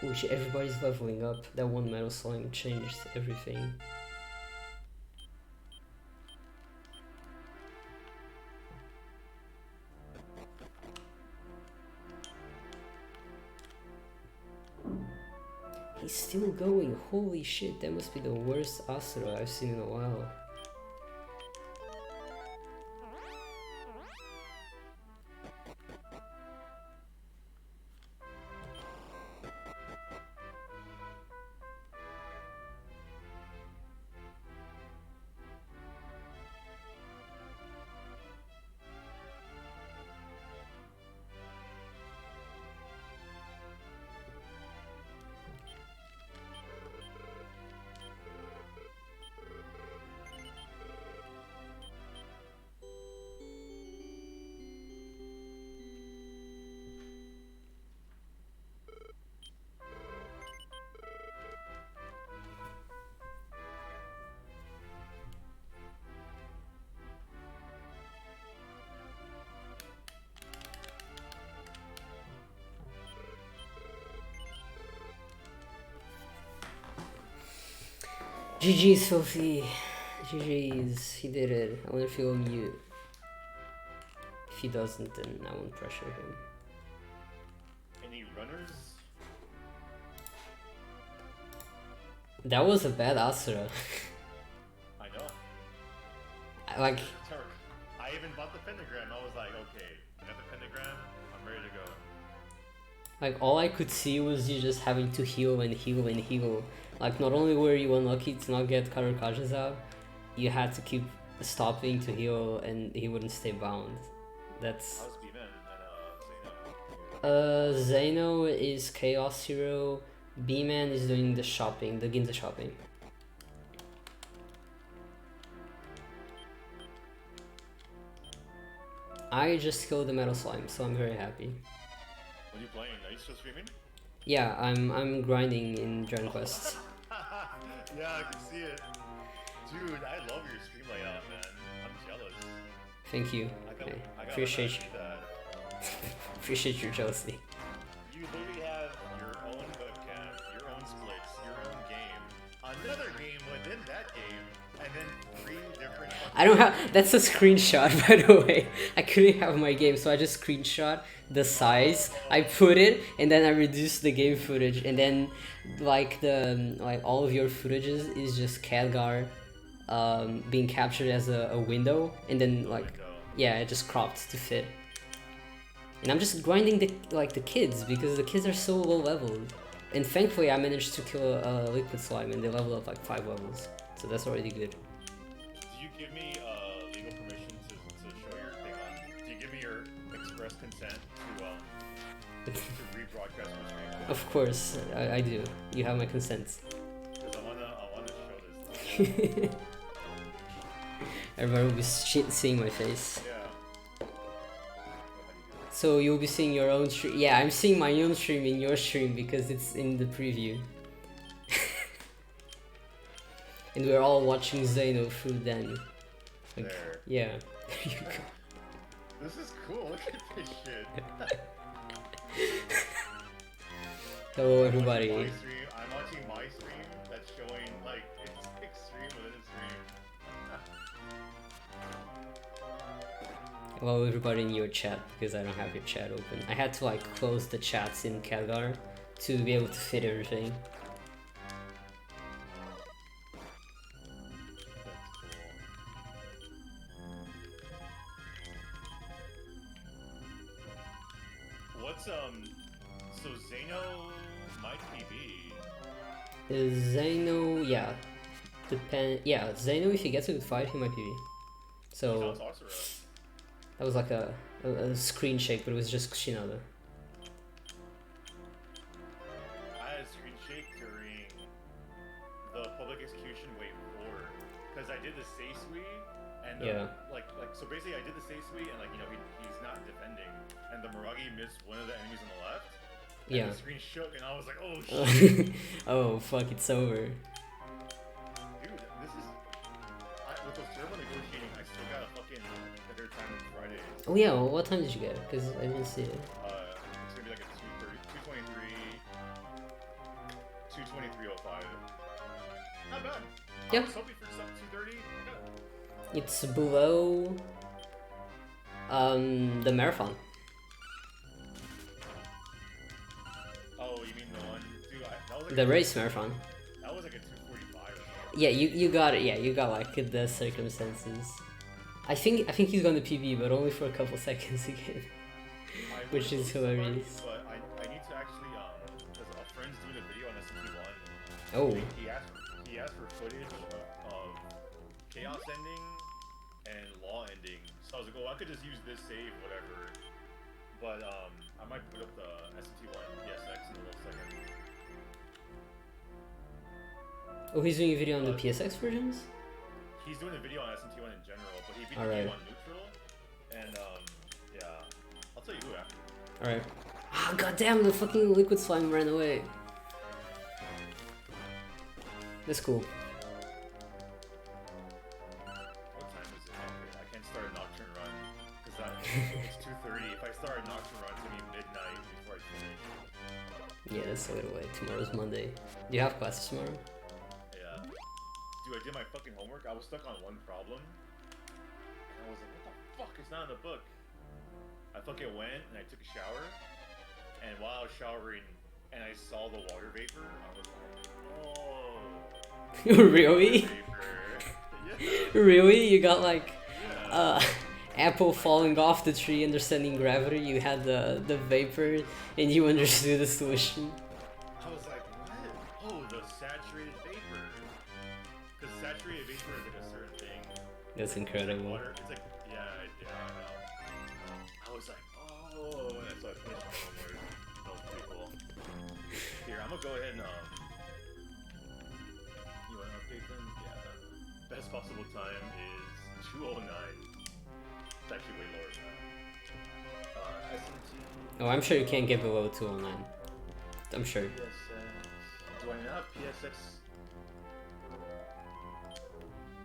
Holy shit, everybody's leveling up. That one metal slime changed everything. He's still going. Holy shit, that must be the worst Asura I've seen in a while. GG's Filthy. GG's. He did it. I wonder if he'll mute. If he doesn't, then I won't pressure him. Any runners? That was a bad Asura. I know. Like, Turk. I even bought the pentagram. I was like, okay, I got the pentagram. I'm ready to go. like all I could see was you just having to heal and heal and heal. Like, not only were you unlucky to not get Karukajas out, you had to keep stopping to heal and he wouldn't stay bound. That's... How's bman and Xano is Chaos Hero, bman is doing the shopping, the Ginza shopping. I just killed the metal slime, so I'm very happy. What are you playing? Are you still streaming? Yeah, I'm grinding in Dragon Quest. Yeah, I can see it. Dude, I love your stream layout, man. I'm jealous. Thank you. I Okay. gotta Appreciate see that. Appreciate your jealousy. You literally have your own webcam, your own splits, your own game, another game within that game, and then 3 different... I don't have... That's a screenshot, by the way. I couldn't have my game, so I just screenshot the size. I put it, and then I reduced the game footage, and then like all of your footages is just Khadgar being captured as a window, and then like yeah, it just cropped to fit. And I'm just grinding the kids because the kids are so low leveled, and thankfully I managed to kill a liquid slime and they leveled up like 5 levels, so that's already good. Do you give me legal permission to show your thing on? Do you give me your express consent to rebroadcast my stream? Of course, I do. You have my consent. Because I wanna show this. Everyone will be seeing my face. Yeah. So you'll be seeing your own stream. Yeah, I'm seeing my own stream in your stream because it's in the preview. And we're all watching Xano through then. Like, There. yeah, there you go. This is cool. Look at this shit. Hello everybody. I'm watching my stream that's showing like it's extreme within a stream. Hello everybody in your chat, because I don't have your chat open. I had to like close the chats in Khadgar to be able to fit everything. What's so Xano might PB. Xano, yeah. Yeah, Xano, if he gets a good fight, he might be. So, that was like a screen shake, but it was just Xano. I had a screen shake during the public execution wave 4, because I did the Seisui, and so basically I did the Seisui, and he's not defending, and the Miragi missed one of the enemies on the left. And Yeah. the screen shook, and I was like, oh shit. Oh fuck, it's over. Dude, this is with those turbo negotiating, I still got a fucking better time on Friday. Oh yeah, well, what time did you get? Because I didn't see it. It's gonna be like a 223:05. Not bad. Yeah. I was hoping for something 2:30. It's below the marathon. Oh, you mean the one? Dude, that was like The race marathon. That was like a 2:45 or something. Yeah, you got it. Yeah, you got like the circumstances. I think he's going to PB, but only for a couple seconds again, which is hilarious. But I need to actually because a friend's doing a video on SMT1. Oh. He asked for footage of chaos ending and law ending. So I was like, oh, I could just use this save, whatever. But I might put up the SMT1 PSX in a little second. Oh, he's doing a video on the PSX versions? He's doing a video on SMT1 in general, but he beat the Alright. game on neutral. And yeah, I'll tell you who after. Alright. Ah, goddamn, the fucking liquid slime ran away. That's cool. What time is it? Okay, I can't start a nocturne run because it's 2:30. If I start a nocturne run, it's gonna be midnight before I finish. Yeah, that's a little way. Tomorrow's Monday. Do you have classes tomorrow? Yeah. Dude, I did my fucking homework. I was stuck on one problem. And I was like, what the fuck? It's not in the book. I fucking went and I took a shower. And while I was showering and I saw the water vapor, I was like, oh. Really? Yeah. Really? You got like Yeah. apple falling off the tree, understanding gravity, you had the vapor, and you understood the solution. I was like, what? Oh, the saturated vapor. Because saturated vapor is like a certain thing. That's It's like incredible. water. It's like, yeah, I know. I was like, oh, and so I finished my homework. That was pretty cool. Here, I'm gonna go ahead and, you wanna update them? Yeah, the best possible time is 2:09. It's actually way lower than that. SMT. Oh, I'm sure you can't get below 209. I'm sure. PSX. Do I not have PSX?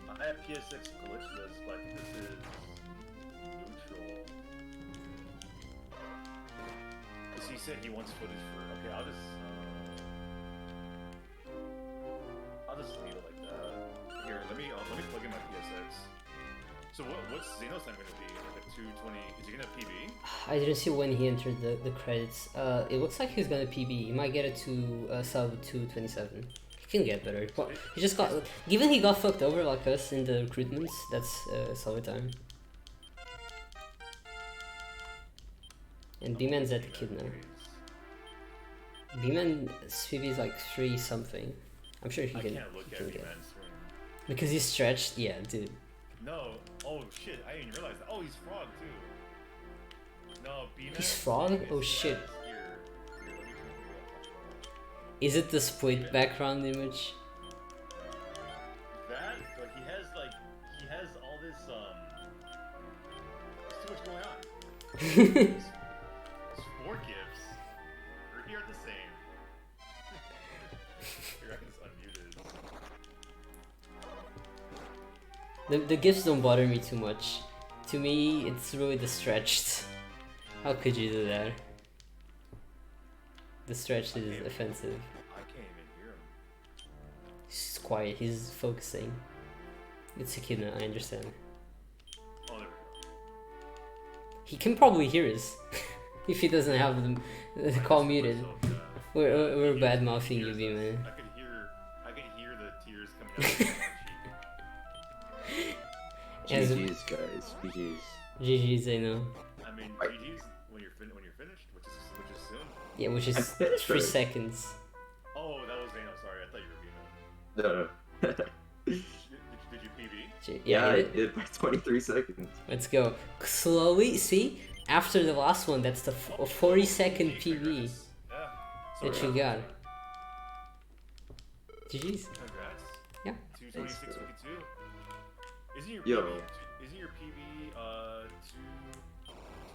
I have PSX glitchless, but I think this is neutral. Cause he said he wants footage for. Okay, I'll just leave it like that. Here, let me plug in my PSX. So what's Xeno's time gonna be? Like a 2:20? Is he gonna PB? I didn't see when he entered the credits. It looks like he's gonna PB. He might get it to sub 227. He can get better. Well, he just got. Given he got fucked over like us in the recruitments, that's solid time. And bman's at the kid now. Bman PB is like 3 something. I'm sure he I can. can't look he at can get. B-Man's screen. Because he's stretched. Yeah, dude. No. Oh shit, I didn't realize that. Oh, he's frog too. No, B-Man. He's frog? Oh shit. Here, let me Is it the split background image? that, but he has all this there's too much going on. His 4 gifts are here at the same. Here I can just unmute it. The gifts don't bother me too much. To me, it's really the stretched. How could you do that? The stretched is offensive. I can't even hear him. He's quiet, he's focusing. It's Akina, I understand. Oh, there we go. He can probably hear us if he doesn't have the call muted. We're bad mouthing you, man. I could hear the tears coming out. As- GG's, guys. GG's. GG's, I know. I mean, GG's when you're finished, which is soon. Yeah, which is finished 3 already. seconds. Oh, that was Xano. Sorry, I thought you were beaming. No. Did you PB? Yeah, I hit it. did by 23 seconds. Let's go. Slowly, see? After the last one, that's the 40-second PB Congrats. Yeah. that you got. GG's. Congrats. Yeah. 226.52. Isn't your Yo. PB? Isn't your PB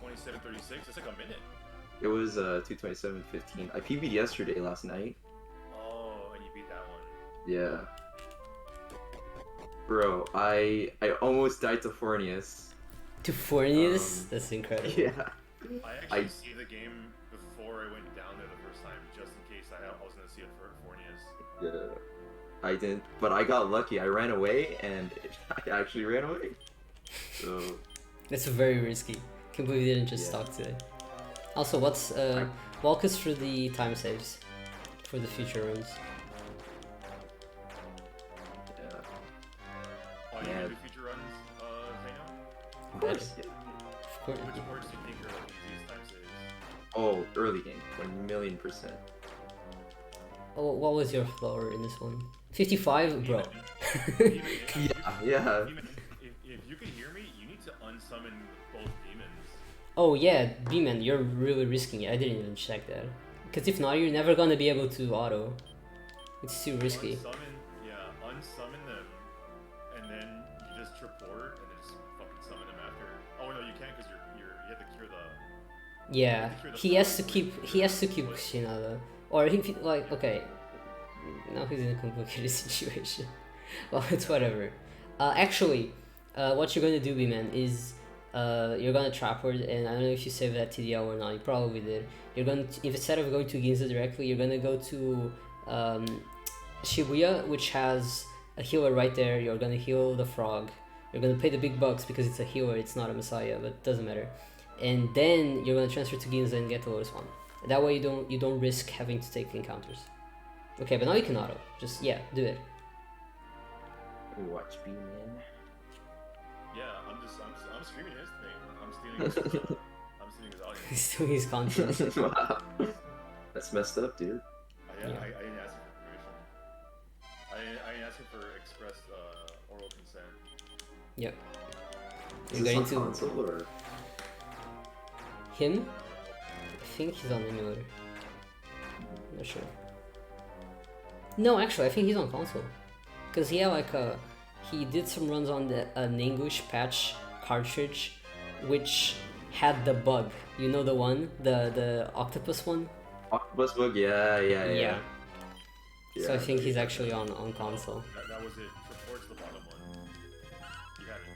227.36? It's like a minute. It was 227.15. I PB'd yesterday last night. Oh, and you beat that one. Yeah. Bro, I almost died to Fornius. To Fornius? That's incredible. Yeah. I actually see the game before I went down there the first time, just in case I was gonna see it for Fornius. Yeah. I didn't, but I got lucky. I ran away, and I actually ran away. So That's very risky. Can't believe you didn't just Yeah. talk to it. Also, what's walk us through the time saves for the future runs. yeah. Oh, you Yeah. can do future runs, Xano? Of course. Yeah. Of course. Which parts do you think are like the easiest time saves? Oh, early game, 1,000,000%. Oh, what was your floor in this one? 55, bro. Yeah. If you can hear me, you need to unsummon both demons. Oh yeah, bman, you're really risking it. I didn't even check that. Because if not, you're never gonna be able to auto. It's too risky. Unsummon them, and then you just report and then just fucking summon them after. Oh no, you can't because you have to cure the. Yeah, he has to keep Xano, or if he, like, okay, now he's in a complicated situation. Well, it's whatever. Actually, what you're gonna do, bman, is you're gonna trap word, and I don't know if you saved that TDL or not. You probably did. You're gonna if instead of going to Ginza directly, you're gonna go to Shibuya, which has a healer right there. You're gonna heal the frog. You're gonna pay the big bucks because it's a healer. It's not a messiah, but it doesn't matter. And then you're gonna transfer to Ginza and get the Lotus one. That way you don't risk having to take encounters. Okay, but now you can auto. Just yeah, do it. Watch bman. Yeah, I'm streaming his thing. I'm stealing his audience. He's doing his content. Wow. That's messed up, dude. I didn't ask him for permission. I didn't ask him for express oral consent. Yep. Is You're this going on to console or? him. I think he's on emulator. Not sure. No, actually, I think he's on console. Cause he had like he did some runs on the an English patch cartridge, which had the bug. You know the one, the octopus one. Octopus bug, yeah. So I think he's actually on console. That was it. Towards the bottom one. You had it.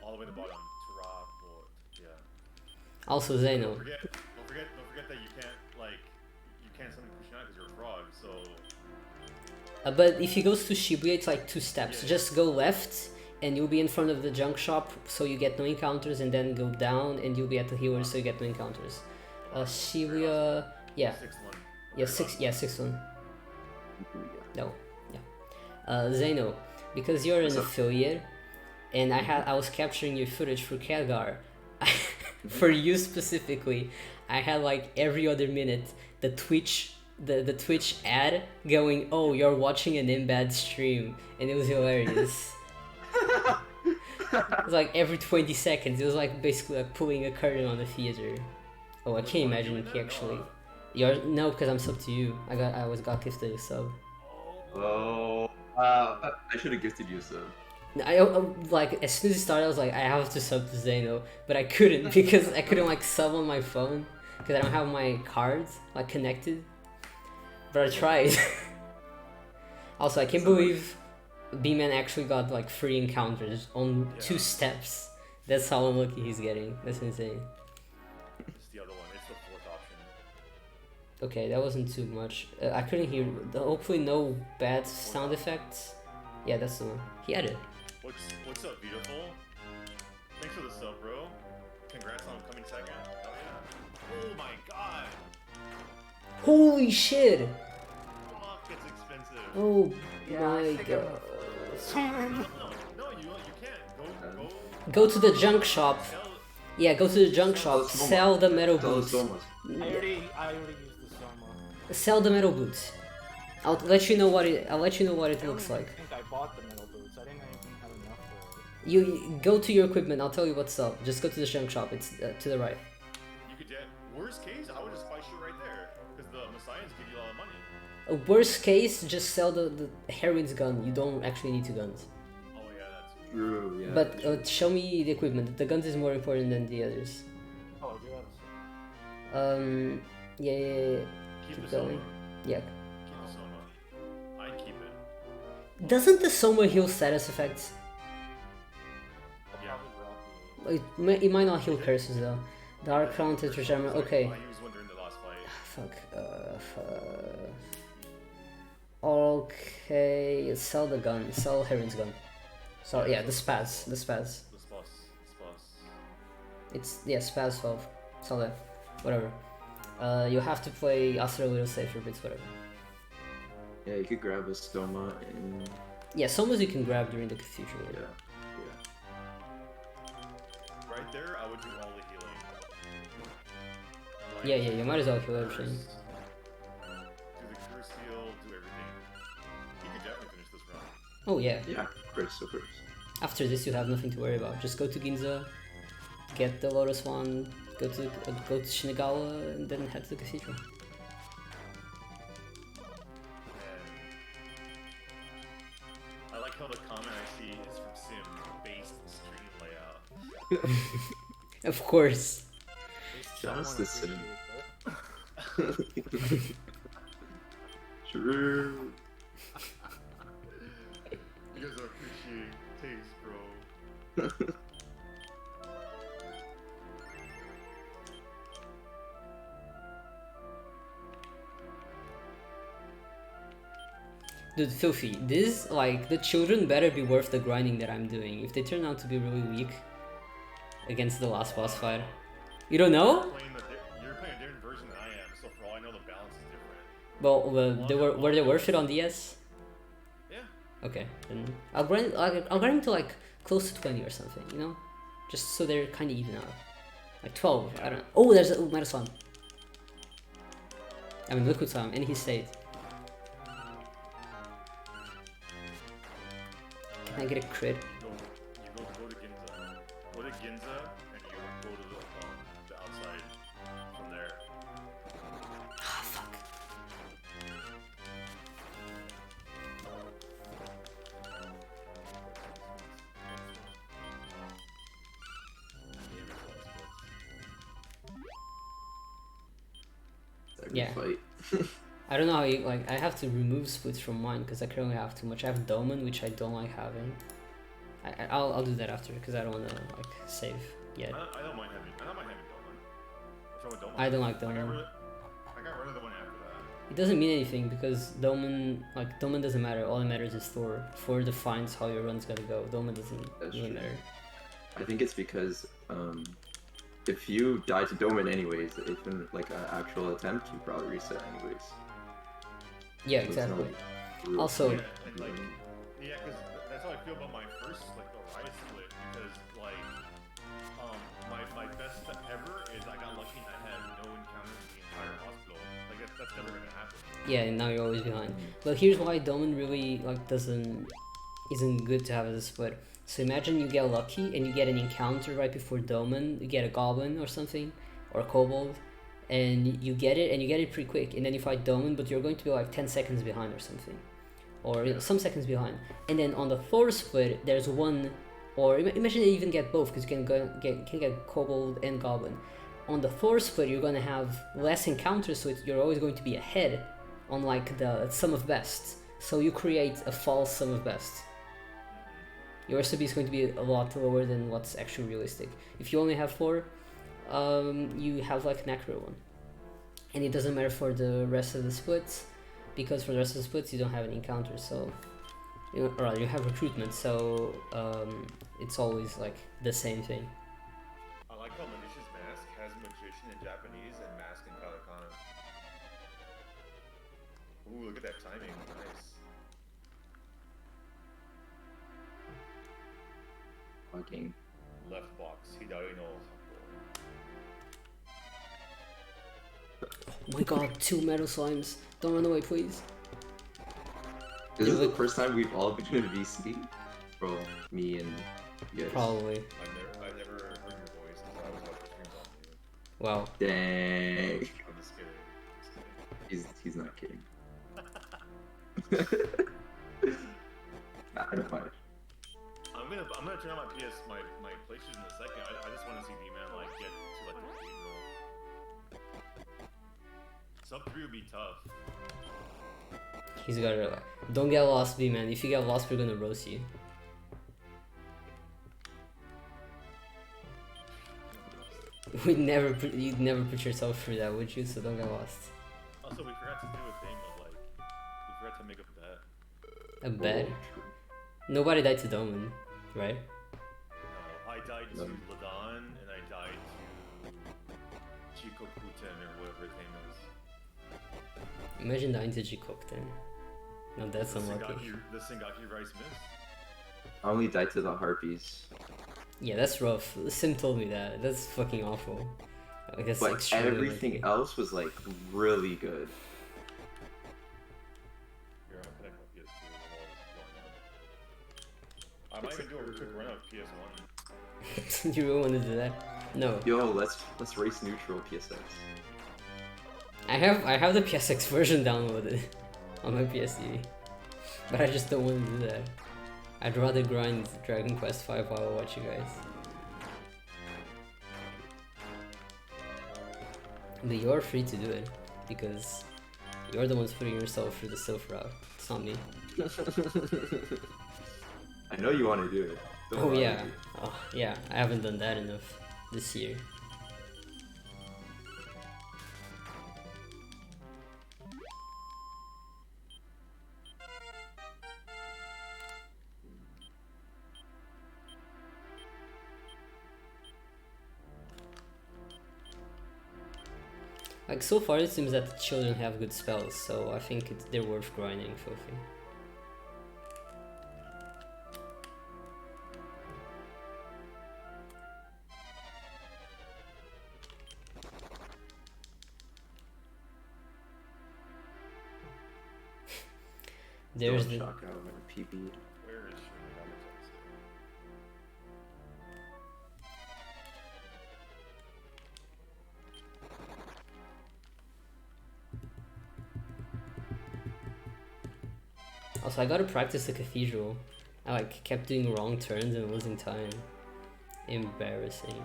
All the way to the bottom. Drop or yeah. Also Xano. Don't forget that you can't summon Kushina because you're a frog. So But if he goes to Shibuya, it's like 2 steps. Yeah. Just go left, and you'll be in front of the junk shop, so you get no encounters, and then go down, and you'll be at the healer, so you get no encounters. Shibuya, yeah, sixth one. yeah, sixth one. No, yeah. Xano, because you're an affiliate, and I was capturing your footage for Khadgar. For you specifically, I had like every other minute the Twitch ad going, oh, you're watching an embed stream, and it was hilarious. It was like every 20 seconds. It was like basically like pulling a curtain on the theater. Oh, I can't imagine he actually. No, because I'm sub to you. I got gifted a sub. Oh, wow. I should have gifted you a sub. I like as soon as it started, I was like, I have to sub to Xano, but I couldn't because I couldn't like sub on my phone because I don't have my cards like connected. But I tried. Also, I can't believe bman actually got like 3 encounters on 2 steps. That's how unlucky he's getting. That's insane. It's the other one. It's the fourth option. Okay, that wasn't too much. I couldn't hear. Hopefully, no bad sound effects. Yeah, that's the one. He had it. What's up, beautiful? Thanks for the sub, bro. Congrats on coming second. Oh yeah. Oh my god. Holy shit! Fuck, it's expensive. Oh Yeah, I my think I'm god. No, you can't. Go. Go to the junk shop. Sell. Yeah, go to the junk shop. Sell the metal Tell us boots. so much. I already used the Soma. Sell the metal boots. I'll let you know what it looks like. I think I bought the metal boots. I didn't even have enough for it. You go to your equipment. I'll tell you what's up. Just go to the junk shop. It's to the right. You could get. Worst case, I would just buy shit right there. Because the Messiahs give you a lot of money. Worst case, just sell the heroine's gun. You don't actually need two guns. Oh yeah, that's True, yeah. But show me the equipment. The guns is more important than the others. Oh, do you have a Yeah. Keep Keep the going. Soma. Yeah. Keep the Soma. I'd keep it. Doesn't the Soma heal status effects? I'll Yeah. probably grab the... It might not heal curses though. Dark Crown, Tetris Armor. Okay. He was wondering the last fight. Fuck. Okay. Sell the gun. Sell Heron's gun. So yeah, the spaz. The Spaz. It's spaz 12. Sell that. Whatever. You have to play Astra a little safer bits. Whatever. Yeah, you could grab a Stoma and Yeah, Somas you can grab during the cathedral. yeah. Right there, I would do all the healing. Like, Yeah, you might as well kill everything. curse, do the curse heal, do everything. You could definitely finish this run. Oh yeah. Yeah, of course. After this, you have nothing to worry about. Just go to Ginza, get the Lotus Wand, go to Shinagawa, and then head to the cathedral. I like how the comment I see is from Sim-based stream layout. Of course. Just the same. Appreciate that. True. You guys are appreciating taste, bro. Dude, Filthy, this, like, the children better be worth the grinding that I'm doing. If they turn out to be really weak against the last boss fight. You don't know? You're playing a different version than I am, so for all I know, the balance is different. Well, were they worth it on DS? Yeah. Okay, then I'll grind them to like close to 20 or something, you know? Just so they're kind of even out. Like 12, I don't know. Oh, there's a Metal Slime. I mean, Liquid Slime, and he stayed. Can I get a crit? Go to Ginza. Go to Ginza, and you go to the outside from there. Ah, fuck. Yeah. Fight. I don't know how you, like, I have to remove splits from mine because I currently have too much. I have Doman, which I don't like having. I'll do that after because I don't want to, like, save yet. I don't mind having Dolan. What's wrong with Dolan? I don't like I got Doman. rid of the one after that. It doesn't mean anything because Doman doesn't matter. All that matters is Thor. Thor defines how your run's gonna go. Doman doesn't That's really true. matter. I think it's because if you die to Doman anyways, if in like an actual attempt, you probably reset anyways. Yeah, So it's exactly. not real. Also, Yeah, and like, yeah, because that's how I feel about my first like Orion split. Because like, my best ever is I got lucky and I had no encounters in the entire hospital. Like that's never gonna happen. yeah, and now you're always behind. But here's why Doman really isn't good to have as a split. So imagine you get lucky and you get an encounter right before Doman. You get a goblin or something, or a kobold, and you get it pretty quick. And then you fight Doman, but you're going to be like 10 seconds behind or something, or some seconds behind. And then on the Thor split, there's one, or imagine you even get both because you can get kobold and goblin. On the Thor split, you're gonna have less encounters, so you're always going to be ahead on like the sum of best. So you create a false sum of best. Your SB is going to be a lot lower than what's actually realistic. If you only have 4, you have like an accurate one. And it doesn't matter for the rest of the splits, because for the rest of the splits you don't have any encounters, so you have recruitment, so it's always like the same thing. I like how Manisha's mask has magician in Japanese and mask in katakana. Ooh, look at that timing. Nice. Fucking. Left box. Hidari no Oh my god, 2 metal slimes. Don't run away, please. This is the first time we've all been in VC? Bro, me and you guys. Probably. I've never heard your voice because I was watching streams on you. Wow. Dang. I'm just kidding. He's not kidding. Nah, I don't mind. I'm gonna turn on my my PlayStation in a second. I just want to see bman like get to like the cathedral. Sub 3 would be tough. He's gotta. Don't get lost, bman. If you get lost, we're gonna roast you. You'd never put yourself through that, would you? So don't get lost. Also, we forgot to do a thing of like, we forgot to make a bet. A bet? Nobody died to Doman, right? No, I died to Ladan and I died to Chico Kuten or whatever his name is. Imagine dying to Jikokten. No, that's unlucky. The Sengaki Rice Mist. I only died to the harpies. Yeah, that's rough. Sim told me that. That's fucking awful. Like, that's But extremely everything lucky. else was like really good. Here, I'm gonna connect my PS2 while this is going on. I might even do a quick run of PS1. You really want to do that? No. Yo, let's race neutral PSX. I have the PSX version downloaded on my PS3, but I just don't want to do that. I'd rather grind Dragon Quest V while I watch you guys. But you're free to do it, because you're the ones putting yourself through the Sylph route. It's not me. I know you want to do it. Don't Oh lie yeah. to me. Oh yeah, I haven't done that enough this year. Like, so far it seems that the children have good spells, so I think they're worth grinding, Filthy. There's the... Shock out of my PB. Where is she? Also, I gotta practice the cathedral. I like kept doing wrong turns and losing time. Embarrassing.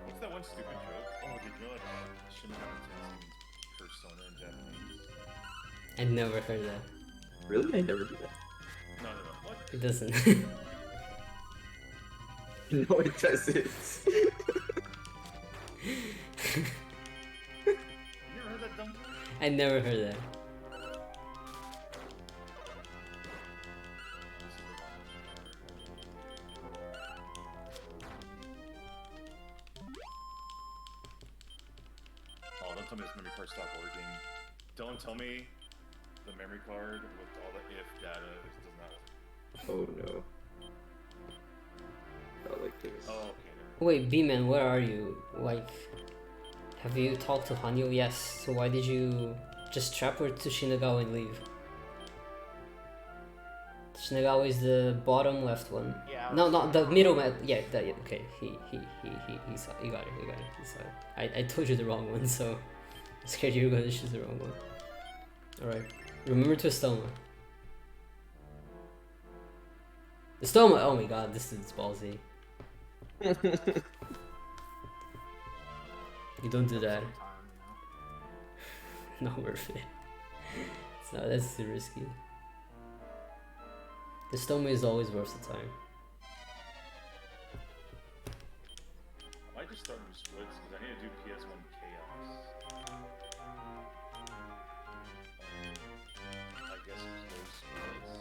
What's that one stupid joke? Oh, did you know like Shin Means persona in Japanese? I never heard that. Really? I never do that. No. What? It doesn't. No, it doesn't. You never heard that dumb joke? I never heard that. Oh, don't tell me this memory card stopped working. Don't tell me the memory card with all the if data does not work. Oh no. Not like this. Oh, okay. Wait, B-Man, where are you? Like, have you talked to Hanyo? Yes. So why did you just trap her to Shinagawa and leave? Shinagawa is the bottom left one. Yeah. No, not the middle man. Yeah, that, yeah, okay. He saw. You got it. You got it. He saw it. I told you the wrong one, so I'm scared you were gonna choose the wrong one. All right. Remember to Estoma. Estoma. Oh my God, this is ballsy. You don't do that. Time, Not worth it. It's not. That's too risky. The Stoma is always versatile. I might just start new splits because I need to do PS1 Chaos. I guess close splits.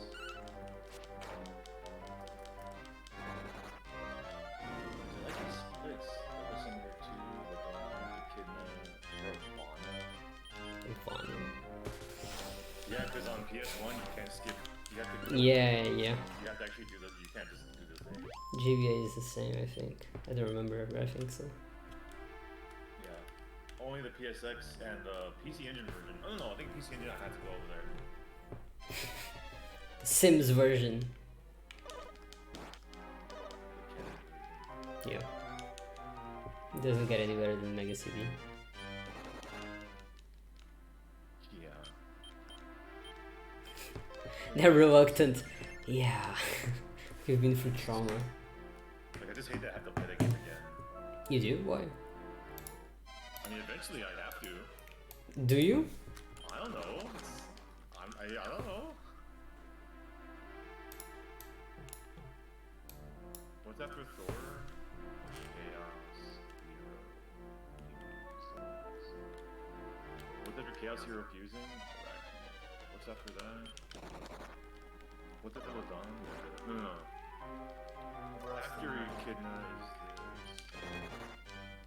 I like these splits. They're similar to the Echidna or Fauna. Fun. Yeah, because on PS1 you can't skip. You have to. Yeah. You have to actually do the. You can't just do the thing. GBA is the same, I think. I don't remember, but I think so. Yeah. Only the PSX and the PC Engine version. Oh no, I think PC Engine I had to go over there. The Sims version. Yeah. It doesn't get any better than Mega CD. Yeah. They're reluctant. Yeah. You've been through trauma. Like I just hate that I have to play that game again. You do? Why? I mean, eventually I'd have to. Do you? I don't know. I don't know. What's after Thor? Chaos Hero. What's after Chaos Hero Fusing? What's after that? What's after Ladon? No. After Echidna is this.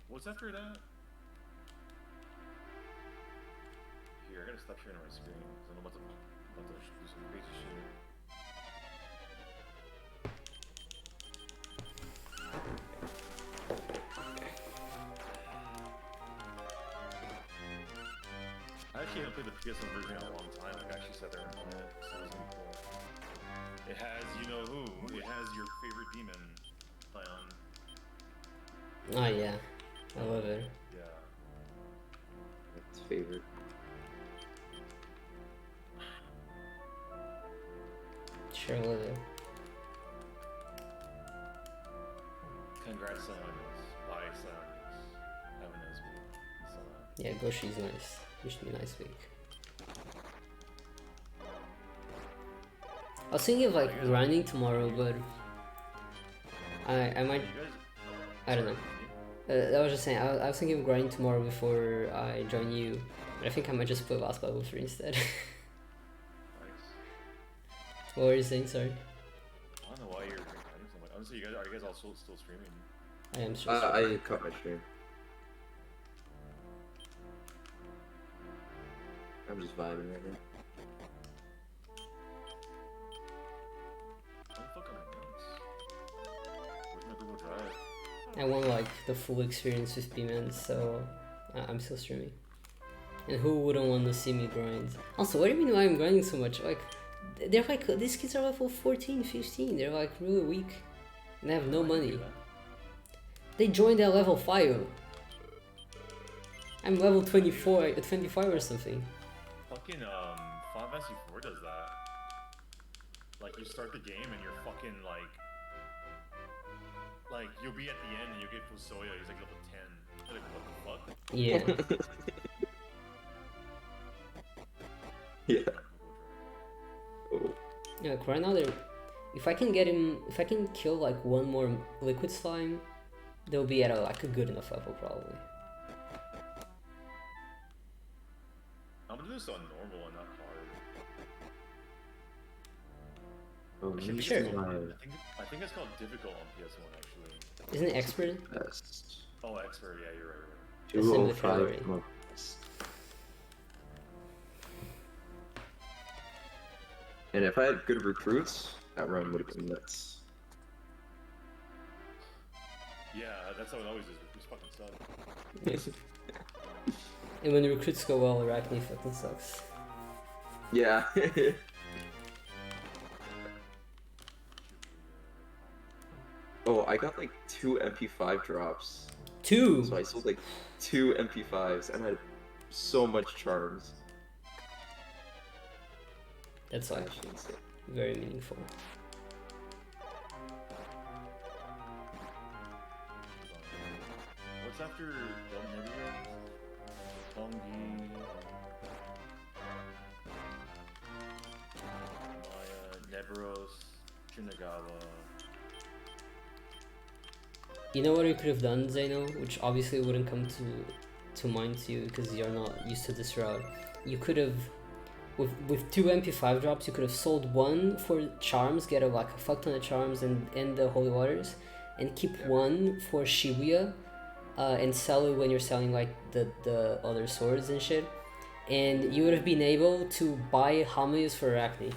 What's after that? Here, I gotta stop sharing my screen because I'm about to do some crazy shit. I actually haven't played the PS1 version in a long time. Like, I actually sat there and played it, so it was really cool. It has, you know who? It has your favorite demon, Lion. Oh yeah. I love it. Yeah. That's favorite. Sure love it. Congrats, Sionis. Bye, Sionis. Have a nice week. So, Yeah, Goshi's nice. Wish me a nice week. I was thinking of like grinding tomorrow, but I might. you guys. I don't know. I was just saying, I was thinking of grinding tomorrow before I join you, but I think I might just play Last Bible 3 instead. Nice. What were you saying? Sorry. I don't know why you're grinding so much. Honestly, are you guys also still streaming? I am sure. I cut my stream. I'm just vibing right now. Oh fuck, I'm nuts. Where's my Google Drive? I want like the full experience with bman, so I'm still streaming. And who wouldn't want to see me grind? Also, what do you mean why I'm grinding so much? Like, they're like, these kids are level 14, 15. They're like really weak. And they have no money. They joined at level 5. I'm level 24, 25 or something. Fucking Final Fantasy 4 does that. Like you start the game and you're fucking like you'll be at the end and you get Fusoya, he's like level 10. Like what the fuck? Yeah. Yeah. Oh. Yeah, like right now they're... If I can get him... If I can kill like one more liquid slime, they'll be at like a good enough level probably. I'm gonna do this on normal and not hard. Oh, Actually, Sure. I think it's called difficult on PS1 actually. Isn't it expert? Best. Oh, expert, yeah, you're right. 205 months. And if I had good recruits, that run would have been nuts. Yeah, that's how it always is. Recruits fucking suck. And when the recruits go well, Arachne fucking sucks. Yeah. Oh, I got like 2 MP5 drops. 2! So I sold like 2 MP5s and I had so much charms. That's like Actually insane. very meaningful. What's after Del Nebula? Tongi. Maya, Nebros. Shinagawa. You know what you could have done, Xano, which obviously wouldn't come to mind to you because you're not used to this route. You could have, with 2 MP5 drops, you could have sold 1 for charms, get like a fuck ton of charms and the holy waters, and keep 1 for Shibuya, and sell it when you're selling like the other swords and shit. And you would have been able to buy Hamias for Arachne.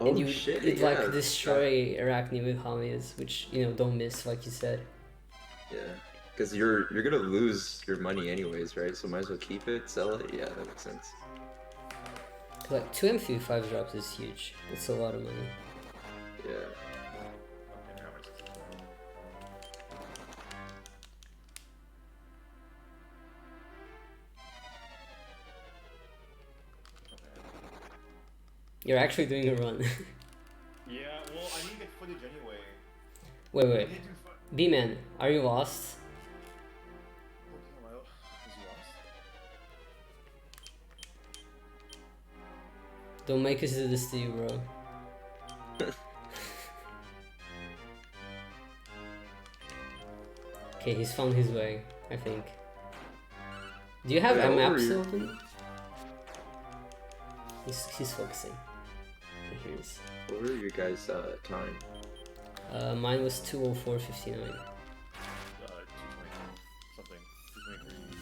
Oh And you'd shit! like destroy Arachne with Hamias, which, you know, don't miss, like you said. Yeah, because you're gonna lose your money anyways, right? So might as well keep it, sell it. Yeah, that makes sense. Like 2 MP5 drops is huge. It's a lot of money. Yeah. Okay, how much is it? You're actually doing a run. Yeah, well, I need to get footage anyway. Wait, I wait. need to do B-Man, are you lost? Is he lost? Don't make us do this to you, bro. Okay, he's found his way, I think. Do you have Wait, a how map old are you? open? He's focusing. Here it is. What were your guys' time? Mine was 2:04:59. 223 something. 223.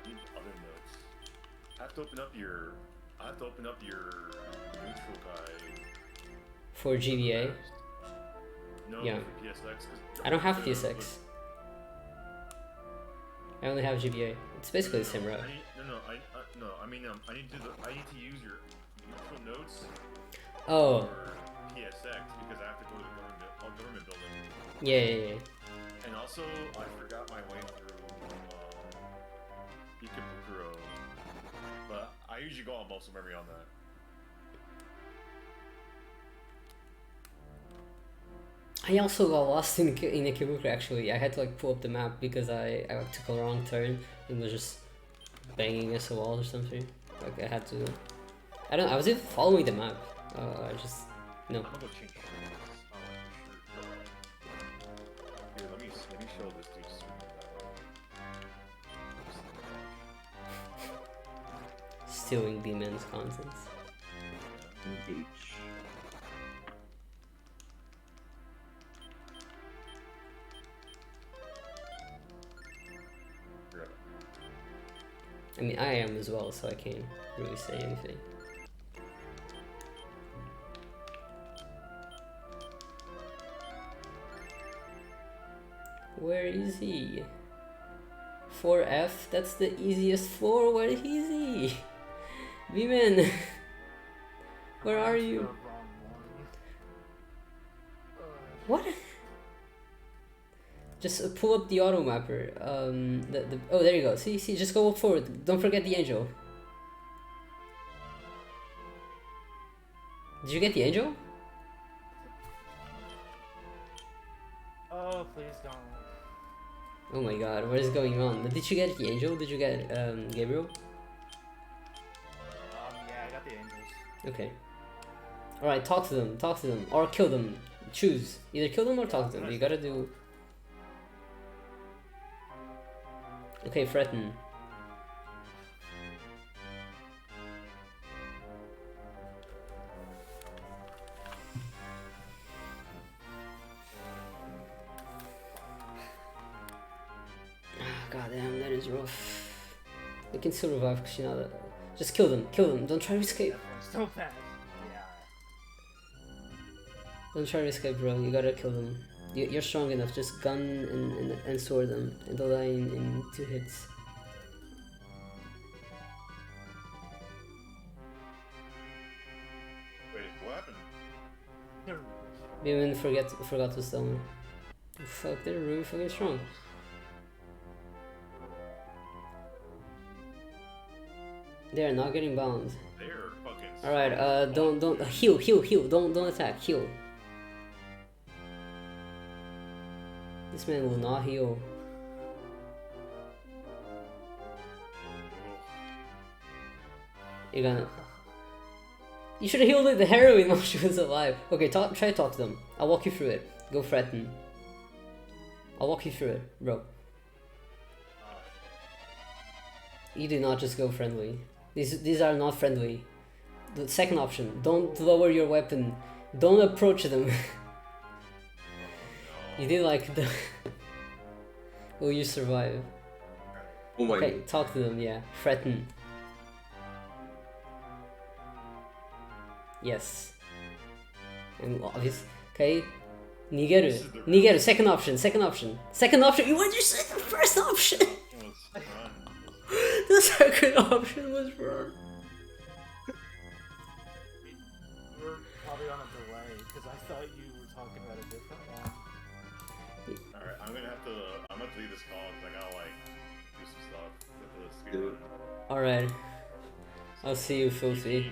I need other notes. I have to open up your neutral guide. For GBA? No, Yeah. for PSX. 'Cause I don't have the- PSX. I only have GBA. It's basically the same route. I need, I mean, I need to use your neutral notes Oh, for PSX because I have to go to the government building. yeah. And also, I forgot my way through Ikebukuro, but I usually go on muscle memory on that. I also got lost in Ikebukuro actually. I had to like pull up the map because I like, took a wrong turn and was just banging against a wall or something. Like I had to. I was even following the map. I just no. I'm gonna go change shirts. Here, let me show this dude swimming Stealing B-Man's contents. H. I mean, I am as well, so I can't really say anything. Where is he? 4F? That's the easiest floor. Where is he? B-Man! Where are The you? wrong one. What? Just pull up the auto mapper. Oh, there you go. See, just go forward. Don't forget the angel. Did you get the angel? Oh, please don't. Oh my god, what is going on? Did you get the angel? Did you get Gabriel? Yeah, I got the angels. Okay. Alright, talk to them, or kill them. Choose. Either kill them or talk to them. You gotta do... Okay, threaten. God damn, that is rough. They can still revive because you know that. Just kill them, don't try to escape. So fast. Yeah. Don't try to escape, bro. You gotta kill them. You're strong enough. Just gun and sword them, and they'll die in 2 hits. Wait, what happened? Even forgot to stun them. Fuck, they're really fucking strong. They are not getting bound. They're fucking. Alright, don't heal, don't attack, heal. This man will not heal. You're gonna. You should have healed the heroine while she was alive. Okay, try to talk to them. I'll walk you through it. Go threaten. I'll walk you through it, bro. You do not just go friendly. These are not friendly. The second option, don't lower your weapon. Don't approach them. You did like the... Will you survive? Oh my Okay, talk to them, yeah. Threaten. Yes. And obvious. Okay. Nigeru. Nigeru, second option. Second option. What did you say? The first option! The second option was wrong. We're probably on a delay because I thought you were talking about a different one. Alright, I'm gonna have to leave this call because I gotta like do some stuff with the Dude. speedrun. Alright. I'll see you, Filthy.